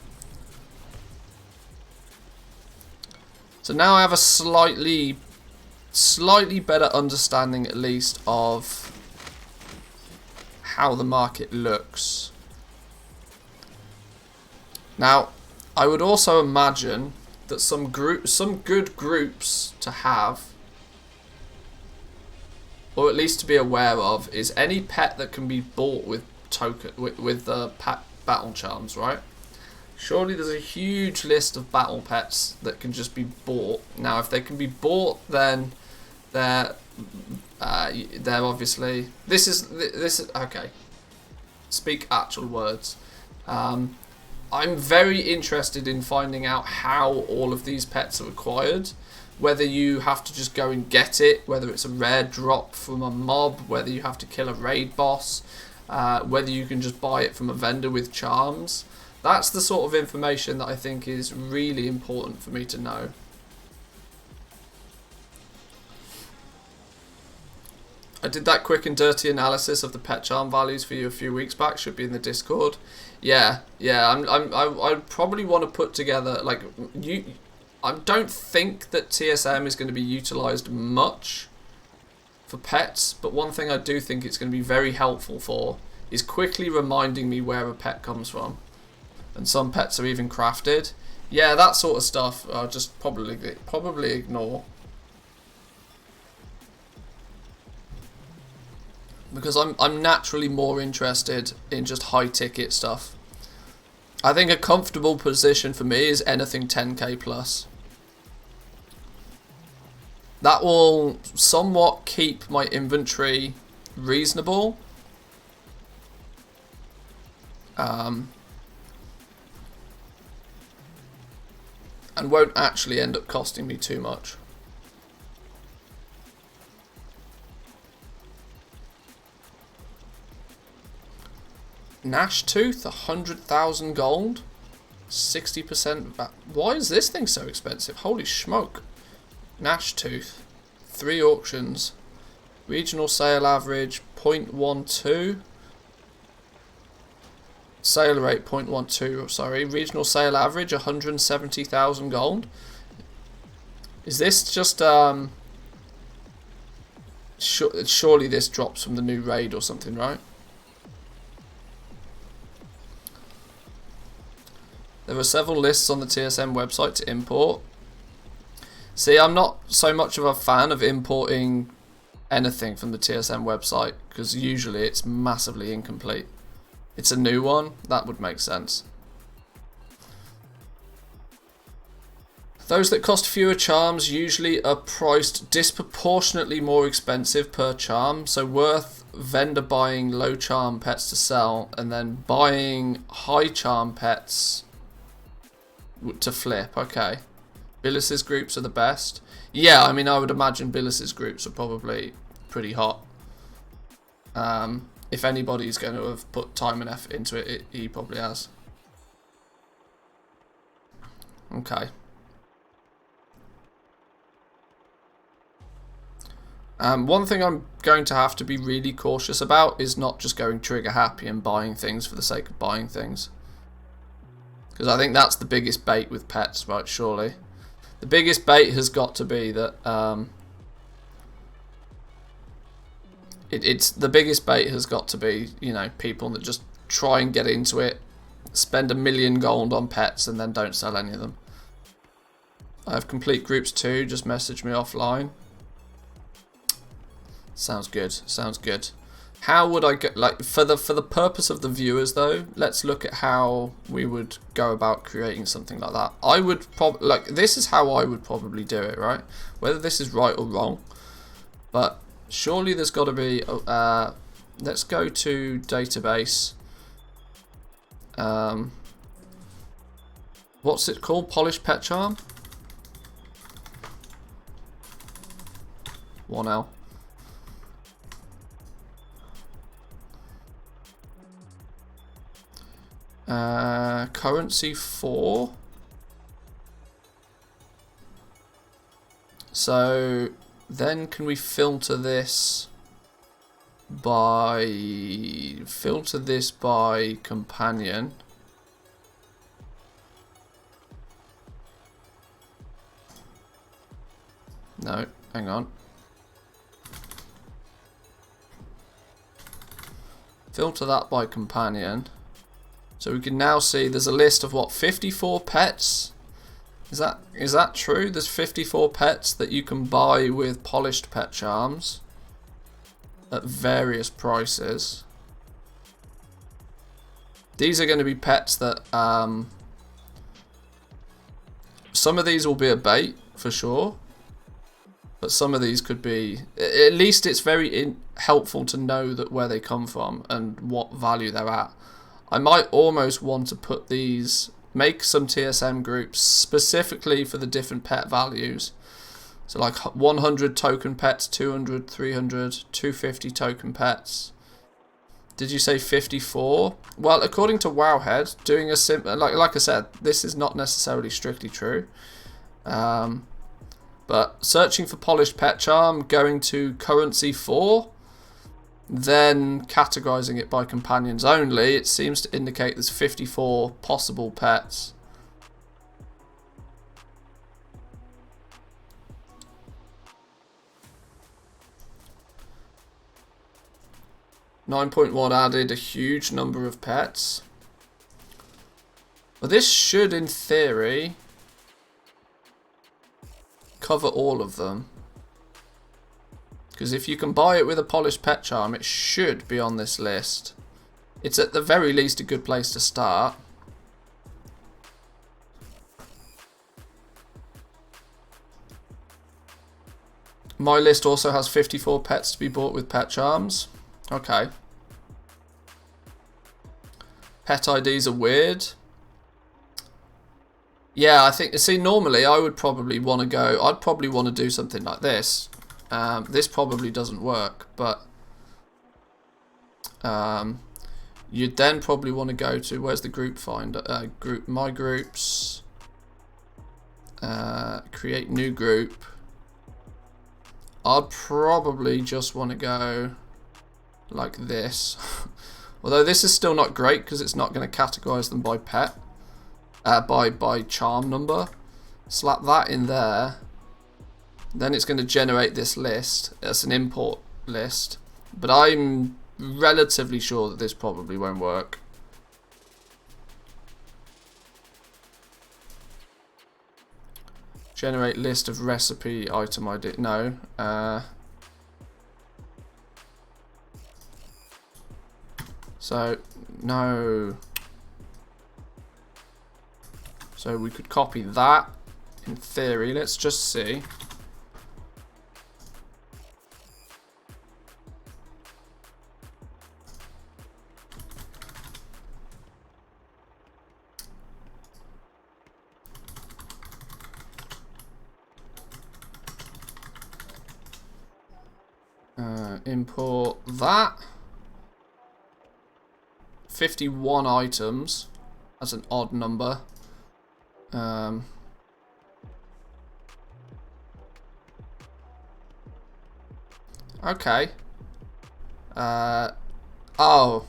So now I have a slightly better understanding at least of how the market looks. Now, I would also imagine that some good groups to have, or at least to be aware of, is any pet that can be bought with battle charms, right? Surely there's a huge list of battle pets that can just be bought. Now, if they can be bought, then They're obviously this is okay. Speak actual words. I'm very interested in finding out how all of these pets are acquired. Whether you have to just go and get it, whether it's a rare drop from a mob, whether you have to kill a raid boss, whether you can just buy it from a vendor with charms. That's the sort of information that I think is really important for me to know. I did that quick and dirty analysis of the pet charm values for you a few weeks back. Should be in the Discord. Yeah. I probably want to put together like you. I don't think that TSM is going to be utilized much for pets, but one thing I do think it's going to be very helpful for is quickly reminding me where a pet comes from. And some pets are even crafted. Yeah, that sort of stuff I'll just probably ignore. Because I'm naturally more interested in just high ticket stuff. I think a comfortable position for me is anything 10k plus. That will somewhat keep my inventory reasonable. And won't actually end up costing me too much. Gnash Tooth, 100,000 gold, 60% back. Why is this thing so expensive? Holy smoke. Gnash Tooth, 3 auctions, regional sale average 0.12, sale rate 0.12, sorry, regional sale average 170,000 gold. Is this just, surely this drops from the new raid or something, right? There are several lists on the TSM website to import. See, I'm not so much of a fan of importing anything from the TSM website because usually it's massively incomplete. It's a new one, that would make sense. Those that cost fewer charms usually are priced disproportionately more expensive per charm, so worth vendor buying low charm pets to sell and then buying high charm pets to flip. Okay. Billis's groups are the best. Yeah, I mean, I would imagine Billis's groups are probably pretty hot. If anybody's going to have put time and effort into it, he probably has. Okay. One thing I'm going to have to be really cautious about is not just going trigger happy and buying things for the sake of buying things. Because I think that's the biggest bait with pets, right, surely. The biggest bait has got to be that the biggest bait has got to be, you know, people that just try and get into it, spend 1 million gold on pets and then don't sell any of them. I have complete groups too, just message me offline. Sounds good, sounds good. How would I get, like, for the purpose of the viewers though, let's look at how we would go about creating something like that. I would probably, like, this is how I would probably do it, right? Whether this is right or wrong, but surely there's got to be, let's go to database. What's it called? Polished Pet Charm? 1L. Currency 4. So then can we filter this by companion? No, hang on. Filter that by companion. So we can now see there's a list of what, 54 pets? Is that true? There's 54 pets that you can buy with polished pet charms at various prices. These are going to be pets that some of these will be a bait for sure, But some of these could be, at least it's very helpful to know that where they come from and what value they're at. I might almost want to put these, make some TSM groups specifically for the different pet values. So like 100 token pets, 200, 300, 250 token pets. Did you say 54? Well, according to Wowhead, doing a like I said, this is not necessarily strictly true. But searching for polished pet charm, going to currency 4, then categorizing it by companions only, it seems to indicate there's 54 possible pets. .1 added a huge number of pets. Well, this should, in theory, cover all of them. Because if you can buy it with a polished pet charm, it should be on this list. It's at the very least a good place to start. My list also has 54 pets to be bought with pet charms. Okay. Pet IDs are weird. Yeah, I think, see, normally I would probably want to go, I'd probably want to do something like this. This probably doesn't work, but you'd then probably want to go to, where's the group finder? My groups, create new group. I'd probably just want to go like this. Although this is still not great because it's not going to categorize them by pet. By charm number. Slap that in there. Then it's going to generate this list. It's an import list. But I'm relatively sure that this probably won't work. Generate list of recipe item ID. No. So, no. So we could copy that, in theory. Let's just see. Import that. 51 items. That's an odd number. Okay. Oh,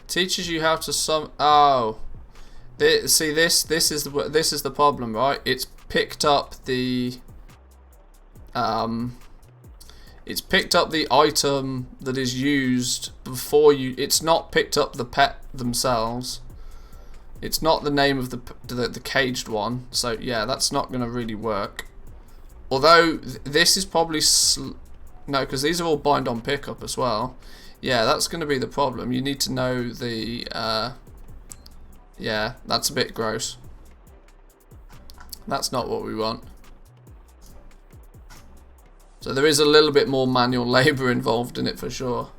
teaches you how to Oh, see this is the problem, right? It's picked up the item that is used before you. It's not picked up the pet themselves. It's not the name of the caged one, so yeah, that's not going to really work. Although this is probably no, because these are all bind on pickup as well. Yeah, that's going to be the problem. You need to know the yeah, that's a bit gross. That's not what we want. So there is a little bit more manual labour involved in it for sure.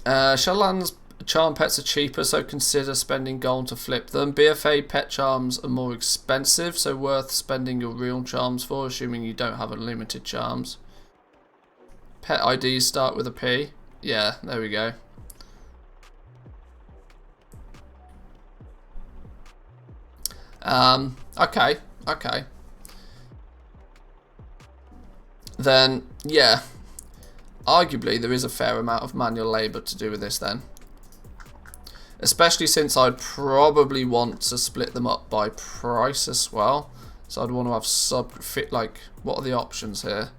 Shadowlands charm pets are cheaper, so consider spending gold to flip them. BFA pet charms are more expensive, so worth spending your real charms for, assuming you don't have unlimited charms. Pet IDs start with a P. Yeah, there we go. Okay. Then, yeah. Arguably, there is a fair amount of manual labour to do with this then. Especially since I'd probably want to split them up by price as well. So I'd want to have like, what are the options here?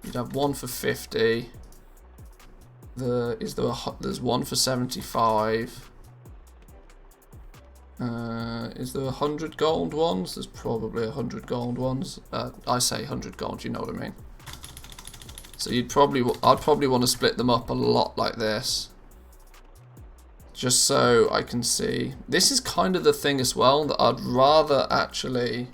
You'd have one for 50. There's one for 75. Is there 100 gold ones? There's probably 100 gold ones. I say 100 gold, you know what I mean. So I'd probably want to split them up a lot like this. Just so I can see. This is kind of the thing as well that I'd rather actually...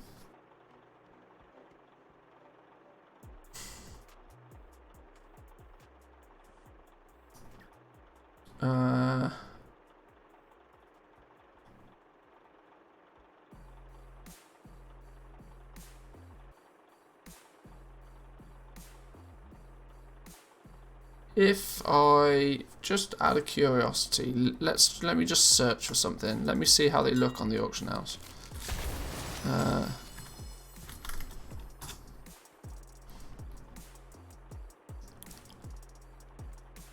If I just out of curiosity, let me just search for something. Let me see how they look on the auction house.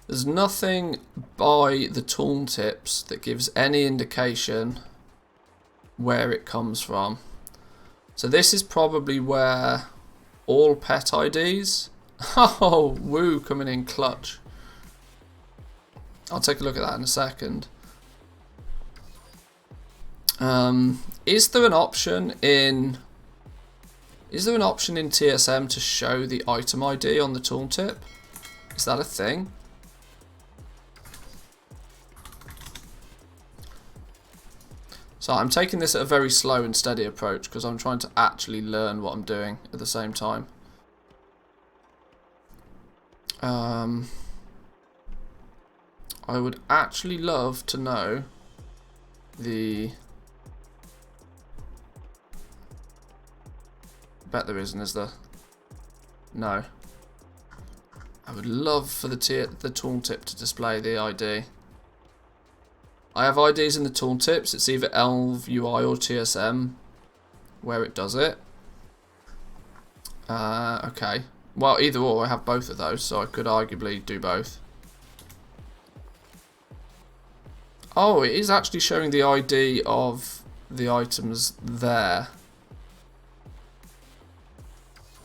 There's nothing by the tooltips that gives any indication where it comes from. So this is probably where all pet IDs. Oh, woo, coming in clutch. I'll take a look at that in a second. Is there an option in TSM to show the item ID on the tooltip? Is that a thing? So I'm taking this at a very slow and steady approach because I'm trying to actually learn what I'm doing at the same time. I would actually love to know the... Bet there isn't, is there? No. I would love for the tooltip to display the ID. I have IDs in the tooltips. It's either Elv UI or TSM where it does it. Okay. Well, either or, I have both of those, so I could arguably do both. Oh, it is actually showing the ID of the items there.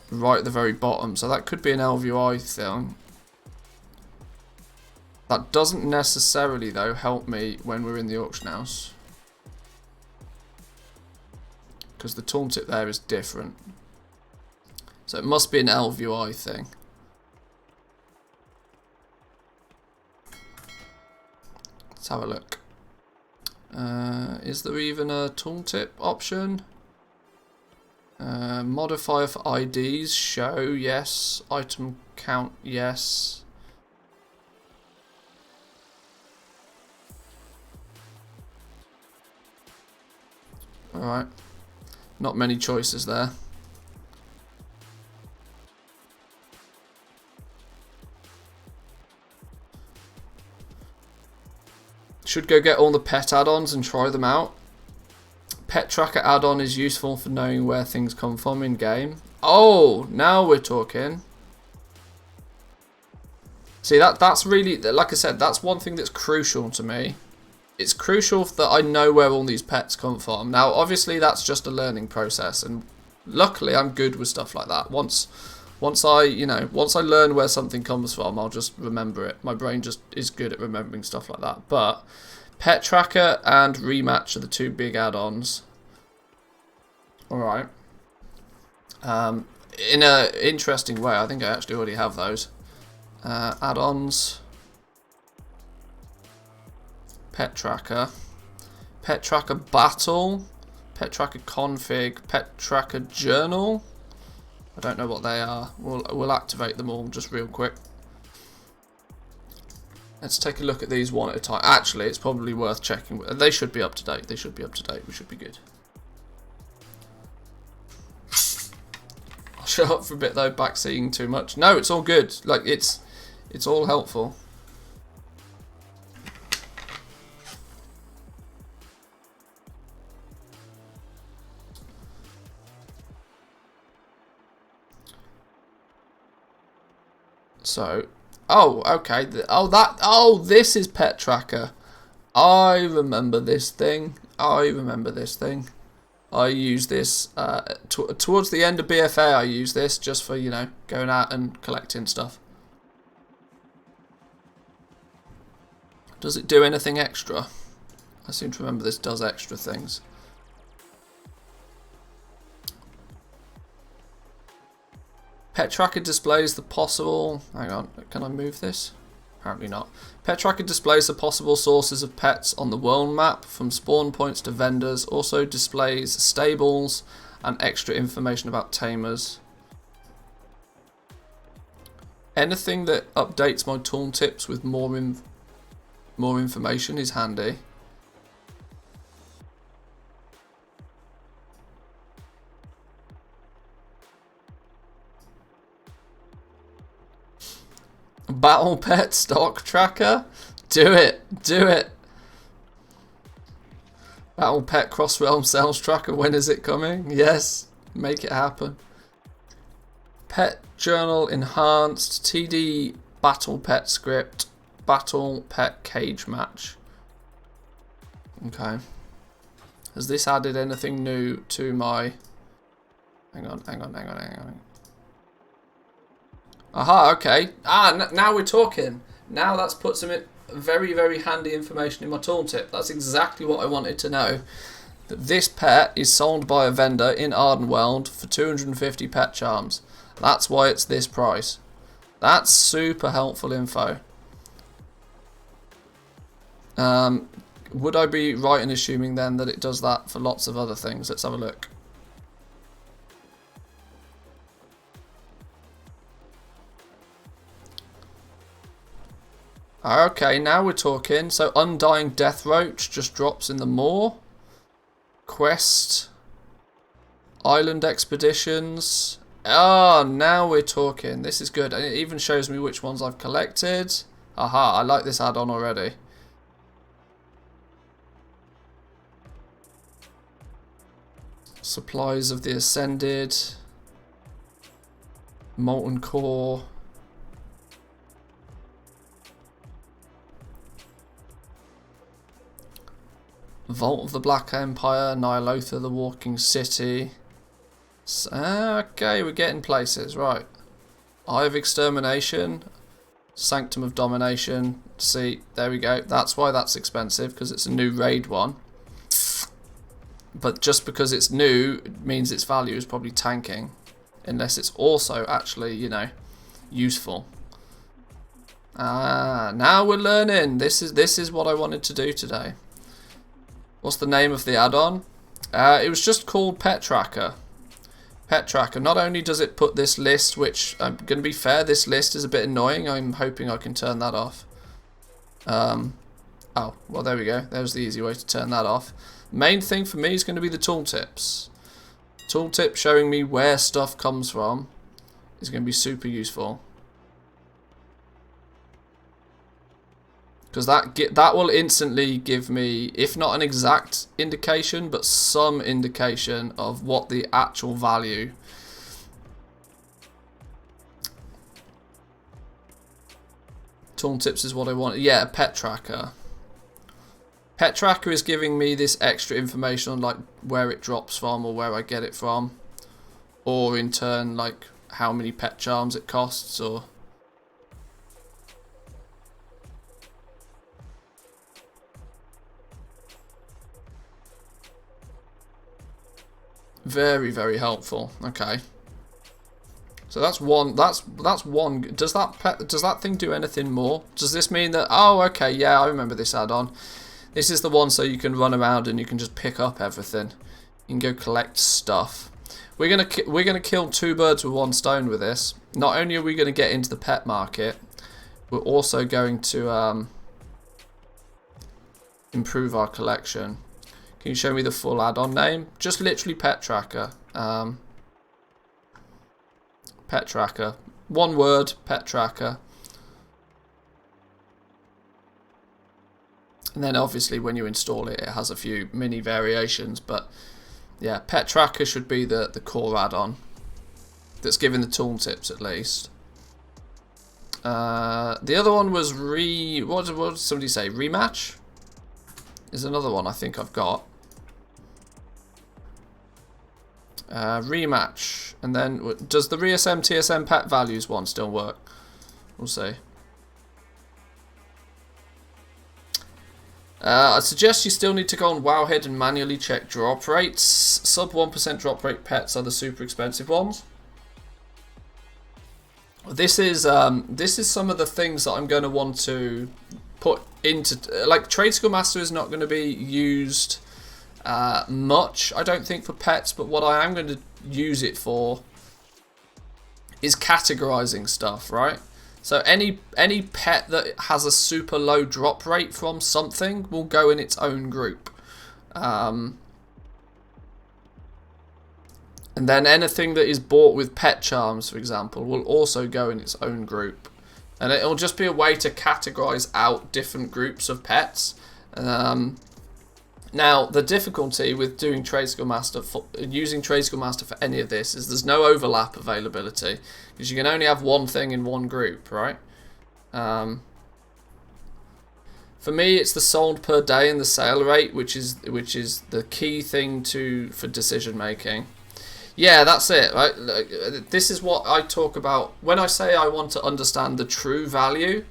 Right at the very bottom, so that could be an LVI thing. That doesn't necessarily, though, help me when we're in the auction house. Because the tooltip there is different. So it must be an LVI thing. Let's have a look. Is there even a tooltip option? Modifier for IDs, show, yes. Item count, yes. Alright. Not many choices there. Should go get all the pet add-ons and try them out. Pet tracker add-on is useful for knowing where things come from in game. Oh, now we're talking. See, that's really, like I said, that's one thing that's crucial to me. It's crucial that I know where all these pets come from. Now, obviously, that's just a learning process, and luckily, I'm good with stuff like that. Once I learn where something comes from, I'll just remember it. My brain just is good at remembering stuff like that. But Pet Tracker and Rematch are the two big add-ons. Alright. In an interesting way, I think I actually already have those. Add-ons. Pet Tracker. Pet Tracker Battle. Pet Tracker Config. Pet Tracker Journal. I don't know what they are. We'll activate them all just real quick. Let's take a look at these one at a time. Actually, it's probably worth checking. They should be up to date. They should be up to date. We should be good. I'll shut up for a bit though. Backseating too much. No, it's all good. Like it's all helpful. So, oh, okay. This is Pet Tracker. I remember this thing. I use this towards the end of BFA. I use this just for, you know, going out and collecting stuff. Does it do anything extra? I seem to remember this does extra things. Pet Tracker displays the possible... Hang on, can I move this? Apparently not. Pet Tracker displays the possible sources of pets on the world map, from spawn points to vendors. Also displays stables and extra information about tamers. Anything that updates my tooltips with more information is handy. Battle Pet Stock Tracker? Do it! Do it! Battle Pet Cross Realm Sales Tracker, when is it coming? Yes, make it happen. Pet Journal Enhanced, TD Battle Pet Script, Battle Pet Cage Match. Okay. Has this added anything new to my... Hang on. Aha, okay. Now we're talking. Now that's put some very, very handy information in my tooltip. That's exactly what I wanted to know. That this pet is sold by a vendor in Ardenweald for 250 pet charms. That's why it's this price. That's super helpful info. Would I be right in assuming then that it does that for lots of other things? Let's have a look. Okay, now we're talking. So Undying Death Roach just drops in the Moor. Quest. Island Expeditions. Oh, now we're talking. This is good. And it even shows me which ones I've collected. Aha, I like this add-on already. Supplies of the Ascended. Molten Core. Vault of the Black Empire, Nyalotha the Walking City. Okay, we're getting places, right. Eye of Extermination, Sanctum of Domination. See, there we go. That's why that's expensive, because it's a new raid one. But just because it's new means its value is probably tanking, unless it's also actually, you know, useful. Now we're learning. This is what I wanted to do today. What's the name of the add-on? It was just called Pet Tracker. Pet Tracker. Not only does it put this list, which I'm going to be fair, this list is a bit annoying. I'm hoping I can turn that off. Oh, well there we go. There's the easy way to turn that off. Main thing for me is going to be the tooltips. Tooltip showing me where stuff comes from is going to be super useful. Because that will instantly give me, if not an exact indication, but some indication of what the actual value. Tooltips is what I want. Yeah, Pet Tracker. Pet Tracker is giving me this extra information on like where it drops from or where I get it from. Or in turn, like how many pet charms it costs or... Very, very helpful. Okay. So that's one. That's one. Does that thing do anything more? Does this mean that? Oh, okay. Yeah, I remember this add-on. This is the one so you can run around and you can just pick up everything. You can go collect stuff. We're gonna kill two birds with one stone with this. Not only are we gonna get into the pet market, we're also going to improve our collection. Can you show me the full add-on name? Just literally Pet Tracker. Pet Tracker. One word, Pet Tracker. And then obviously when you install it, it has a few mini variations. But yeah, Pet Tracker should be the core add-on that's given the tooltips at least. The other one was what did somebody say? Rematch? Is another one I think I've got. Rematch, and then does the ReSM TSM pet values one still work? We'll see. I suggest you still need to go on Wowhead and manually check drop rates. Sub 1% drop rate pets are the super expensive ones. This is some of the things that I'm going to want to put into, like, Trade Skill Master is not going to be used much, I don't think, for pets, but what I am going to use it for is categorizing stuff, right? So any pet that has a super low drop rate from something will go in its own group. And then anything that is bought with pet charms, for example, will also go in its own group. And it'll just be a way to categorize out different groups of pets. Now, the difficulty with doing Trade Skill Master, using Trade Skill Master for any of this, is there's no overlap availability, because you can only have one thing in one group, right? For me, it's the sold per day and the sale rate, which is the key thing for decision making. Yeah, that's it, right? This is what I talk about when I say I want to understand the true value.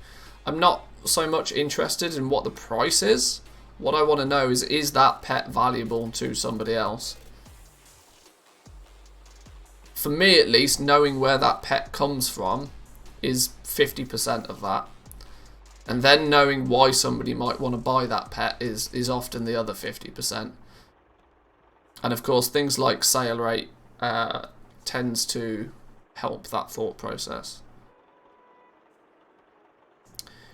I'm not so much interested in what the price is. What I want to know is that pet valuable to somebody else? For me, at least, knowing where that pet comes from is 50% of that. And then knowing why somebody might want to buy that pet is often the other 50%. And of course, things like sale rate tends to help that thought process.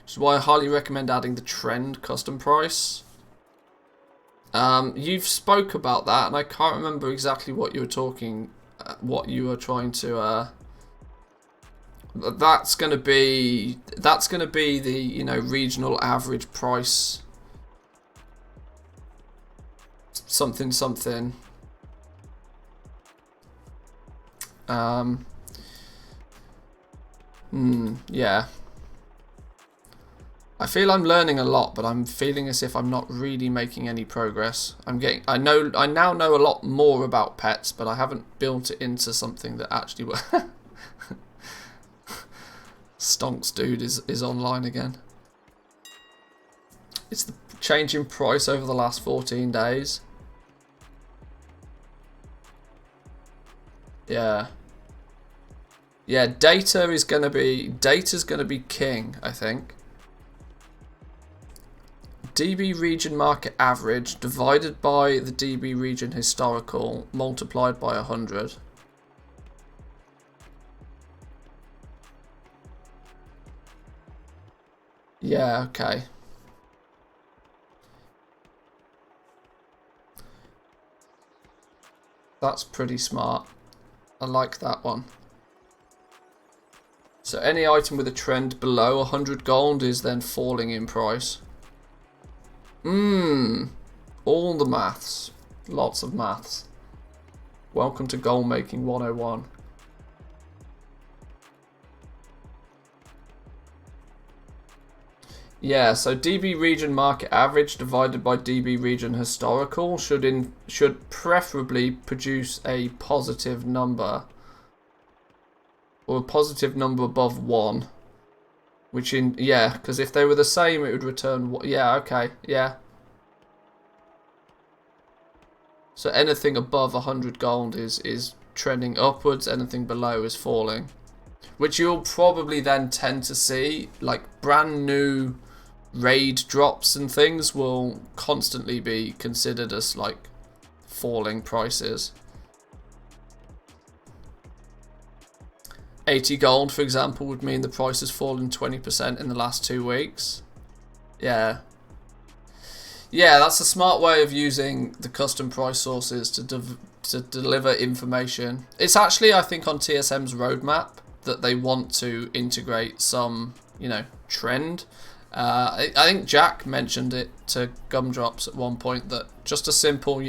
Which is why I highly recommend adding the trend custom price. You've spoke about that, and I can't remember exactly what you were talking, what you were trying to. That's gonna be the regional average price. Something. Yeah. I feel I'm learning a lot, but I'm feeling as if I'm not really making any progress. I now know a lot more about pets, but I haven't built it into something that actually works. Stonks dude is online again. It's the change in price over the last 14 days. Yeah. Yeah, data's gonna be king, I think. DB region market average divided by the DB region historical multiplied by 100. Yeah, okay. That's pretty smart. I like that one. So any item with a trend below 100 gold is then falling in price. All the maths. Lots of maths. Welcome to goal making 101. Yeah, so DB region market average divided by DB region historical should preferably produce a positive number. Or a positive number above 1. Because if they were the same, it would return. Yeah, okay, yeah. So anything above 100 gold is trending upwards. Anything below is falling, which you'll probably then tend to see. Like brand new raid drops and things will constantly be considered as like falling prices. 80 gold, for example, would mean the price has fallen 20% in the last 2 weeks. Yeah. Yeah, that's a smart way of using the custom price sources to deliver information. It's actually, I think, on TSM's roadmap that they want to integrate some, trend. I think Jack mentioned it to Gumdrops at one point that just a simple,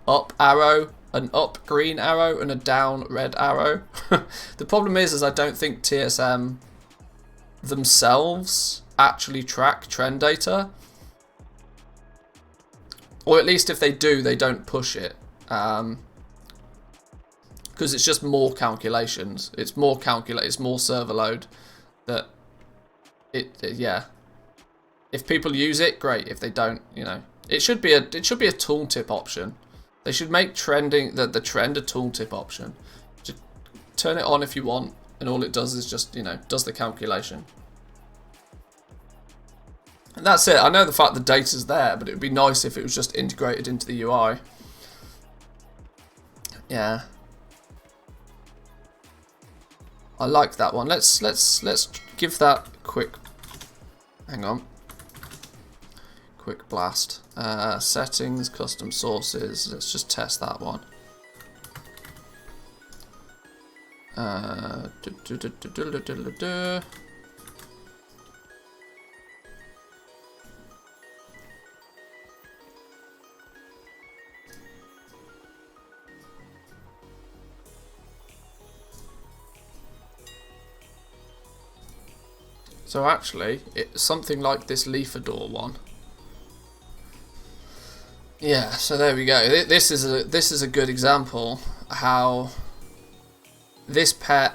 up arrow, an up green arrow and a down red arrow. The problem is I don't think TSM themselves actually track trend data. Or at least if they do, they don't push it. Because it's just more calculations. It's more server load. Yeah. If people use it, great. If they don't, it should be a tooltip option. They should make the trend a tooltip option. Just turn it on if you want. and all it does is just, you know, does the calculation. And that's it. I know the fact the data's there, but it would be nice if it was just integrated into the UI. Yeah. I like that one. Let's give that a quick, hang on. Quick blast. Settings, custom sources. Let's just test that one. So actually, it's something like this Leafador one. Yeah, so there we go. This is a good example how this pet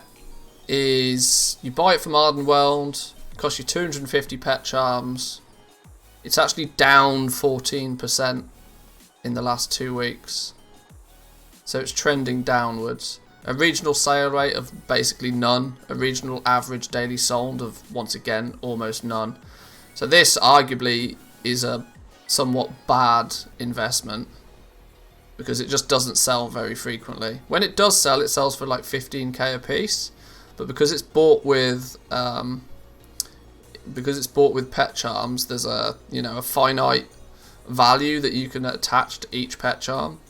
is, you buy it from Ardenweld, it costs you 250 pet charms. It's actually down 14% in the last 2 weeks. So it's trending downwards. A regional sale rate of basically none. A regional average daily sold of, once again, almost none. So this arguably is a somewhat bad investment because it just doesn't sell very frequently. When it does sell, it sells for like 15k a piece, but because it's bought with pet charms, there's a, you know, a finite value that you can attach to each pet charm.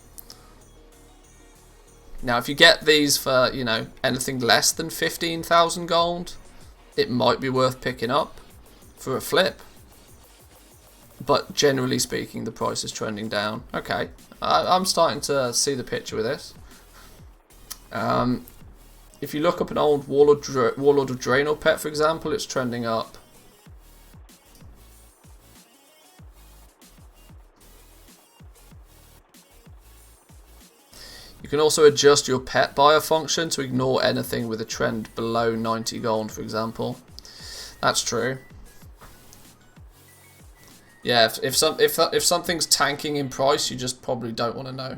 Now, if you get these for, you know, anything less than 15,000 gold, it might be worth picking up for a flip. But generally speaking, the price is trending down. Okay, I'm starting to see the picture with this. If you look up an old Warlord of Draenor pet, for example, it's trending up. You can also adjust your pet buyer function to ignore anything with a trend below 90 gold, for example. That's true. Yeah, if something's tanking in price, you just probably don't want to know.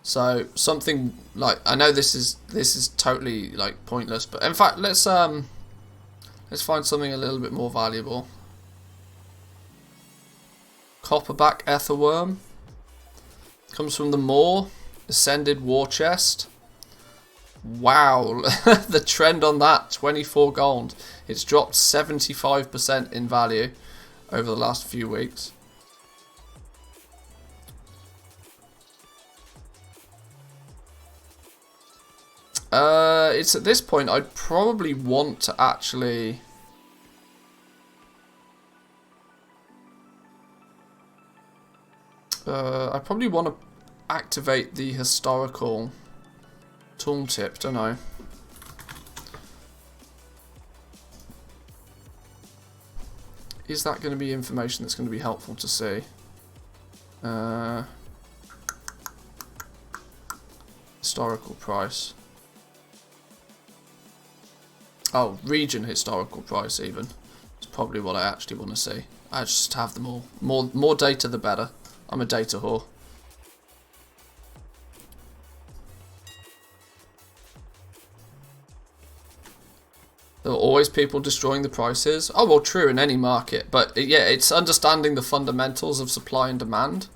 So something like, I know this is totally like pointless, but in fact let's find something a little bit more valuable. Copperback Etherworm comes from the Maw. Ascended War Chest. Wow, the trend on that, 24 gold. It's dropped 75% in value over the last few weeks. It's at this point I'd probably want to actually I probably want to activate the historical tooltip, don't I? Is that going to be information that's going to be helpful to see? Historical price. Oh, region historical price even. It's probably what I actually want to see. I just have them all. More data the better. I'm a data whore. There are always people destroying the prices. Oh, well, true in any market. But yeah, it's understanding the fundamentals of supply and demand.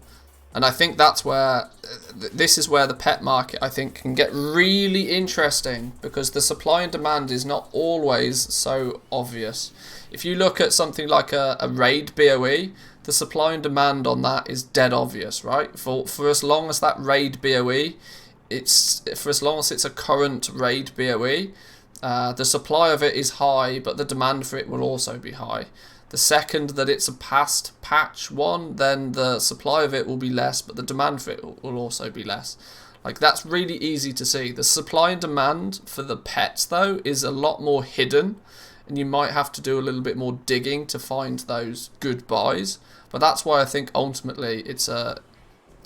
And I think that's where, this is where the pet market, I think, can get really interesting. Because the supply and demand is not always so obvious. If you look at something like a raid BOE, the supply and demand on that is dead obvious, right? For as long as that raid BOE, for as long as it's a current raid BOE, the supply of it is high, but the demand for it will also be high. The second that it's a past patch one, then the supply of it will be less, but the demand for it will also be less. Like, that's really easy to see. The supply and demand for the pets, though, is a lot more hidden, and you might have to do a little bit more digging to find those good buys. But that's why I think ultimately it's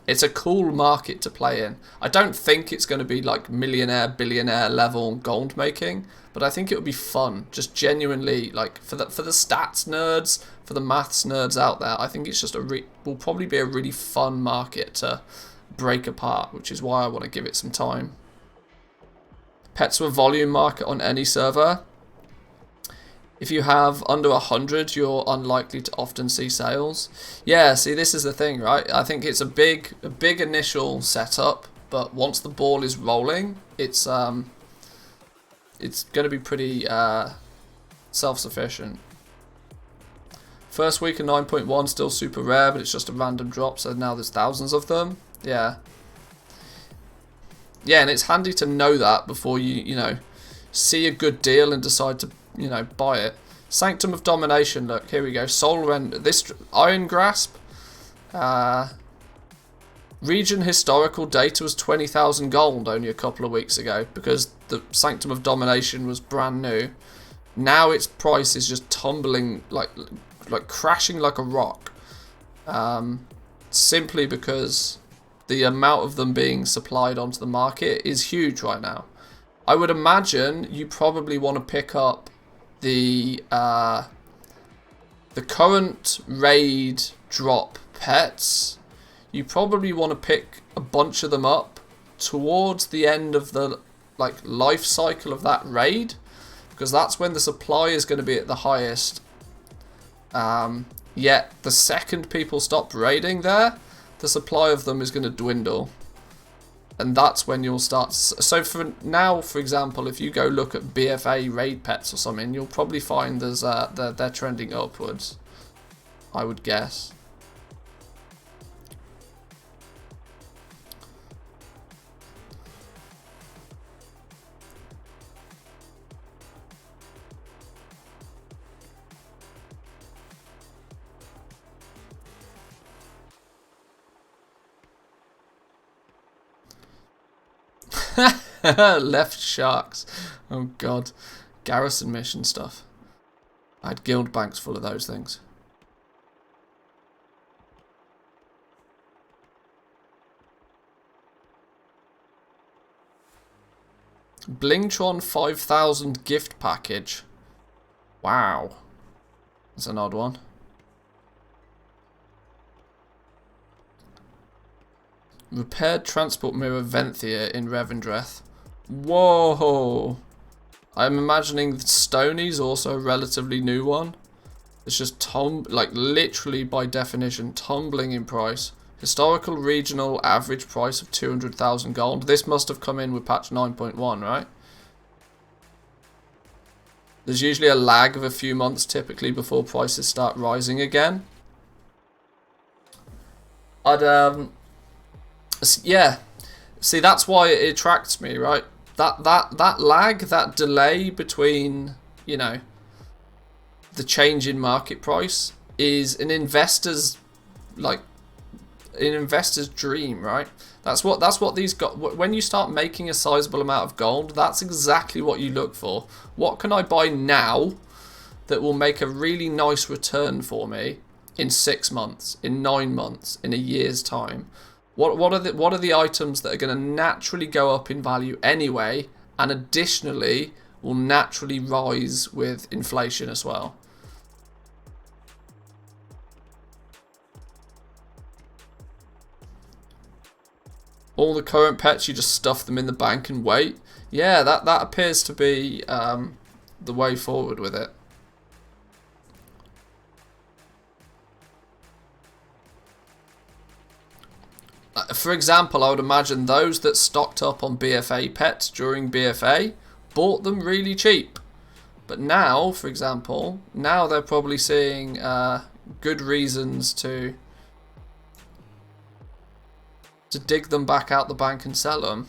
It's a cool market to play in. I don't think it's going to be like millionaire, billionaire level gold making, but I think it would be fun. Just genuinely, like for the stats nerds, for the maths nerds out there, I think it's just will probably be a really fun market to break apart, which is why I want to give it some time. Pets with volume market on any server. If you have under 100, you're unlikely to often see sales. Yeah, see, this is the thing, right? I think it's a big initial setup, but once the ball is rolling, it's going to be pretty self-sufficient. First week of 9.1 still super rare, but it's just a random drop, so now there's thousands of them. Yeah. Yeah, and it's handy to know that before you know, see a good deal and decide to, you know, buy it. Sanctum of Domination, look, here we go. Soul Render, this Iron Grasp. Region historical data was 20,000 gold only a couple of weeks ago because the Sanctum of Domination was brand new. Now its price is just tumbling, like crashing like a rock. Simply because the amount of them being supplied onto the market is huge right now. I would imagine you probably want to pick up the current raid drop pets. You probably want to pick a bunch of them up towards the end of the life cycle of that raid, because that's when the supply is going to be at the highest. Yet the second people stop raiding there, the supply of them is going to dwindle. And that's when you'll start. So for now, for example, if you go look at BFA raid pets or something, you'll probably find there's they're trending upwards, I would guess. Left sharks. Oh god. Garrison mission stuff. I had guild banks full of those things. Blingtron 5000 gift package. Wow. That's an odd one. Repaired transport mirror Venthia in Revendreth. Whoa! I'm imagining that Stoney's also a relatively new one. It's just literally by definition tumbling in price. Historical regional average price of 200,000 gold. This must have come in with patch 9.1, right? There's usually a lag of a few months typically before prices start rising again. Yeah, see, that's why it attracts me, right? That lag, that delay between, you know, the change in market price is an investor's dream, right? That's what these got. When you start making a sizable amount of gold, that's exactly what you look for. What can I buy now that will make a really nice return for me in 6 months, in 9 months, in a year's time? What are the items that are going to naturally go up in value anyway, and additionally will naturally rise with inflation as well? All the current pets, you just stuff them in the bank and wait. Yeah, that appears to be the way forward with it. For example, I would imagine those that stocked up on BFA pets during BFA bought them really cheap. But now, for example, now they're probably seeing good reasons to dig them back out the bank and sell them.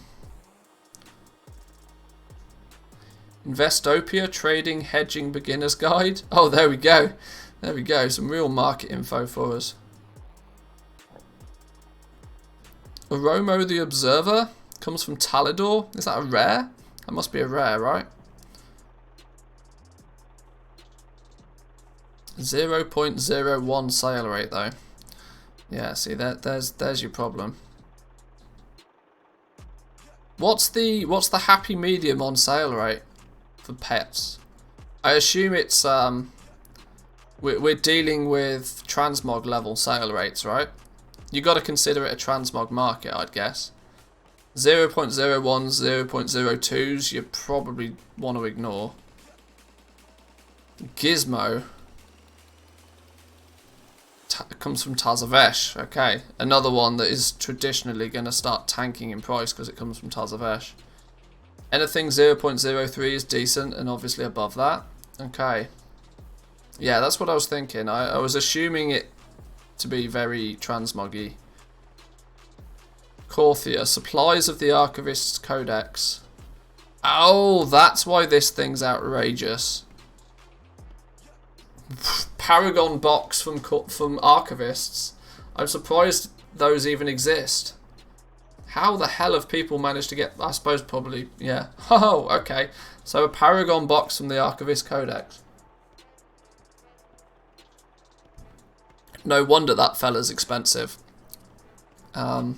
Investopia Trading Hedging Beginner's Guide. Oh, there we go. There we go. Some real market info for us. Oromo the Observer comes from Talador. Is that a rare? That must be a rare, right? 0.01 sale rate though. Yeah, see there's your problem. What's the happy medium on sale rate for pets? I assume it's we're dealing with transmog level sale rates, right? You got to consider it a transmog market, I'd guess. 0.01, 0.02s you probably want to ignore. Gizmo comes from Tazavesh. Okay, another one that is traditionally going to start tanking in price because it comes from Tazavesh. Anything 0.03 is decent and obviously above that. Okay. Yeah, that's what I was thinking. I was assuming it to be very transmoggy. Corthia, supplies of the Archivist's Codex. Oh, that's why this thing's outrageous. Paragon box from Archivists. I'm surprised those even exist. How the hell have people managed to get... I suppose probably, yeah. Oh, okay. So a Paragon box from the Archivist Codex. No wonder that fella's expensive. But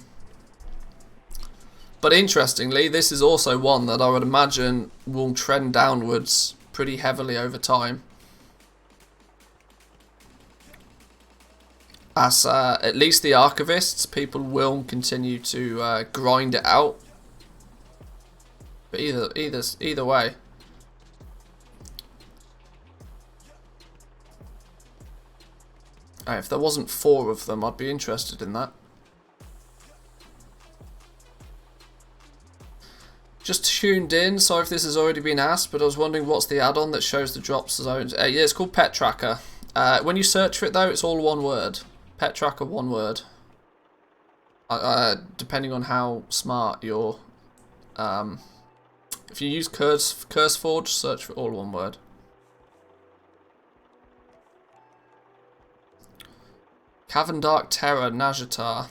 interestingly, this is also one that I would imagine will trend downwards pretty heavily over time. As at least the Archivists, people will continue to grind it out. But either way. If there wasn't 4 of them, I'd be interested in that. Just tuned in, sorry if this has already been asked, but I was wondering what's the add-on that shows the drop zones. Yeah, it's called Pet Tracker. When you search for it though, it's all one word. Pet Tracker, one word. Depending on how smart you're... if you use CurseForge, search for all one word. Cavern Dark Terror, Nazjatar.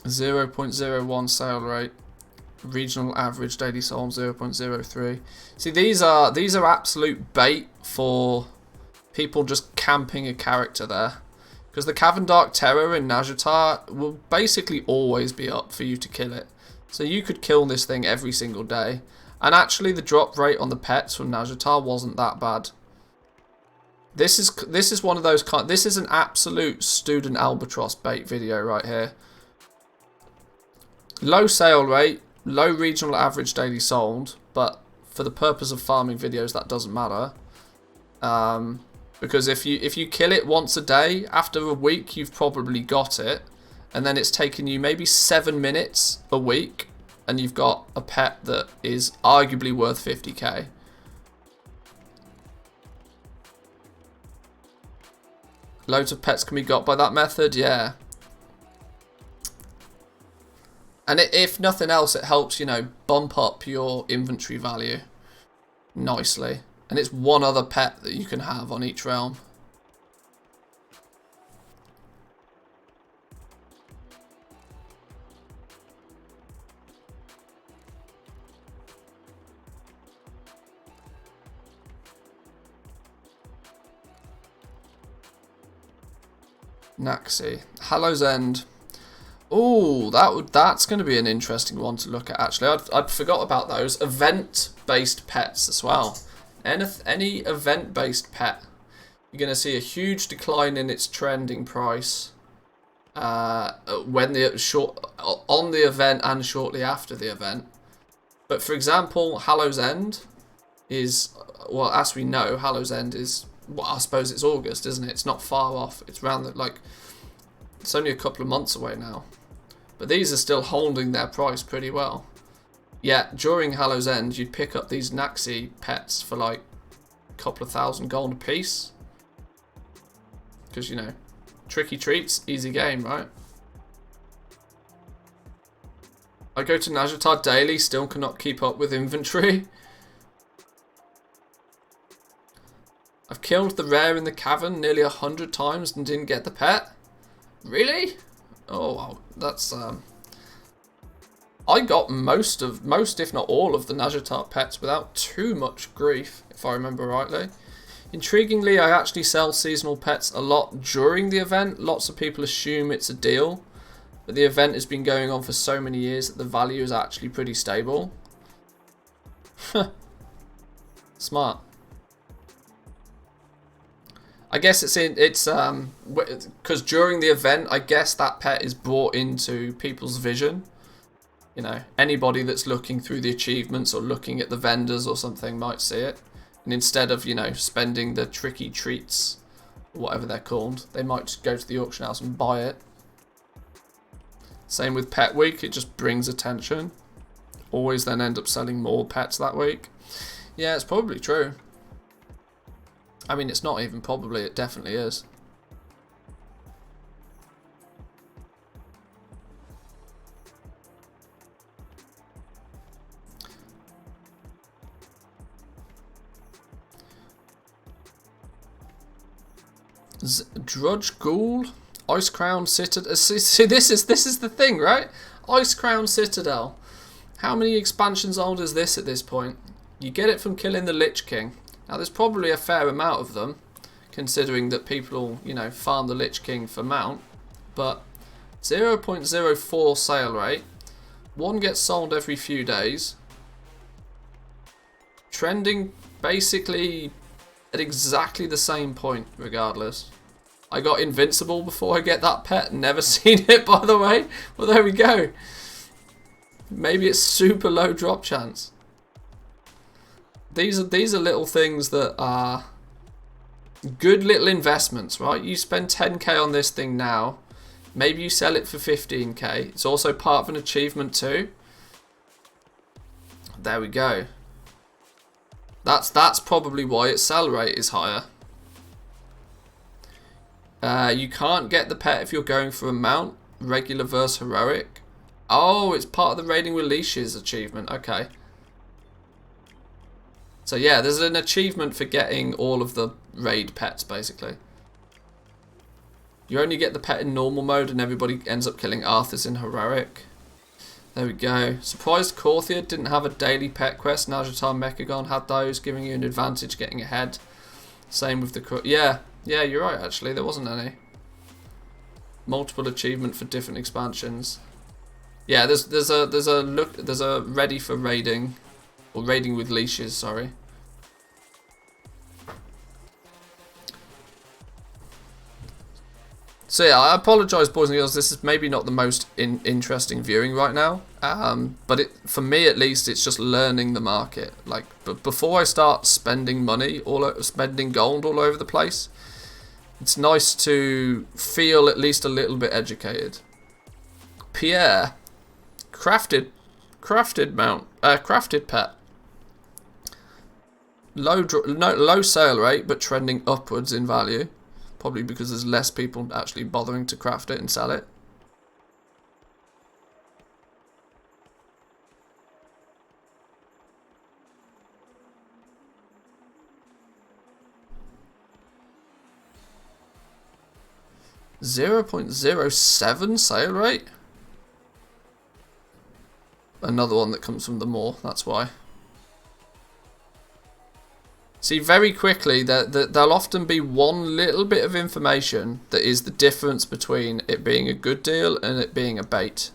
0.01 sale rate. Regional average daily sold 0.03. See, these are absolute bait for people just camping a character there. Because the Cavern Dark Terror in Nazjatar will basically always be up for you to kill it. So you could kill this thing every single day. And actually the drop rate on the pets from Nazjatar wasn't that bad. This is one of those this is an absolute student albatross bait video right here. Low sale rate, low regional average daily sold, but for the purpose of farming videos that doesn't matter. Because if you kill it once a day, after a week you've probably got it, and then it's taken you maybe 7 minutes a week, and you've got a pet that is arguably worth 50k. Loads of pets can be got by that method, yeah. And if nothing else, it helps, you know, bump up your inventory value nicely. And it's one other pet that you can have on each realm. Naxi. Hallow's End. Ooh, that's going to be an interesting one to look at, actually. I'd forgot about those. Event-based pets as well. Any event-based pet, you're going to see a huge decline in its trending price on the event and shortly after the event. But for example, Hallow's End is, well, as we know, Hallow's End is, well, I suppose it's August, isn't it? It's not far off. It's around the, like, it's only a couple of months away now. But these are still holding their price pretty well. Yeah, during Hallow's End, you'd pick up these Naxi pets for like a couple of thousand gold a piece. Because, you know, tricky treats, easy game, right? I go to Nazjatar daily, still cannot keep up with inventory. I've killed the rare in the cavern nearly 100 times and didn't get the pet. Really? Oh, wow, that's I got most if not all of the Nazjatar pets without too much grief, if I remember rightly. Intriguingly, I actually sell seasonal pets a lot during the event. Lots of people assume it's a deal, but the event has been going on for so many years that the value is actually pretty stable. Smart. I guess it's because during the event, I guess that pet is brought into people's vision. You know, anybody that's looking through the achievements or looking at the vendors or something might see it. And instead of, you know, spending the tricky treats, or whatever they're called, they might just go to the auction house and buy it. Same with Pet Week, it just brings attention. Always then end up selling more pets that week. Yeah, it's probably true. I mean, it's not even probably, it definitely is. Drudge Ghoul, Icecrown Citadel. See, this is the thing, right? Icecrown Citadel. How many expansions old is this at this point? You get it from killing the Lich King. Now, there's probably a fair amount of them, considering that people, you know, farm the Lich King for mount. But 0.04 sale rate. One gets sold every few days. Trending basically at exactly the same point, regardless. I got Invincible before I get that pet. Never seen it, by the way. Well, there we go. Maybe it's super low drop chance. These are little things that are good little investments, right? You spend 10k on this thing now. Maybe you sell it for 15k. It's also part of an achievement too. There we go. That's probably why its sell rate is higher. You can't get the pet if you're going for a mount, regular versus heroic. Oh, it's part of the raiding with leashes achievement. Okay. So yeah, there's an achievement for getting all of the raid pets, basically. You only get the pet in normal mode and everybody ends up killing Arthurs in heroic. There we go. Surprised Korthia didn't have a daily pet quest. Nazjatar Mechagon had those, giving you an advantage getting ahead. Same with the... Yeah, you're right, actually. There wasn't any. Multiple achievement for different expansions. Yeah, there's a ready for raiding. Or raiding with leashes, sorry. So yeah, I apologise, boys and girls. This is maybe not the most interesting viewing right now, but for me at least, it's just learning the market. Like, but before I start spending money, spending gold all over the place, it's nice to feel at least a little bit educated. Pierre, crafted pet. Low sale rate, but trending upwards in value. Probably because there's less people actually bothering to craft it and sell it. .07 sale rate. Another one that comes from the Maw, that's why. See, very quickly, there'll often be one little bit of information that is the difference between it being a good deal and it being a bait.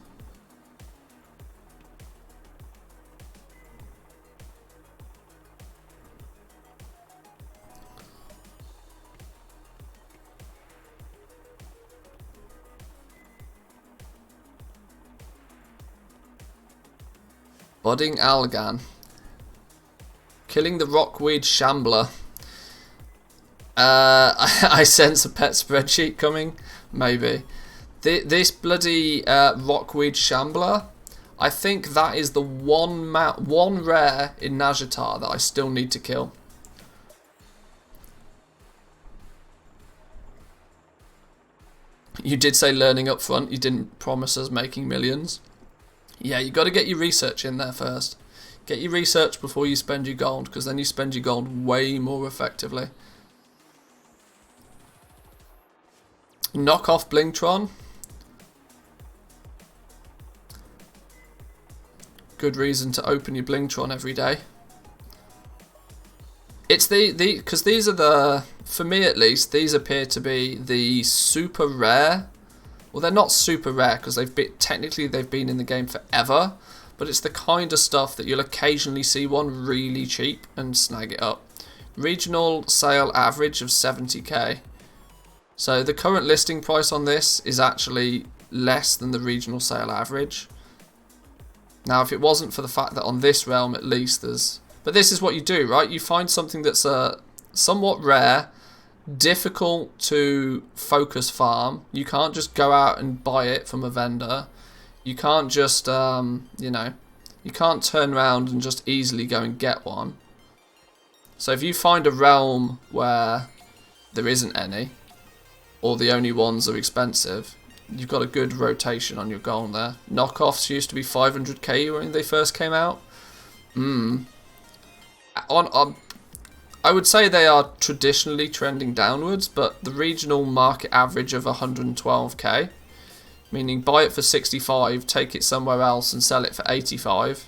Budding Algan. Killing the Rockweed Shambler. I sense a pet spreadsheet coming. Maybe. This bloody Rockweed Shambler. I think that is the one rare in Nazjatar that I still need to kill. You did say learning up front. You didn't promise us making millions. Yeah, you got to get your research in there first. Get your research before you spend your gold, because then you spend your gold way more effectively. Knock off Blingtron. Good reason to open your Blingtron every day. It's because these are the, for me at least, these appear to be the super rare. Well, they're not super rare because technically they've been in the game forever, but it's the kind of stuff that you'll occasionally see one really cheap and snag it up. Regional sale average of 70k. So the current listing price on this is actually less than the regional sale average. Now, if it wasn't for the fact that on this realm at least there's... But this is what you do, right? You find something that's somewhat rare, difficult to focus farm. You can't just go out and buy it from a vendor. You can't just, you know, you can't turn around and just easily go and get one. So if you find a realm where there isn't any, or the only ones are expensive, you've got a good rotation on your gold there. Knockoffs used to be 500k when they first came out. I would say they are traditionally trending downwards, but the regional market average of 112k, meaning buy it for 65, take it somewhere else and sell it for 85.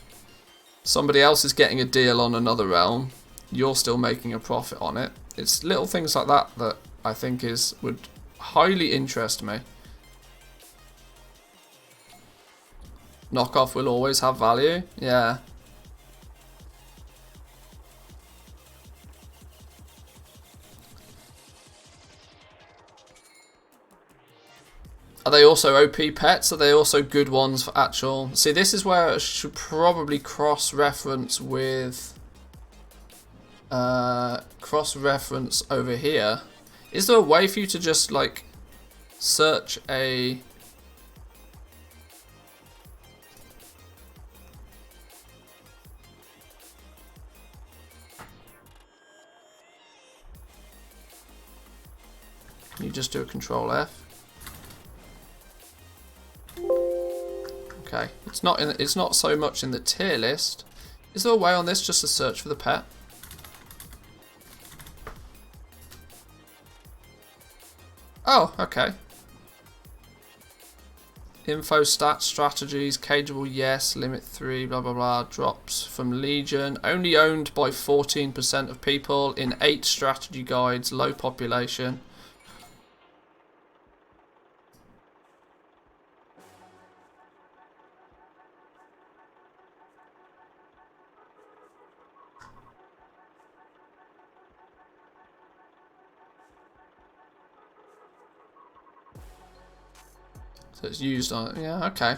Somebody else is getting a deal on another realm. You're still making a profit on it. It's little things like that that I think would highly interest me. Knockoff will always have value. Yeah. Are they also OP pets? Are they also good ones for actual... See, this is where I should probably cross-reference with... cross-reference over here. Is there a way for you to just, like, search a... Can you just do a Control F? Okay, it's not so much in the tier list. Is there a way on this just to search for the pet? Oh, okay. Info, stats, strategies, cageable, yes, limit 3, blah blah blah, drops from Legion, only owned by 14% of people, in 8 strategy guides, low population. So it's used on, yeah, okay.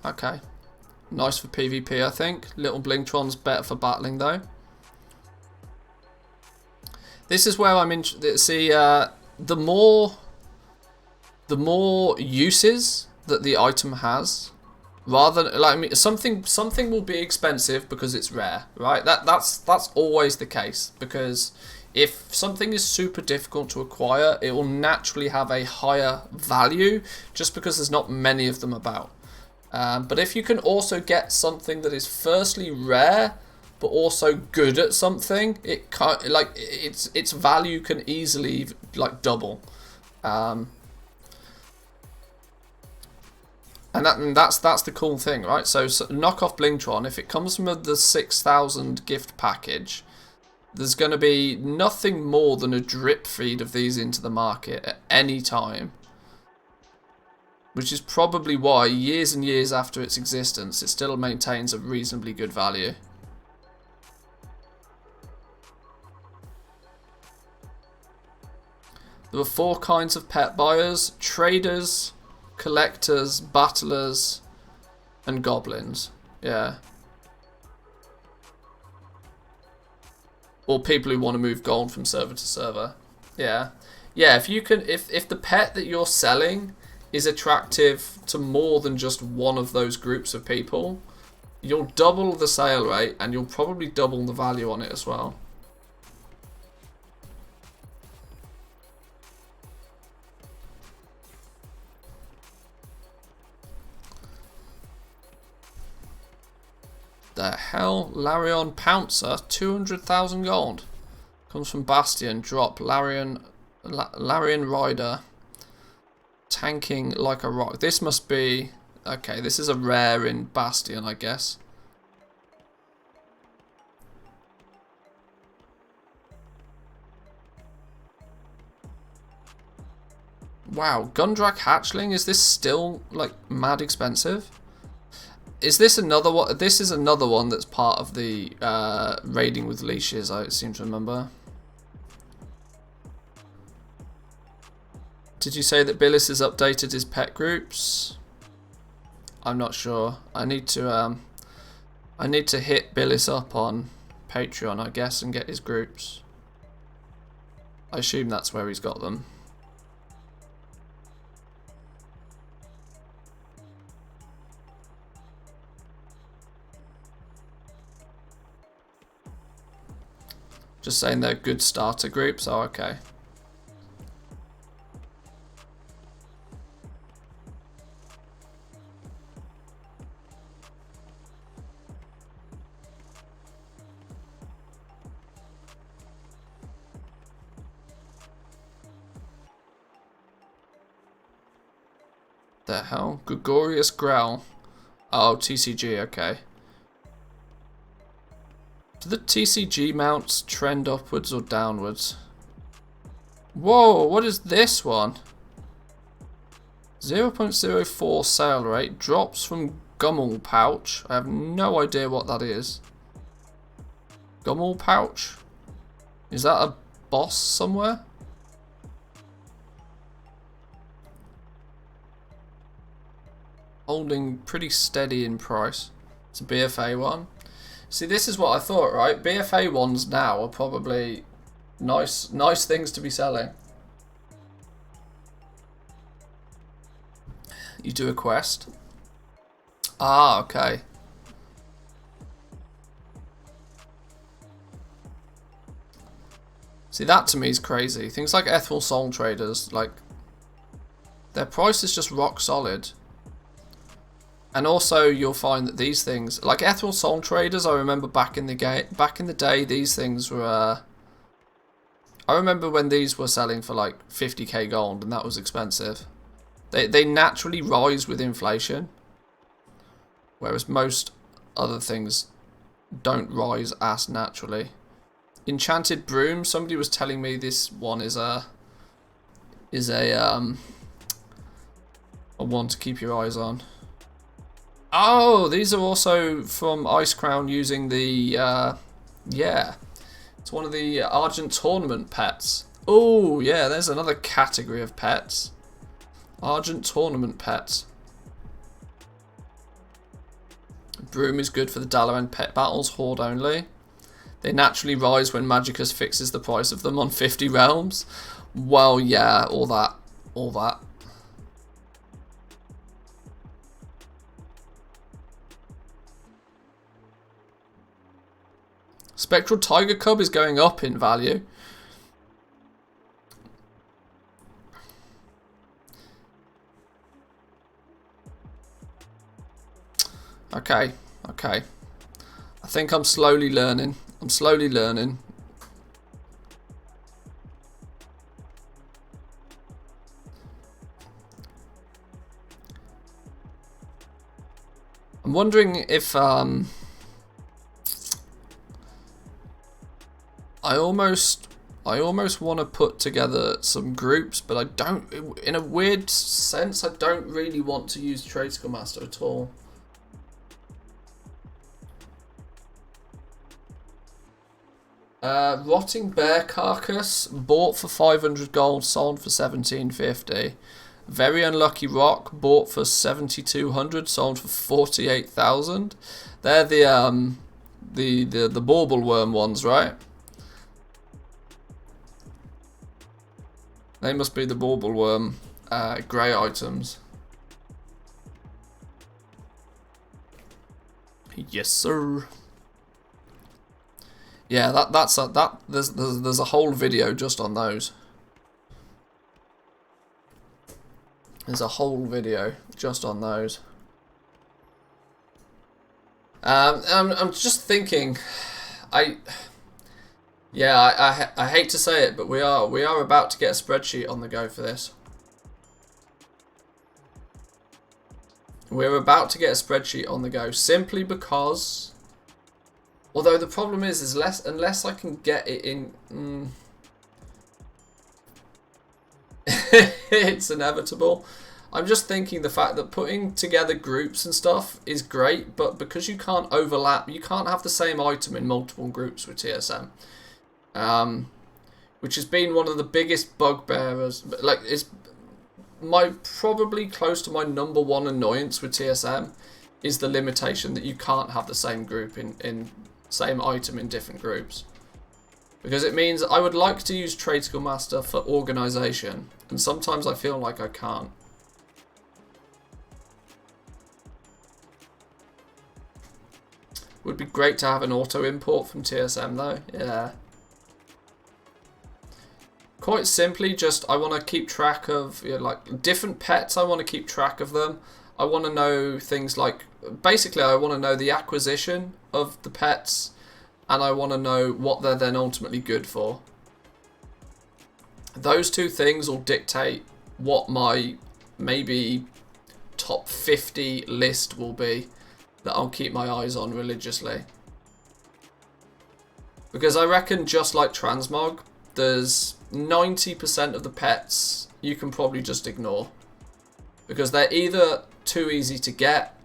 Okay. Nice for PvP, I think. Little Blingtron's better for battling, though. This is where I'm see, the more uses that the item has, rather than, like, I mean, something will be expensive because it's rare, right? That's always the case, because if something is super difficult to acquire, it will naturally have a higher value just because there's not many of them about. But if you can also get something that is firstly rare but also good at something, it can't, like, its value can easily, like, double. And that's the cool thing, right? So Knockoff Blingtron, if it comes from the 6,000 gift package, there's going to be nothing more than a drip feed of these into the market at any time. Which is probably why, years and years after its existence, it still maintains a reasonably good value. There were 4 kinds of pet buyers: traders, collectors, battlers, and goblins. Yeah. Or people who want to move gold from server to server. Yeah. Yeah, if you can, if the pet that you're selling is attractive to more than just one of those groups of people, you'll double the sale rate and you'll probably double the value on it as well. The hell? Larion Pouncer, 200,000 gold. Comes from Bastion. Drop Larion Rider. Tanking like a rock. This must be... Okay, this is a rare in Bastion, I guess. Wow, Gundrak Hatchling, is this still like mad expensive? Is this another one? This is another one that's part of the raiding with leashes, I seem to remember. Did you say that Billis has updated his pet groups? I'm not sure. I need to hit Billis up on Patreon, I guess, and get his groups. I assume that's where he's got them. Just saying they're good starter groups. Oh, okay. The hell? Gregorius Growl. Oh, TCG, okay. Do the TCG mounts trend upwards or downwards? Whoa, what is this one? 0.04 sale rate drops from Gummel Pouch. I have no idea what that is. Gummel Pouch? Is that a boss somewhere? Holding pretty steady in price. It's a BFA one. See, this is what I thought, right? BFA ones now are probably nice things to be selling. You do a quest. Ah, okay. See, that to me is crazy. Things like Ethereal Soul Traders, like, their price is just rock solid. And also, you'll find that these things, like Ethereal Soul Traders, I remember back in the day, these things were. I remember when these were selling for like 50k gold, and that was expensive. They naturally rise with inflation, whereas most other things don't rise as naturally. Enchanted Broom. Somebody was telling me this one is a one to keep your eyes on. Oh, these are also from Ice Crown using the, yeah. It's one of the Argent Tournament pets. Oh, yeah, there's another category of pets. Argent Tournament pets. Broom is good for the Dalaran pet battles, horde only. They naturally rise when Magicus fixes the price of them on 50 realms. Well, yeah, all that. Spectral Tiger Cub is going up in value. Okay. I think I'm slowly learning. I'm wondering if I almost want to put together some groups, but I don't. In a weird sense, I don't really want to use Tradescore Master at all. Rotting Bear Carcass, bought for 500 gold, sold for 1750. Very Unlucky Rock, bought for 7200, sold for 48,000. They're the bauble worm ones, right? They must be the bauble worm grey items. Yes, sir. Yeah, there's a whole video just on those. There's a whole video just on those. I'm just thinking, I hate to say it, but we are about to get a spreadsheet on the go for this. We're about to get a spreadsheet on the go simply because, although the problem is unless I can get it in. it's inevitable. I'm just thinking the fact that putting together groups and stuff is great, but because you can't overlap, you can't have the same item in multiple groups with TSM. Which has been one of the biggest bugbearers. Like, it's probably close to my #1 annoyance with TSM is the limitation that you can't have the same group in same item in different groups. Because it means I would like to use Trade Skill Master for organization, and sometimes I feel like I can't. Would be great to have an auto import from TSM though, yeah. Quite simply, just I want to keep track of, you know, like different pets. I want to keep track of them. I want to know things like, basically I want to know the acquisition of the pets, and I want to know what they're then ultimately good for. Those two things will dictate what my maybe top 50 list will be that I'll keep my eyes on religiously. Because I reckon, just like Transmog, there's 90% of the pets you can probably just ignore. Because they're either too easy to get,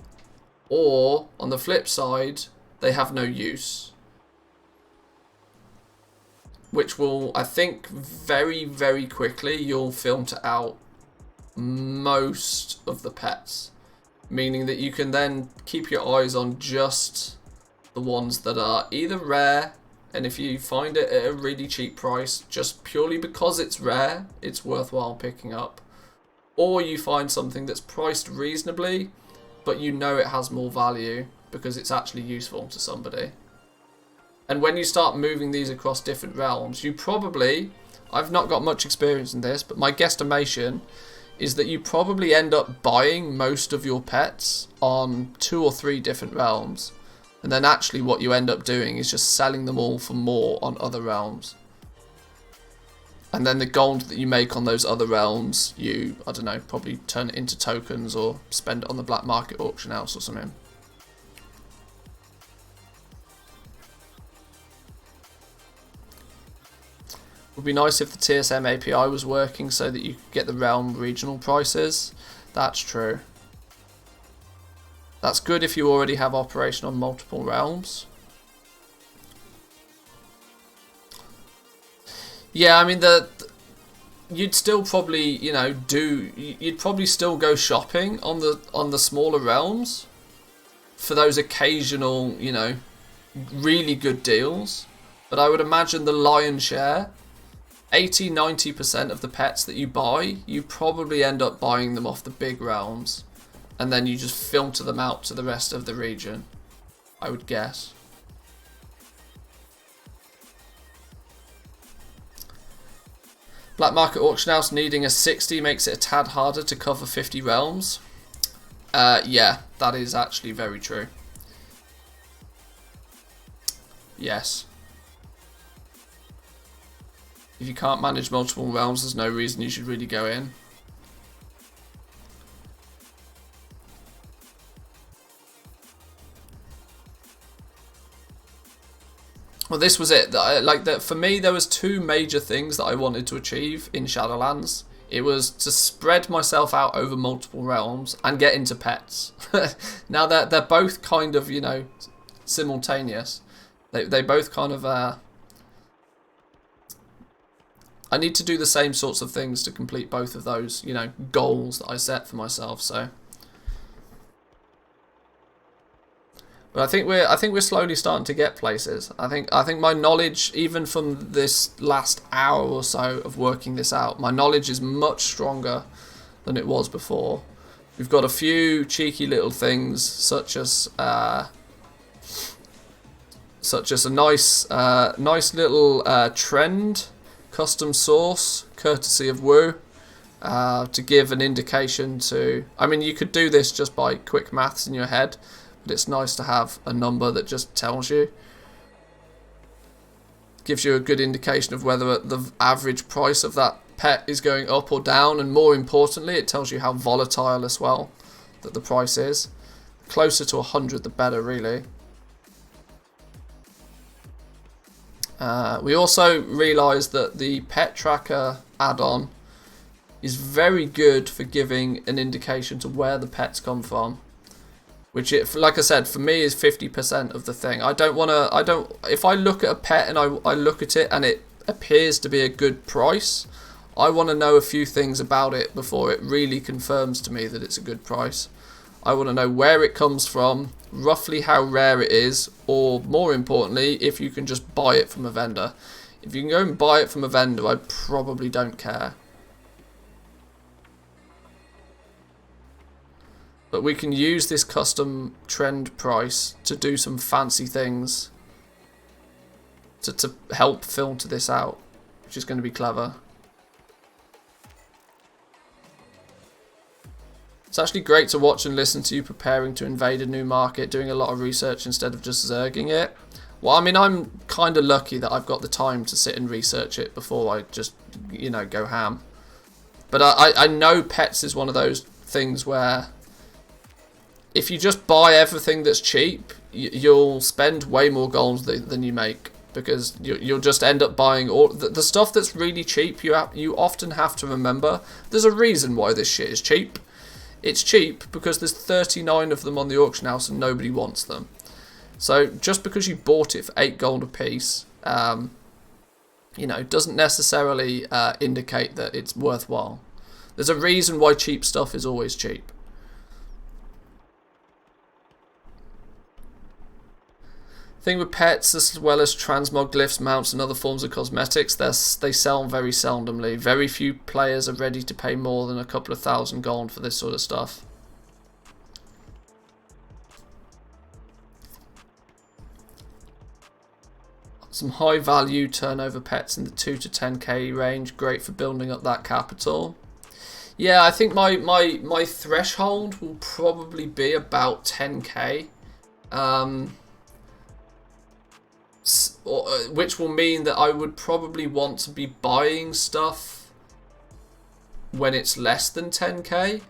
or, on the flip side, they have no use. Which will, I think, very, very quickly, you'll filter out most of the pets. Meaning that you can then keep your eyes on just the ones that are either rare, and if you find it at a really cheap price, just purely because it's rare, it's worthwhile picking up. Or you find something that's priced reasonably, but you know it has more value because it's actually useful to somebody. And when you start moving these across different realms, you probably, I've not got much experience in this, but my guesstimation is that you probably end up buying most of your pets on 2 or 3 different realms. And then actually what you end up doing is just selling them all for more on other realms. And then the gold that you make on those other realms, you, I don't know, probably turn it into tokens or spend it on the black market auction house or something. Would be nice if the TSM API was working so that you could get the realm regional prices. That's true. That's good if you already have operation on multiple realms. Yeah, I mean, you'd still probably, you know, you'd probably still go shopping on the smaller realms for those occasional, you know, really good deals. But I would imagine the lion's share, 80-90% of the pets that you buy, you probably end up buying them off the big realms, and then you just filter them out to the rest of the region, I would guess. Black market auction house needing a 60 makes it a tad harder to cover 50 realms. Yeah, that is actually very true. Yes. If you can't manage multiple realms, there's no reason you should really go in. Well, this was it. For me, there was 2 major things that I wanted to achieve in Shadowlands. It was to spread myself out over multiple realms and get into pets. Now they're both kind of, you know, simultaneous. They both kind of I need to do the same sorts of things to complete both of those, you know, goals that I set for myself. So, but I think we're slowly starting to get places. I think my knowledge, even from this last hour or so of working this out, my knowledge is much stronger than it was before. We've got a few cheeky little things, such as a nice little trend custom source, courtesy of Woo, to give an indication to... I mean, you could do this just by quick maths in your head, but it's nice to have a number that just tells you. Gives you a good indication of whether the average price of that pet is going up or down, and more importantly, it tells you how volatile as well that the price is. Closer to 100, the better, really. We also realised that the pet tracker add-on is very good for giving an indication to where the pets come from. Which, like I said, for me is 50% of the thing. If I look at a pet and I look at it and it appears to be a good price, I want to know a few things about it before it really confirms to me that it's a good price. I want to know where it comes from, roughly how rare it is, or more importantly, if you can just buy it from a vendor. If you can go and buy it from a vendor, I probably don't care. But we can use this custom trend price to do some fancy things to help filter this out, which is going to be clever. It's actually great to watch and listen to you preparing to invade a new market, doing a lot of research instead of just zerging it. Well, I mean, I'm kind of lucky that I've got the time to sit and research it before I just, you know, go ham. But I know pets is one of those things where if you just buy everything that's cheap, you'll spend way more gold than you make, because you'll just end up buying all the stuff that's really cheap. You often have to remember there's a reason why this shit is cheap. It's cheap because there's 39 of them on the auction house and nobody wants them. So just because you bought it for 8 gold a piece, you know, doesn't necessarily indicate that it's worthwhile. There's a reason why cheap stuff is always cheap. Thing with pets, as well as transmog glyphs, mounts and other forms of cosmetics, they sell very seldomly. Very few players are ready to pay more than a couple of thousand gold for this sort of stuff. Some high value turnover pets in the 2 to 10k range, great for building up that capital. Yeah, I think my threshold will probably be about 10k. Which will mean that I would probably want to be buying stuff when it's less than 10k.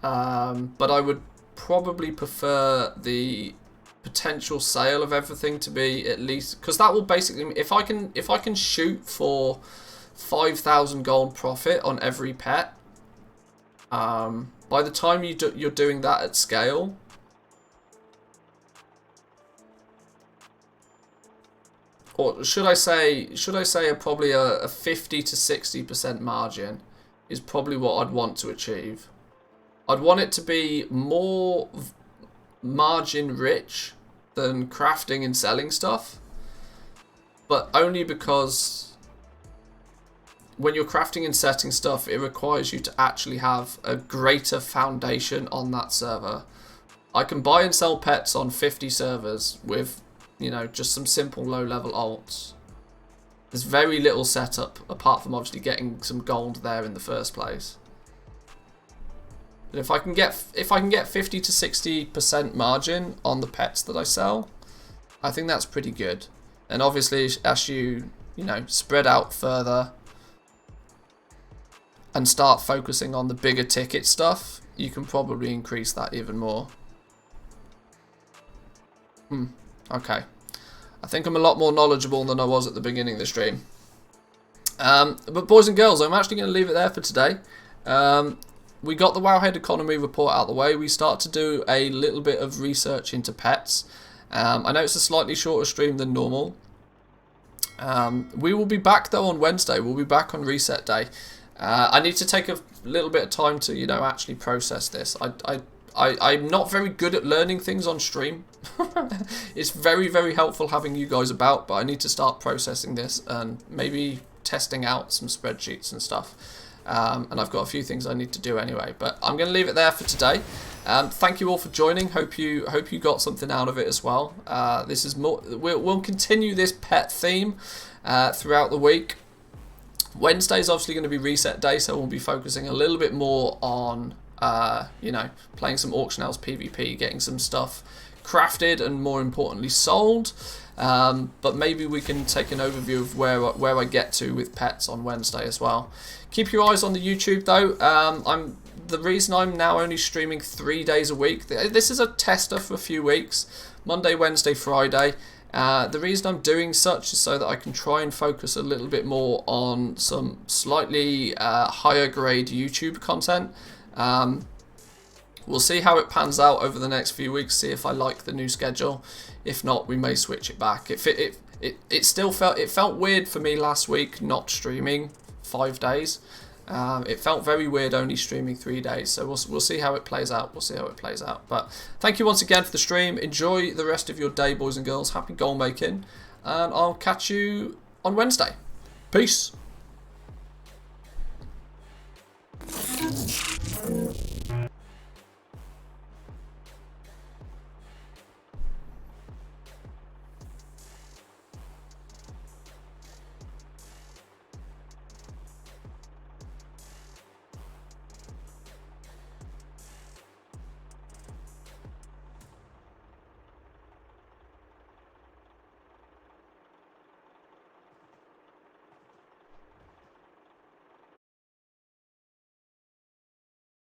But I would probably prefer the potential sale of everything to be at least, because that will basically, if I can shoot for 5,000 gold profit on every pet, by the time you're doing that at scale, or should I say probably a 50 to 60% margin is probably what I'd want to achieve. I'd want it to be more margin rich than crafting and selling stuff, but only because when you're crafting and setting stuff, it requires you to actually have a greater foundation on that server. I can buy and sell pets on 50 servers with, you know, just some simple low-level alts. There's very little setup apart from obviously getting some gold there in the first place. But if I can get 50 to 60% margin on the pets that I sell, I think that's pretty good. And obviously, as you know, spread out further and start focusing on the bigger ticket stuff, you can probably increase that even more. Okay. I think I'm a lot more knowledgeable than I was at the beginning of the stream. But boys and girls, I'm actually going to leave it there for today. We got the Wowhead economy report out of the way. We start to do a little bit of research into pets. I know it's a slightly shorter stream than normal. We will be back though on Wednesday. We'll be back on reset day. I need to take a little bit of time to, you know, actually process this. I'm not very good at learning things on stream. It's very, very helpful having you guys about, but I need to start processing this and maybe testing out some spreadsheets and stuff. And I've got a few things I need to do anyway, but I'm going to leave it there for today. Thank you all for joining. Hope you got something out of it as well. This is more. We'll continue this pet theme throughout the week. Wednesday is obviously going to be reset day, so we'll be focusing a little bit more on you know, playing some auction house PvP, getting some stuff crafted and more importantly sold. But maybe we can take an overview of where I get to with pets on Wednesday as well. Keep your eyes on the YouTube though. The reason I'm now only streaming 3 days a week, this is a tester for a few weeks, Monday, Wednesday, Friday. The reason I'm doing such is so that I can try and focus a little bit more on some slightly higher grade YouTube content. We'll see how it pans out over the next few weeks, see if I like the new schedule. If not, we may switch it back. It still felt weird for me last week not streaming 5 days. It felt very weird only streaming 3 days, so we'll see how it plays out. But thank you once again for the stream. Enjoy the rest of your day, boys and girls. Happy goal making, and I'll catch you on Wednesday. Peace.